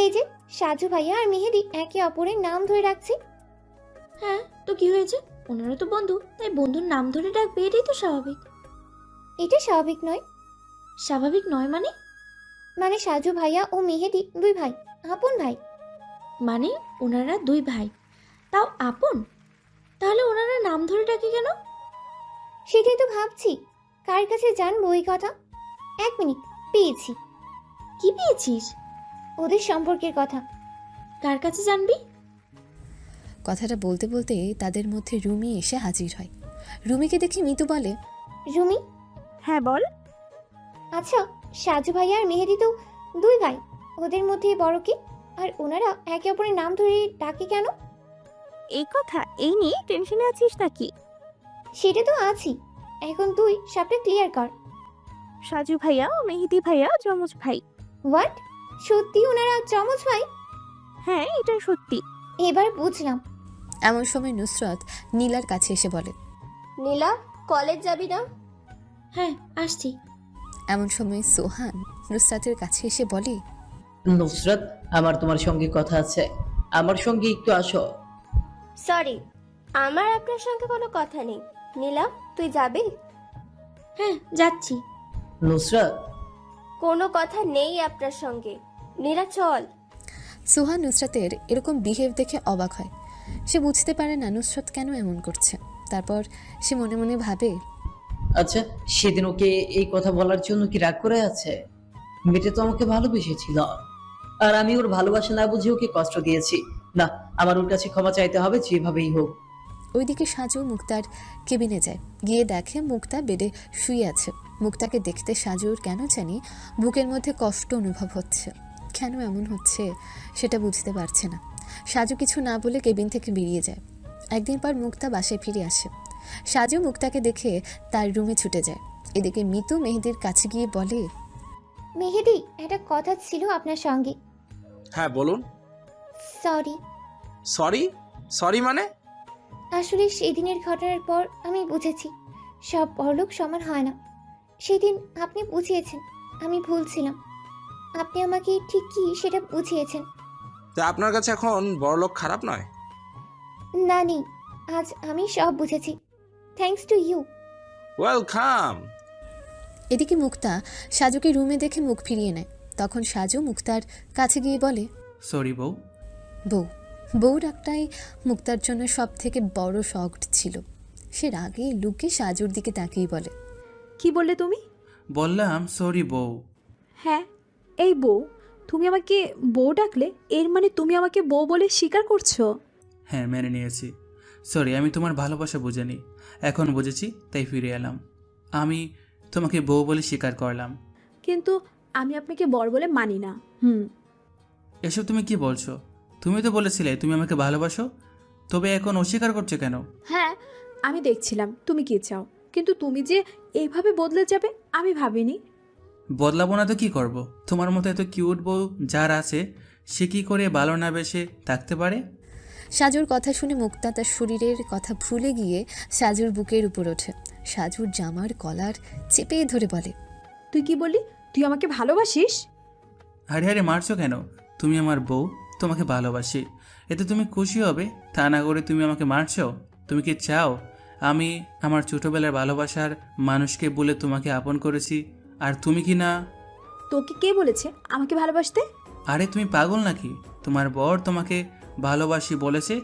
এই যে সাজু ভাইয়া আর মেহেদি একে অপরের নাম ধরে রাখছে। হ্যাঁ, তো কি হয়েছে? ওনারা তো বন্ধু, তাই বন্ধুর নাম ধরে ডাকবে, এটাই তো স্বাভাবিক। এটা স্বাভাবিক নয়। স্বাভাবিক নয় মানে? মানে সাজু ভাইয়া ও মেহেদি দুই ভাই, আপন ভাই। মানে ওনারা দুই ভাই, তাও আপন? তাহলে ওনারা নাম ধরে ডাকে কেন? সেটাই তো ভাবছি, কার কাছে জানবো এই কথা। এক মিনিট, পেয়েছি। কি পেয়েছিস? ওদের সম্পর্কের কথা। কার কাছে জানবি? কথাটা বলতে বলতে তাদের মধ্যে রুমি এসে হাজির হয়। রুমিকে দেখে মিতু বলে, রুমি, হ্যাঁ বল। আচ্ছা সাজু ভাইয়া আর মেহেদি তো দুই ভাই, ওদের মধ্যে বড় কে? আর ওনারা একে অপরের নাম ধরে ডাকে কেন? এই কথা, এই নিয়ে টেনশনে আছিস নাকি? সেটা তো আছি, এখন তুই সবটা ক্লিয়ার কর। সাজু ভাইয়া ও মেহেদি ভাইয়া যমজ ভাই। হোয়াট? সত্যি ওনারা চমচ ভাই? হ্যাঁ, এটা সত্যি। এবার বুঝলাম। এমন সময় নুসরত নীলার কাছে এসে বলে, নীলা, কলেজ যাবি না? হ্যাঁ, আসছি। এমন সময় সোহান নুসরাতের কাছে এসে বলে, নুসরাত, আমার তোমার সঙ্গে কথা আছে, আমার সঙ্গে একটু আসো। সরি, আমার আপনার সঙ্গে কোনো কথা নেই। নীলা, তুই যাবি? হ্যাঁ, যাচ্ছি। নুসরাত, কোনো কথা নেই আপনার সঙ্গে। নীলা চল। সোহান নুসরাতের এরকম বিহেভ দেখে অবাক হয়। সে বুঝতে পারে না নুসরাত কেন এমন করছে। তারপর সে মনে মনে ভাবে, আচ্ছা সেদিন ওকে এই কথা বলার জন্য কি রাগ করে আছে? মেয়েটা তো আমাকে ভালোবেসেছিল, আর আমি ওর ভালোবাসা না বুঝে ওকে কষ্ট দিয়েছি। না, আমার ওর কাছে ক্ষমা চাইতে হবে যেভাবেই হোক। ওইদিকে সাজু মুক্তার কেবিনে যায়। গিয়ে দেখে মুক্তা বেডে শুয়ে আছে। মুক্তাকে দেখতে সাজুর কেন জানি বুকের মধ্যে কষ্ট অনুভব হচ্ছে। কেন এমন হচ্ছে সেটা বুঝতে পারছে না। সাজু কিছু না বলে কেবিন থেকে বেরিয়ে যায়। একদিন পর মুক্তা বাসায় ফিরে আসে। সাজু মুক্তাকে দেখে তার রুমে ছুটে যায়। এদিকে মিতু মেহেদির কাছে গিয়ে বলে, মেহেদি, একটা কথা ছিল আপনার সঙ্গে। হ্যাঁ বলুন। সরি। সরি? সরি মানে? আসলে সেদিনের ঘটনার পর আমি বুঝেছি সব বড়লোক সমান হয় না। সেদিন আপনি বুঝিয়েছেন, আমি ভুল ছিলাম। আপনি আমাকে ঠিক কি সেটা বুঝিয়েছেন। তা আপনার কাছে এখন বড়লোক খারাপ নয়? না নেই, আজ আমি সব বুঝেছি, থ্যাঙ্কস টু ইউ। ওয়েলকাম। এদিকে মুক্তা সাজুকে রুমে দেখে মুখ ফিরিয়ে নেয়। তখন সাজু মুক্তার কাছে গিয়ে বলে, সরি বউ। বউ ডাকটাই মুক্তার জন্য সব থেকে বড় শক ছিল। সে রাগে লুকে সাজুর দিকে তাকিয়ে বলে, কি বললে তুমি? বললাম সরি বউ। হ্যাঁ, এই বউ, তুমি আমাকে বউ ডাকলে, এর মানে তুমি আমাকে বউ বলে স্বীকার করছো? হ্যাঁ, মেনে নিয়েছি। সরি, আমি তোমার ভালোবাসা বুঝিনি, এখন বুঝেছি তাই ফিরে এলাম। আমি তোমাকে বউ বলে স্বীকার করলাম। কিন্তু আমি আপনাকে বর বলে মানি না। এসব তুমি কি বলছো? তুমি তো বলেছিলে তুমি আমাকে ভালোবাসো, তবে এখন অস্বীকার করছো কেন? হ্যাঁ, আমি দেখছিলাম তুমি কি চাও, কিন্তু তুমি যে এইভাবে বদলে যাবে আমি ভাবিনি। বদলাবো না তো কি করব? তোমার মতো এত কিউট বউ যার আছে, সে কি করে ভালো না বেসে থাকতে পারে? সাজুর কথা শুনে মুক্তা তার শরীরের কথা ভুলে গিয়ে সাজুর বুকের উপর ওঠে। সাজুর জামার কলার চেপে ধরে বলে, তুই কি বললি? তুই আমাকে ভালোবাসিস? আরে আরে মারছো কেন? তুমি আমার বউ, তোমাকে ভালোবাসি, এতে তুমি খুশি হবে। তা না করে তুমি আমাকে মারছো। তুমি কি চাও আমি আমার ছোটবেলার ভালোবাসার মানুষকে বলে তোমাকে আপন করেছি, আর তুমি কি না? তোকে কে বলেছে আমাকে ভালোবাসতে? আরে তুমি পাগল নাকি? তোমার বর তোমাকে ভালোবাসি বলেছে,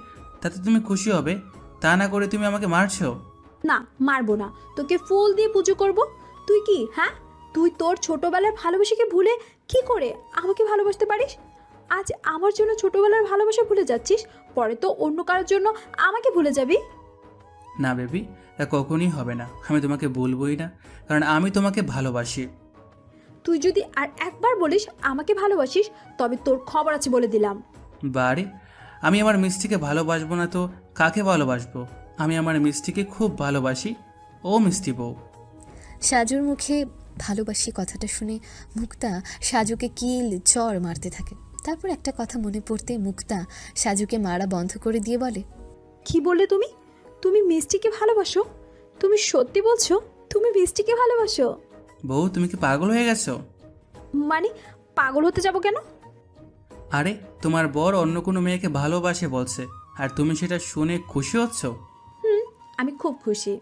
তাতে তুমি খুশি হবে। তা না করে তুমি আমাকে মারছো। না, মারবো না, তোকে ফুল দিয়ে পুজো করব। তুই কি, হ্যাঁ, তুই তোর ছোটবেলার ভালোবাসাকে ভুলে কি করে আমাকে ভালোবাসতে পারিস? আজ আমার জন্য ছোটবেলার ভালোবাসা ভুলে যাচ্ছিস, পরে তো অন্য কারোর জন্য আমাকে ভুলে যাবি। না বেবি, তা কখনই হবে না। আমি তোমাকে বলবোই না, কারণ আমি তোমাকে ভালোবাসি। তুই যদি আর একবার বলিস আমাকে ভালোবাসিস, তবে তোর খবর আছে বলে দিলাম। বারে, আমি আমার মিষ্টিকে ভালোবাসবো না তো কাকে ভালোবাসবো? আমি আমার মিষ্টিকে খুব ভালোবাসি, ও মিষ্টি বউ। সাজুর মুখে ভালোবাসি কথাটা শুনে মুক্তা সাজুকে কিল চর মারতে থাকে। তারপর একটা কথা মনে পড়তে মুক্তা সাজুকে মারা বন্ধ করে দিয়ে বলে, কি বললে তুমি? তুমি মিষ্টিকে ভালোবাসো? তুমি সত্যি বলছো তুমি মিষ্টিকে ভালোবাসো? বউ তুমি কি পাগল হয়ে গেছো? মানে পাগল হতে যাব কেন? আরে তোমার বর অন্য কোনো মেয়েকে ভালোবাসে বলছে, আর তুমি সেটা শুনে খুশি হচ্ছ? আমি খুব খুশি।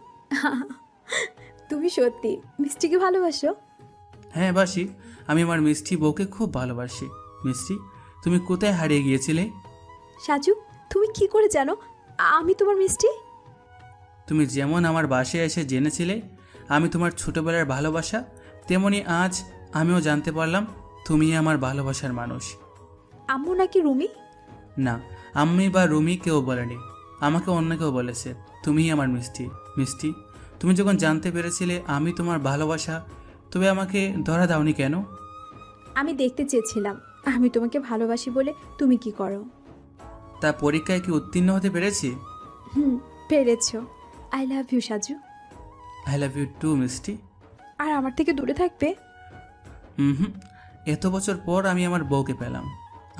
তুমি সত্যি মিষ্টিকে ভালোবাসো? হ্যাঁ বাসি, আমি আমার মিষ্টি বউকে খুব ভালোবাসি। মিষ্টি, তুমি কোথায় হারিয়ে গিয়েছিলে? সাজু, তুমি কি করে জানো আমি তোমার মিষ্টি? তুমি যেমন আমার বাসায় এসে জেনেছিলে আমি তোমার ছোটবেলার ভালোবাসা, তেমনি আজ আমিও জানতে পারলাম তুমি আমার ভালোবাসার মানুষ। আম্মু নাকি রুমি? না, আম্মি বা রুমি কেউ বলেনি, আমাকে অন্য কেউ বলেছে তুমিই আমার মিষ্টি। মিষ্টি, তুমি যখন জানতে পেরেছিলে আমি তোমার ভালোবাসা, তবে আমাকে ধরা দাওনি কেন? আমি দেখতে চেয়েছিলাম আমি তোমাকে ভালোবাসি বলে তুমি কি করো। তা পরীক্ষায় কি উত্তীর্ণ হতে পেরেছি? পেরেছো। I love you Saju. I love you too Mishti. আর আমার থেকে দূরে থাকবে? হুম, এত বছর পর আমি আমার বউকে পেলাম,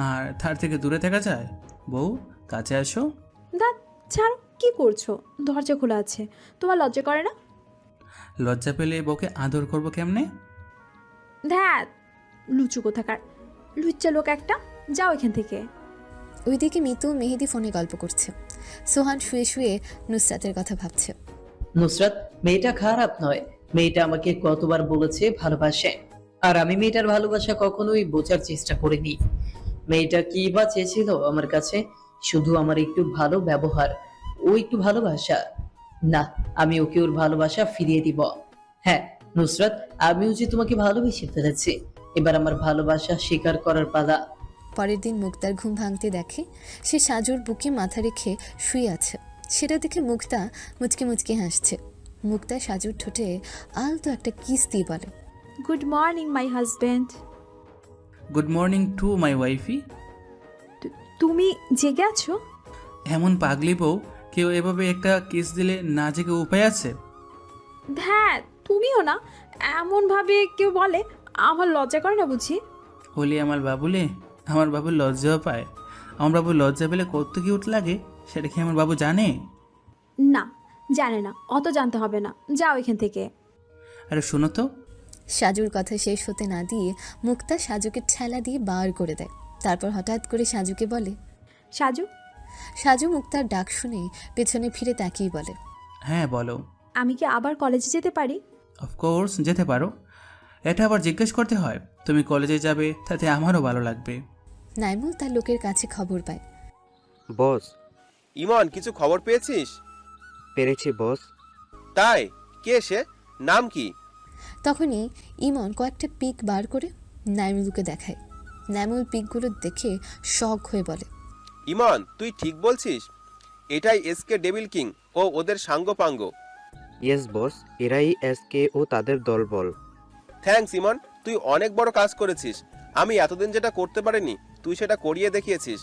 আর তার থেকে দূরে থাকা যায়? বউ কাছে আসো। দাঁত ছাড়ো, কি করছো? দরজা খোলা আছে, তোমার লজ্জা করে না? লজ্জা পেলে বউকে আদর করবো কেমনে? ধ্যাত, লুচু কোথাকার, লুচ্চা লোক একটা, যাও এখান থেকে। ওইদিকে মিতু মেহেদি ফোনে গল্প করছে। সোহান শুয়ে শুয়ে নুসরাতের কথা ভাবছে। নুসরাত মেয়েটা খারাপ নয়, মেয়েটা আমাকে কতবার বলেছে ভালোবাসে, আর আমি মেয়েটার ভালোবাসা কখনোই বোঝার চেষ্টা করিনি। মেয়েটা কি বা চেয়েছিল আমার কাছে? শুধু আমার একটু ভালো ব্যবহার, ও একটু ভালোবাসা। না, আমি ওকে ওর ভালোবাসা ফিরিয়ে দিব। হ্যাঁ নুসরাত, আমিও যে তোমাকে ভালোবেসে ফেলেছি, এবার আমার ভালোবাসা স্বীকার করার পালা। পরের দিন মুক্তার ঘুম ভাঙতে দেখে সে সাজুর বুকে মাথা রেখে শুয়ে আছে। সেটা দেখে মুক্তা মুচকে মুচকে হাসছে। মুক্তা সাজুর ঠোঁটে আলতো একটা কিস দিয়ে বলে, good morning my husband. Good morning to my wifey. তুমি জেগে আছো? এমন পাগলি বউ কেউ এভাবে একটা কিস দিলে না জেগে উপায় আছে? হ্যাঁ, তুমিও না এমন ভাবে কেউ বলে, আমার লজ্জা করে না বুঝি? বলি আমার বাবুলে, আমার বাবু লজ্জাও পায়। আমার বাবু লজ্জা পেলে কত কিউট লাগে সেটা কি আমার বাবু জানে? না, জানে না, অত জানতে হবে না, যাও এখান থেকে। আরে শোনো তো। সাজুর কথা শেষ হতে না দিয়ে মুক্তা সাজুকে ঠেলা দিয়ে বার করে দেয়। তারপর হঠাৎ করে সাজুকে বলে, সাজু। সাজু মুক্তার ডাক শুনে পেছনে ফিরে তাকিয়ে বলে, হ্যাঁ বলো। আমি কি আবার কলেজে যেতে পারি? অফকোর্স যেতে পারো। এটা আবার জিজ্ঞেস করতে হয়? তুমি কলেজে যাবে তাতে আমারও ভালো লাগবে। নাইমুল তার লোকের কাছে খবর পায়। বস। ইমন, কিছু খবর পেয়েছিস? পেরেছি বস। তাই? কে সে? নাম কি? তখনই ইমন কয়েকটা পিক বার করে নাইমুলকে দেখায়। নাইমুল পিকগুলো দেখে শক হয়ে বলে, ইমন, তুই ঠিক বলছিস? এটাই এসকে ডেভিল কিং ও ওদের সাঙ্গপাঙ্গ। ইয়েস বস, এরাই এসকে ও তাদের দলবল। থ্যাঙ্কস ইমন, তুই অনেক বড় কাজ করেছিস। আমি এতদিন যেটা করতে পারিনি তুই সেটা করিয়ে দেখিয়েছিস।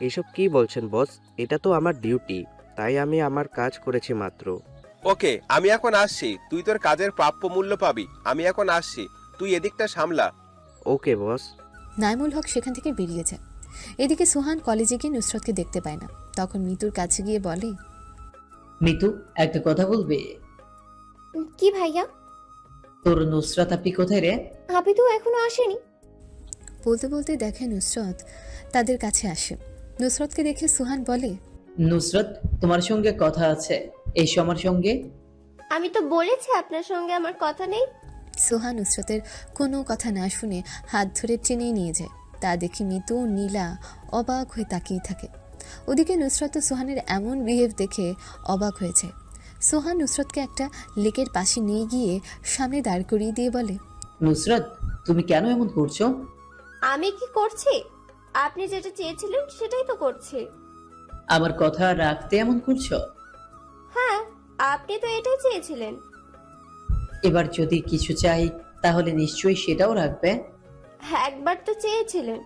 এইসব কি বলছেন বস? এটা তো আমার ডিউটি, তাই আমি আমার কাজ করেছি মাত্র। ওকে, আমি এখন আসছি। তুই তোর কাজের প্রাপ্য মূল্য পাবি। আমি এখন আসছি, তুই এদিকটা সামলা। ওকে বস। নাইমুল হক সেখান থেকে বেরিয়ে যায়। এদিকে সোহান কলেজে গিয়ে নুসরতকে দেখতে পায় না। তখন মিতুর কাছে গিয়ে বলে, মিতু, একটা কথা বলবে? কি ভাইয়া? তোর নুসরাত আপনি কোথায় রে? আপনি তো এখনো আসেনি। বলতে বলতে দেখে নুসরত তাদের কাছে আসে। নুসরতকে দেখে সোহান বলে, নুসরাত, তোমার সঙ্গে কথা আছে, এসো আমার সঙ্গে। আমি তো বলেছি আপনার সঙ্গে আমার কথা নেই। সোহান নুসরতের কোনো কথা না শুনে হাত ধরে টেনে নিয়ে যায়। তা দেখে মিতু ও নীলা অবাক হয়ে তাকিয়ে থাকে। ওদিকে নুসরত ও সোহানের এমন বিহেভ দেখে অবাক হয়ে যায়। সোহান নুসরতকে একটা লেকের পাশে নিয়ে গিয়ে সামনে দাঁড় করিয়ে দিয়ে বলে, নুসরাত, তুমি কেন এমন করছো? আমি কি করছি? আপনি যেটা চেয়েছিলেন সেটাই তো করছি। আমার কথা রাখতে এমন করছো? হ্যাঁ, আপনি তো এটাই চেয়েছিলেন। এবার যদি কিছু চাই তাহলে নিশ্চয়ই সেটাও রাখবে। একবার তো চেয়েছিলেন,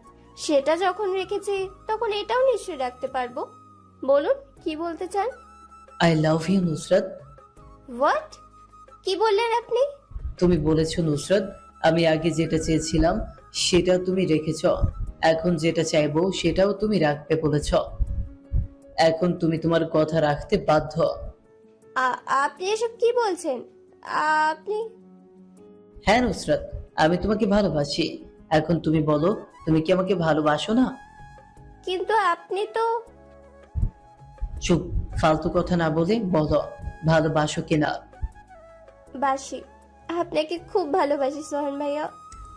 সেটা যখন রেখেছি তখন এটাও নিশ্চয়ই রাখতে পারবো। বলুন কি বলতে চান? I love you Nusrat. What? কি বললেন আপনি? তুমি বলেছো নুসরাত, আমি আগে যেটা চেয়েছিলাম সেটা তুমি রেখেছ, এখন যেটা চাইবো সেটাও তুমি রাখবে বলেছ। এখন তুমি তোমার কথা রাখতে বাধ্য। আপনি এসব কি বলছেন? আপনি হ্যাঁ নুসরাত, আমি তোমাকে ভালোবাসি। এখন তুমি বলো, তুমি কি আমাকে ভালোবাসো না? কিন্তু আপনি তো চুপ, ফালতু কথা না বলে বলো, ভালোবাসো কিনা? বাসি। আপনাকে খুব ভালোবাসি সোহান ভাইয়া।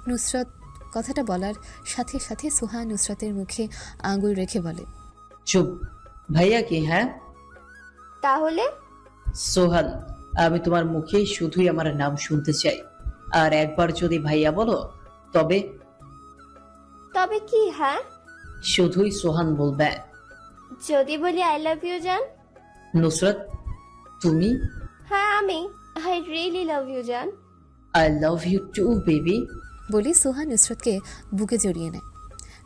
নুসরাত কথাটা বলার সাথে সাথে সোহা নুসরাতের মুখে আঙুল রেখে বলে, চুপ। ভাইয়া কি? হ্যাঁ, তাহলে সোহান। আমি তোমার মুখে শুধুই আমার নাম শুনতে চাই, আর একবার যদি ভাইয়া বলো তবে তবে কি? হ্যাঁ, শুধুই সোহান বলবে। যদি বলি আই লাভ ইউ জান? নুসরাত, তুমি? হ্যাঁ আমি, আই রিয়েলি লাভ ইউ জান। I love you too baby. বলে সোহা নুসরাতকে বুকে জড়িয়ে নেয়।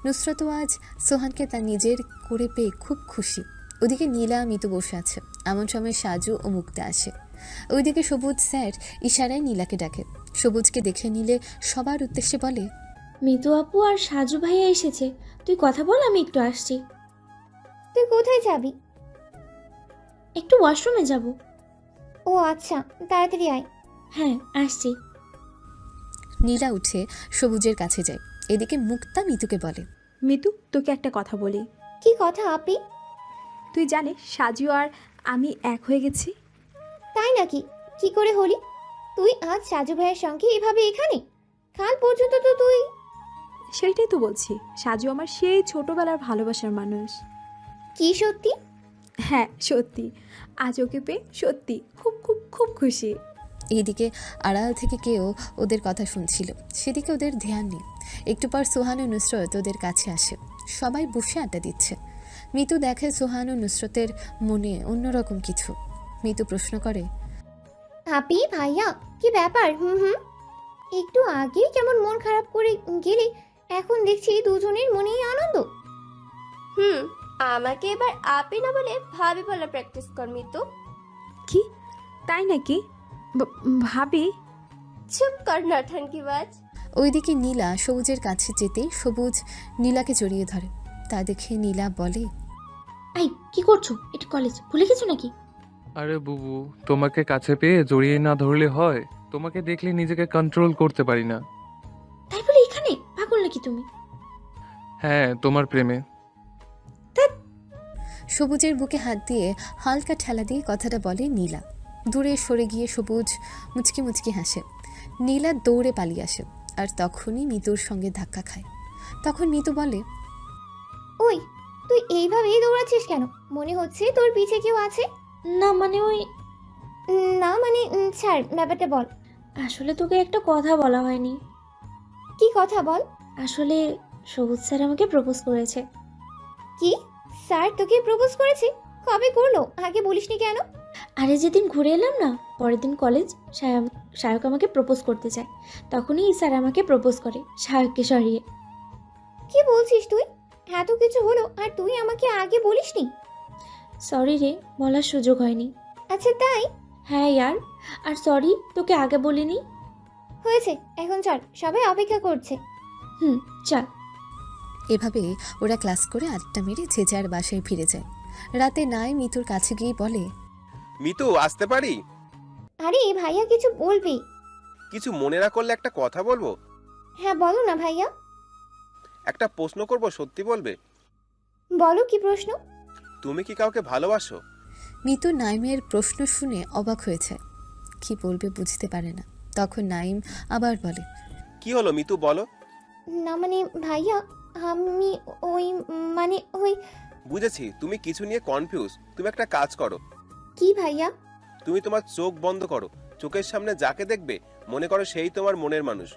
নুসরাতও আজ সোহানকে তার নিজের করে পেয়ে খুব খুশি। ওদিকে নীলা মিতু বসে আছে। এমন সময় সাজু ও মুক্তা আসে। ওইদিকে সবুজ স্যার ইশারায় নীলাকে ডাকে। সবুজকে দেখে নিলে সবার উদ্দেশ্যে বলে, মিতু আপু আর সাজু ভাইয়া এসেছে, তুই কথা বল, আমি একটু আসছি। তুই কোথায় যাবি? একটু ওয়াশরুমে যাব। ও আচ্ছা, তাড়াতাড়ি আয়। হ্যাঁ আসছি। নীলা উঠে সবুজের কাছে যায়। এদিকে মুক্তা মিতুকে বলে, মিতু, তোকে একটা কথা বলি। কি কথা আপি? তুই জানিস সাজু আর আমি এক হয়ে গেছি? তাই নাকি? কি করে হলি? তুই আজ সাজু ভাইয়ের সঙ্গে এভাবে এখানে? কাল পর্যন্ত তো তুই। সেইটাই তো বলছি, সাজু আমার সেই ছোটবেলার ভালোবাসার মানুষ। কি সত্যি? হ্যাঁ সত্যি, আজ ওকে পেয়ে সত্যি খুব খুব খুব খুশি। এইদিকে আড়াল থেকে কেউ ওদের কথা শুনছিল, সেদিকে ওদের ধ্যান নেই। একটু পর সোহান ও নুসরত ওদের কাছে আসে। সবাই বসে আড্ডা দিচ্ছে। মিতু দেখে সোহান ও নুসরতের মনে অন্যরকম কিছু। মিতু প্রশ্ন করে, আপি ভাইয়া, কি ব্যাপার? একটু আগে কেমন মন খারাপ করে গেলে, এখন দেখছি দুজনের মনেই আনন্দ। আমাকে এবার আপি না বলে ভাবি বলা প্র্যাকটিস কর মিতু। কি? তাই নাকি? ভাবি? চুপ কর নঠানকিবাজ। ওইদিকে নীলা সবুজের কাছে যেতেই সবুজ নীলাকে জড়িয়ে ধরে। তা দেখে নীলা বলে, এই কি করছো? এটা কলেজ, ভুলে গেছো নাকি? আরে বুবু, তোমাকে কাছে পেয়ে জড়িয়ে না ধরলে হয়? তোমাকে দেখলে নিজেকে কন্ট্রোল করতে পারি না। তাই বলে এখানে? পাগল নাকি তুমি? হ্যাঁ, তোমার প্রেমে। সবুজের বুকে হাত দিয়ে হালকা ঠেলা দিয়ে কথাটা বলে নীলা। দূরে সরে গিয়ে সবুজ মুচকি মুচকি হাসে। নীলা দৌড়ে পালিয়ে আসে, আর তখনই মিতুর সঙ্গে ধাক্কা খায়। তখন মিতু বলে, ওই, তুই এইভাবেই দৌড়াচ্ছিস কেন? মনে হচ্ছে তোর পিছে কেউ আছে। না মানে ওই, না মানে ছাড়, ব্যাপারটা বল। আসলে তোকে একটা কথা বলা হয়নি। কি কথা বল? আসলে সবুজ স্যার আমাকে প্রপোজ করেছে। কি? স্যার তোকে প্রপোজ করেছে? কবে করলো? আগে বলিসনি কেন? আরে যেদিন ঘুরে এলাম না, পরের দিন কলেজ, সায়ক আমাকে প্রপোজ করতে চায়। তখনই স্যার আমাকে প্রপোজ করে, সায়ককে সরিয়ে। কি বলছিস তুই? এত কিছু হলো আর তুই আমাকে আগে বলিসনি? সরি রে, বলার সুযোগ হয়নি। আচ্ছা তাই? হ্যাঁ ইয়ার, আর সরি তোকে আগে বলিনি। হয়েছে, এখন চল, সবাই অপেক্ষা করছে। চল। এভাবে ওরা ক্লাস করে আড্ডা মেরে যে যার বাসায় ফিরে যায়। রাতে নাই মিতুর কাছে গিয়ে বলে, মিতু, আসতে পারি? আরে ভাইয়া কিছু বলবি? কিছু মনে না করলে একটা কথা বলবো। হ্যাঁ বলো না ভাইয়া। একটা প্রশ্ন করব, সত্যি বলবে? বলো, কি প্রশ্ন? তুমি কি কাউকে ভালোবাসো? মিতু নাইমের প্রশ্ন শুনে অবাক হয়েছে। কি বলবে বুঝতে পারে না। তখন নাইম আবার বলে, কি হলো মিতু, বলো। না মানে ভাইয়া, আমি ওই বুঝেছি, তুমি কিছু নিয়ে কনফিউজ। তুমি একটা কাজ করো। কি ভাইয়া? তুমি তোমার চোখ বন্ধ করো। চোখের সামনে যাকে দেখবে মনে করো সেই তোমার মনের মানুষ।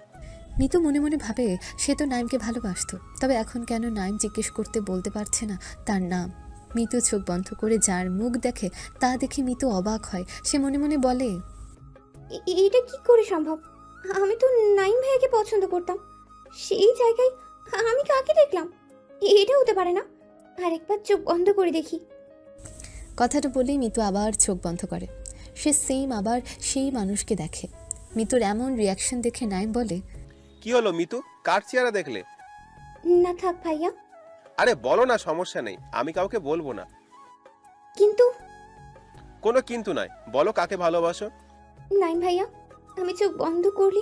মিতু মনে মনে ভাবে সে তো নাইমকে ভালোবাসতো, তবে এখন কেন নাইম জিজ্ঞেস করতে বলতে পারছে না তার নাম। মিতু চোখ বন্ধ করে যার মুখ দেখে তা দেখে মিতু অবাক হয়। সে মনে মনে বলে, এটা কি করে সম্ভব? আমি তো নাইম ভাইয়াকে পছন্দ করতাম, সেই জায়গায় আমি কাকে দেখলাম? এটা হতে পারে না। আরেকবার চোখ বন্ধ করে দেখি। কথাটা বলেই মিতু আবার চোখ বন্ধ করে। সে সেম আবার সেই মানুষকে দেখে। মিতুর এমন রিয়াকশন দেখে নাইম বলে, কি হলো মিতু, কার চেহারা দেখলে? না থাক ভাইয়া। আরে বলো না, সমস্যা নেই, আমি কাউকে বলবো না। কিন্তু কোনো কিন্তু নয়, বলো কাকে ভালোবাসো। নাইম ভাইয়া, আমি চোখ বন্ধ করলে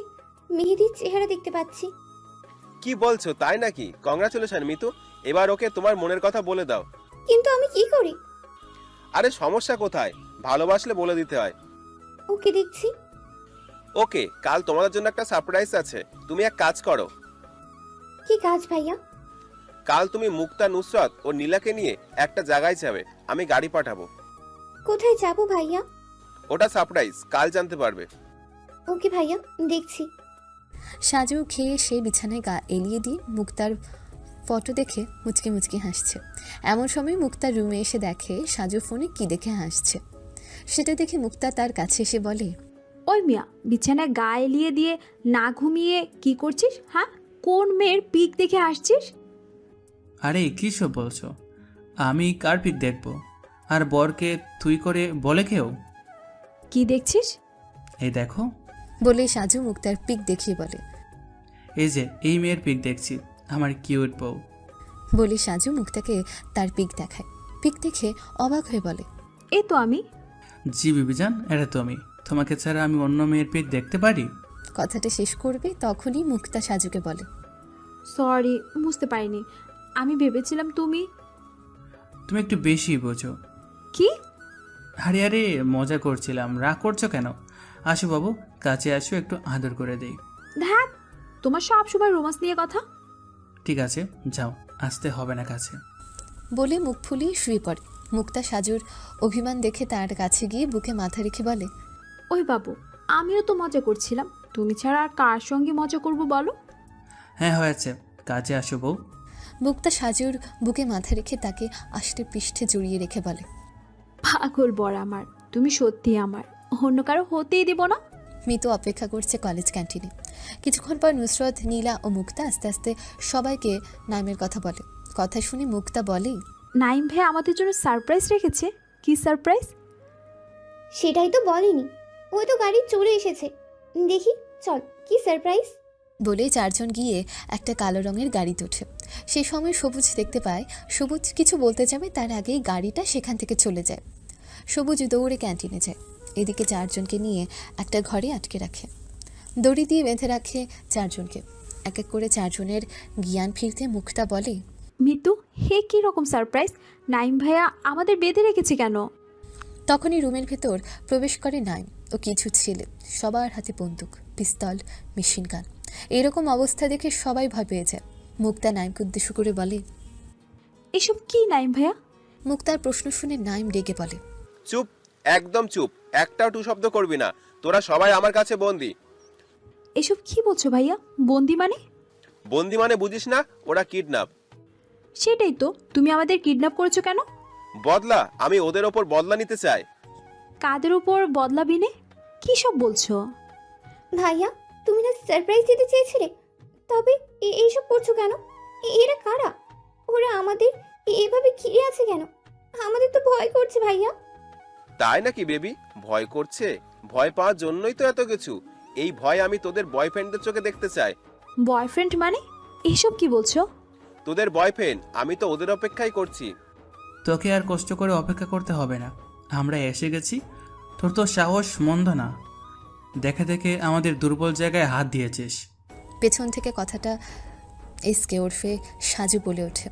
মেহেদির চেহারা দেখতে পাচ্ছি। কি বলছো, তাই নাকি? কংগ্রাচুলেশন মিতু, এবার ওকে তোমার মনের কথা বলে দাও। কিন্তু আমি কি করি? আরে সমস্যা কোথায়, ভালোবাসলে বলে দিতে হয়। ওকে দেখছি। ওকে, কাল তোমাদের জন্য একটা সারপ্রাইজ আছে। তুমি এক কাজ করো। কি কাজ ভাইয়া? কাল তুমি মুক্তা, নুসরাত ও নীলাকে নিয়ে একটা জায়গায় যাবে, আমি গাড়ি পাঠাবো। কোথায় যাব ভাইয়া? ওটা সারপ্রাইজ, কাল জানতে পারবে। ওকে ভাইয়া, দেখছি। সাজু খেয়ে সে বিছানায় গা এলিয়ে দিয়ে মুক্তার ফটো দেখে মুচকে মুচকে হাসছে। এমন সময় মুক্তার রুমে এসে দেখে সাজু ফোনে কি দেখে হাসছে। সেটা দেখে মুক্তা তার কাছে এসে বলে, ওই মিয়া, বিছানায় গা এলিয়ে দিয়ে না ঘুমিয়ে কি করছিস? হ্যাঁ, কোন মেয়ের পিক দেখে আসছিস? আরে কী সব বলছো? আমি কার পিক দেখব? আর বরকে তুই করে বলে কেউ? কি দেখছিস? এই দেখো। বলে সাজু মুক্তার পিক দেখিয়ে বলে, এই যে এই মেয়ের পিক দেখছি, আমার কিউট বউ। বলে সাজু মুক্তাকে তার পিক দেখায়। পিক দেখে অবাক হয়ে বলে, এই তো আমি। জি বিবিজান, এটা তুমি। তোমাকে ছাড়া আমি অন্য মেয়ের পিক দেখতে পারি? কথাটা শেষ করবে তখনই মুক্তা সাজুকে বলে, সরি, বুঝতে পারিনি। আমি ভেবেছিলাম তুমি। তুমি একটু বেশি বোঝো। কি? আরে আরে মজা করছিলাম, রাগ করছো কেন? আসো বাবু, কাছে আসো, একটু আদর করে দেই। ধ্যাত, তোমার সব সময় রোমান্স নিয়ে কথা। ঠিক আছে, যাও, আসতে হবে না কাছে। বলে মুখ ফুলিয়ে শুয়ে পড়ে। মুক্তা সাজুর অভিমান দেখে তার কাছে গিয়ে বুকে মাথা রেখে বলে, ওই বাবু, আমিও তো মজা করছিলাম। তুমি ছাড়া আর কার সঙ্গে মজা করব বলো? হ্যাঁ হয়েছে, কাছে আসো বউ। মুক্তা সাজুর বুকে মাথা রেখে তাকে আষ্টে পৃষ্ঠে জড়িয়ে রেখে বলে, পাগল বর আমার, তুমি সত্যি আমার, অন্য কারো হতেই দেব না। মিতু অপেক্ষা করছে কলেজ ক্যান্টিনে। কিছুক্ষণ পর নুসরত, নীলা ও মুক্তা আস্তে আস্তে সবাইকে নাইমের কথা বলে। কথা শুনে মুক্তা বলে, নাইম ভাই আমাদের জন্য সারপ্রাইজ রেখেছে। কি সারপ্রাইজ? সেটাই তো বলেনি। ওই তো গাড়ি চলে এসেছে। দেখি, চল, কি সারপ্রাইজ। বলে চারজন গিয়ে একটা কালো রঙের গাড়িতে ওঠে। সে সময় সবুজ দেখতে পায়। সবুজ কিছু বলতে যাবে, তার আগেই গাড়িটা সেখান থেকে চলে যায়। সবুজ দৌড়ে ক্যান্টিনে যায়। এদিকে চারজনকে নিয়ে একটা ঘরে আটকে রাখে। দড়ি দিয়ে বেঁধে রাখে চারজনকে। এক এক করে চারজনের জ্ঞান ফিরতে মুক্তা বলে, মিতু, হে কি রকম সারপ্রাইজ? নাইম ভাইয়া আমাদের বেঁধে রেখেছে কেন? তখনই রুমের ভেতর প্রবেশ করে নাইম ও কিছু ছেলে। সবার হাতে বন্দুক, পিস্তল, মেশিন গান। এরকম অবস্থা দেখে সবাই ভয় পেয়ে যায়। মুক্তা নাইমকে উদ্দেশ্য করে বলে, এসব কি নাইম ভাইয়া? মুক্তার প্রশ্ন শুনে নাইম রেগে বলে, চুপ, একদম চুপ, একটাও টু শব্দ করবি না। তোরা সবাই আমার কাছে বন্দি। এসব কি বলছো ভাইয়া? বন্দি মানে? বন্দি মানে বুঝিস না? ওরা কিডন্যাপ। সেটাই তো, তুমি আমাদের কিডন্যাপ করেছো কেন? বদলা, আমি ওদের ওপর বদলা নিতে চাই। কাদের উপর বদলা বিনে? কি সব বলছো? ভাইয়া, তুমি না সারপ্রাইজ দিতে চেয়েছিলে, তবে এইসব করছো কেন? এরা কারা? ওরা আমাদের এভাবে ঘিরে আছে কেন? আমাদের তো ভয় করছে ভাইয়া। তাই নাকি বেবি? ভয় করছে? ভয় পাওয়ার জন্যই তো এত কিছু। এই ভয় আমি তোদের বয়ফ্রেন্ডদের চোখে দেখতে চাই। বয়ফ্রেন্ড মানে? এসব কি বলছো? তোদের বয়ফ্রেন্ড, আমি তো ওদের অপেক্ষাই করছি। তোকে আর কষ্ট করে অপেক্ষা করতে হবে না, আমরা এসে গেছি। তোর তো সাহস মন্দ না, দেখে দেখে আমাদের দুর্বল জায়গায় হাত দিয়েছিস। পেছন থেকে কথাটা এসকে ওরফে সাজু বলে ওঠে,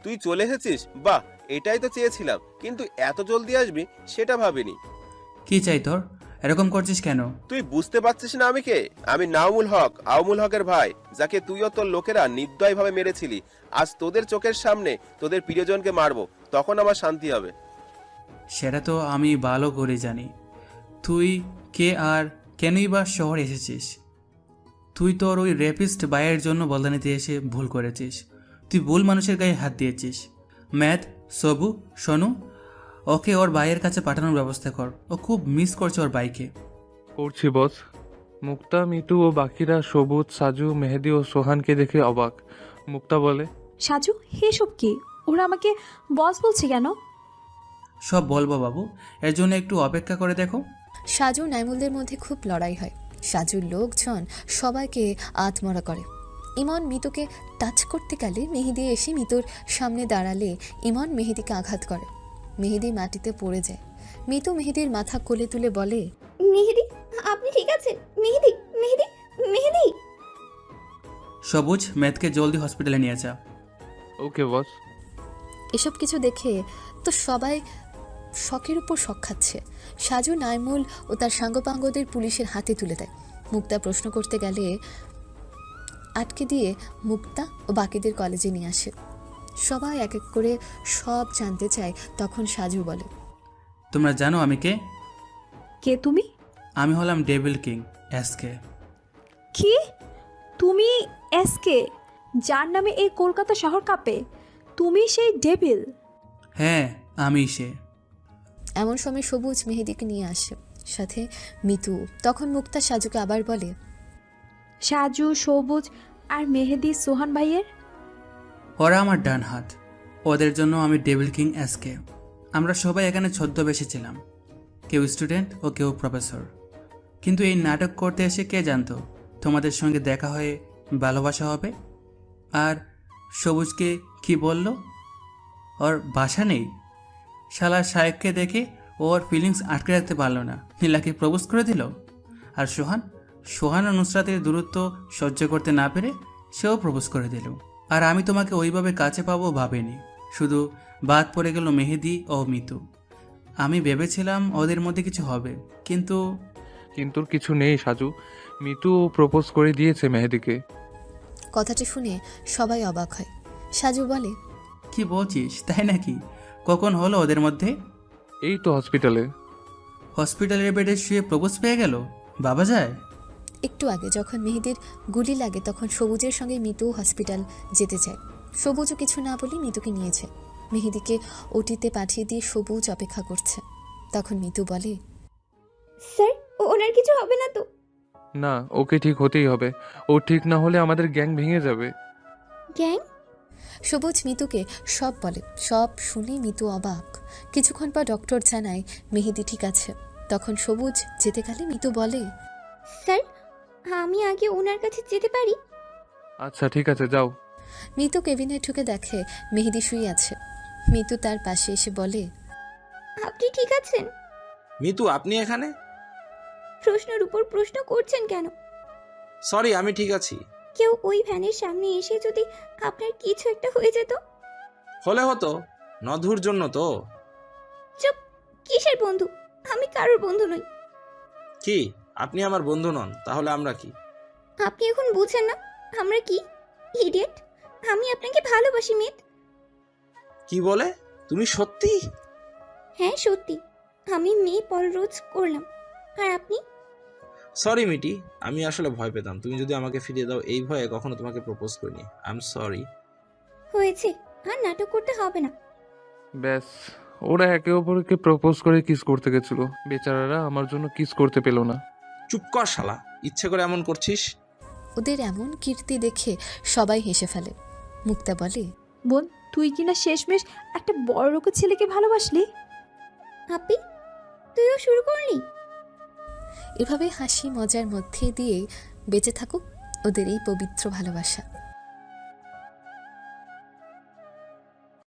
তুই চলে এসেছিস? বাহ, এটাই তো চেয়েছিলাম, কিন্তু এত জলদি আসবি সেটা ভাবিনি। কি চাই তোর? এরকম করছিস কেন? তুই বুঝতে পারছিস না আমি কে? আমি নাওমুল হক, আওমুল হকের ভাই, যাকে তুই ও তোর লোকেরা নির্দয়ভাবে মেরেছিলি। আজ তোদের চোখের সামনে তোদের প্রিয়জনকে মারবো, তখন আমার শান্তি হবে। সেটা তো আমি ভালো করে জানি। তুই কে আর কেনই বা শহরে এসেছিস? তুই তোর ওই রেপিস্ট ভাইয়ের জন্য বদলা নিতে এসে ভুল করেছিস। তুই ভুল মানুষের গায়ে হাত দিয়েছিস। ম্যাথ, সবু, সোনু, ওকে ওর ভাইয়ের কাছে পাঠানোর ব্যবস্থা কর। ও খুব মিস করছে ওর ভাইকে। করছি বস। মুক্তা, মিতু ও বাকিরা সবুজ, সাজু, মেহেদি ও সোহানকে দেখে অবাক। মুক্তা বলে, সাজু, হে সব কি? ওরা আমাকে বস বলছে কেন? সব বলবো বাবু, এর জন্য একটু অপেক্ষা করে দেখো। সাজু নাইমুলদের মধ্যে খুব লড়াই হয়। সাজুর লোকজন সবাইকে আত্মরা করে। ইমন মিতুকে টাচ করতে গেলে মেহেদি এসে মিতুর সামনে দাঁড়ালে ইমন মেহেদিকে আঘাত করে। মেহেদি মাটিতে পড়ে যায়। মিতু মেহেদির মাথা কোলে তুলে বলে, মেহেদি, আপনি ঠিক আছেন? মেহেদি, মেহেদি, মেহেদি। সবুজ, মেথকে জলদি হসপিটালে নিয়ে যা। ওকে বস। এসব কিছু দেখে তো সবাই শখের উপর শখ খাচ্ছে। সাজু নাইমুল ও তার সাঙ্গপাঙ্গদের পুলিশের হাতে তুলে দেয়। মুক্তা প্রশ্ন করতে গেলে আটকে দিয়ে মুক্তা ও বাকিদের কলেজে নিয়ে আসে। সবাই এক এক করে সব জানতে চায়। তখন সাজু বলে, তোমরা জানো আমি কে? কে তুমি? আমি হলাম ডেভিল কিং এসকে। কি? তুমি এসকে, যার নামে এই কলকাতা শহর কাঁপে? তুমি সেই ডেভিল? হ্যাঁ, আমি সে। এমন সময় সবুজ মেহেদিকে নিয়ে আসে, সাথে মিতু। তখন মুক্তা সাজুকে আবার বলে, সাজু, সবুজ আর মেহেদি সোহান ভাইয়ের? ওরা আমার ডান হাত। ওদের জন্য আমি ডেভিল কিং এসকে। আমরা সবাই এখানে ছদ্মবেশে ছিলাম, কেউ স্টুডেন্ট ও কেউ প্রফেসর। কিন্তু এই নাটক করতে এসে কে জানতো তোমাদের সঙ্গে দেখা হয়ে ভালোবাসা হবে? আর সবুজকে কি বলল? ওর বাসা নেই। শালা শায়েককে দেখে ওর ফিলিংস আটকে রাখতে পারলো না, নীলাকে প্রপোজ করে দিল। আর সোহান ও নুসরাতের দূরত্ব সহ্য করতে না পেরে সেও প্রপোজ করে দিল। আর আমি তোমাকে ওইভাবে কাছে পাবো ভাবিনি, শুধু বাদ পড়ে গেল মেহেদি ও মিতু। আমি ভেবেছিলাম ওদের মধ্যে কিছু হবে, কিন্তু কিছু নেই সাজু। মিতু প্রপোজ করে দিয়েছে মেহেদিকে। কথাটা শুনে সবাই অবাক হয়। সাজু বলে, কি বলছিস, তাই নাকি? কখন হলো ওদের মধ্যে? এই তো হসপিটালে। হসপিটালের বেডে শুয়ে প্রপোজ পেয়ে গেল? বাবা যায়। একটু আগে যখন মেহেদির গুলি লাগে তখন সবুজের সঙ্গে মিতু হসপিটাল যেতে চায়। সবুজও কিছু না বলে মিতুকে নিয়েছে। মেহেদিকে ওটিতে পাঠিয়ে দিয়ে সবুজ অপেক্ষা করছে। তখন মিতু বলে, স্যার, ওনার কিছু হবে না তো? না, ওকে ঠিক হতেই হবে। ও ঠিক না হলে আমাদের গ্যাং ভেঙে যাবে। গ্যাং? সবুজ মিতুকে সব বলে। সব শুনে মিতু অবাক। কিছুক্ষণ পর ডক্টর জানায় মেহেদি ঠিক আছে। তখন সবুজ যেতে গেলে মিতু বলে, স্যার, আমি আগে ওনার কাছে যেতে পারি? আচ্ছা ঠিক আছে, যাও। মিতু কেবিনে ঢুকে দেখে মেহেদি শুয়ে আছে। মিতু তার পাশে এসে বলে, আপনি ঠিক আছেন? মিতু, আপনি এখানে? প্রশ্নের উপর প্রশ্ন করছেন কেন? সরি, আমি ঠিক আছি। কেউ ওই ভ্যানের সামনে এসে যদি আপনার কিছু একটা হয়ে যেত? হলে হতো, নধুর জন্য তো। চুপ! কিসের বন্ধু? আমি কারোর বন্ধু নই। কি, আপনি আমার বন্ধু নন? তাহলে আমরা কি? আপনি এখন বুঝেন না আমরা কি? ইডিয়েট! আমি আপনাকে ভালোবাসি মিত। কি বলে? তুমি সত্যি? হ্যাঁ সত্যি, আমি মেয়ে পররোজ করলাম। আর আপনি? সরি মিটি, আমি আসলে ভয় পেতাম। তুমি যদি আমাকে ফিরিয়ে দাও এই ভয়ে কখনো তোমাকে প্রপোজ করিনি। I am sorry. হয়েছে, আর নাটক করতে হবে না। ব্যাস, ওরা একে অপরকে প্রপোজ করে কিস করতে গেছিল। বেচারারা আমার জন্য কিস করতে পেল না। চুপ কর শালা, ইচ্ছে করে এমন করছিস? ওদের এমন কীর্তি দেখে সবাই হেসে ফেলে। মুক্তা বলে, বোন, তুই কিনা শেষমেশ একটা বড় লোকের ছেলেকে ভালোবাসলি? আপি, তুইও শুরু করলি? এভাবে হাসি মজার মধ্যে দিয়ে বেঁচে থাকুক ওদের এই পবিত্র ভালোবাসা।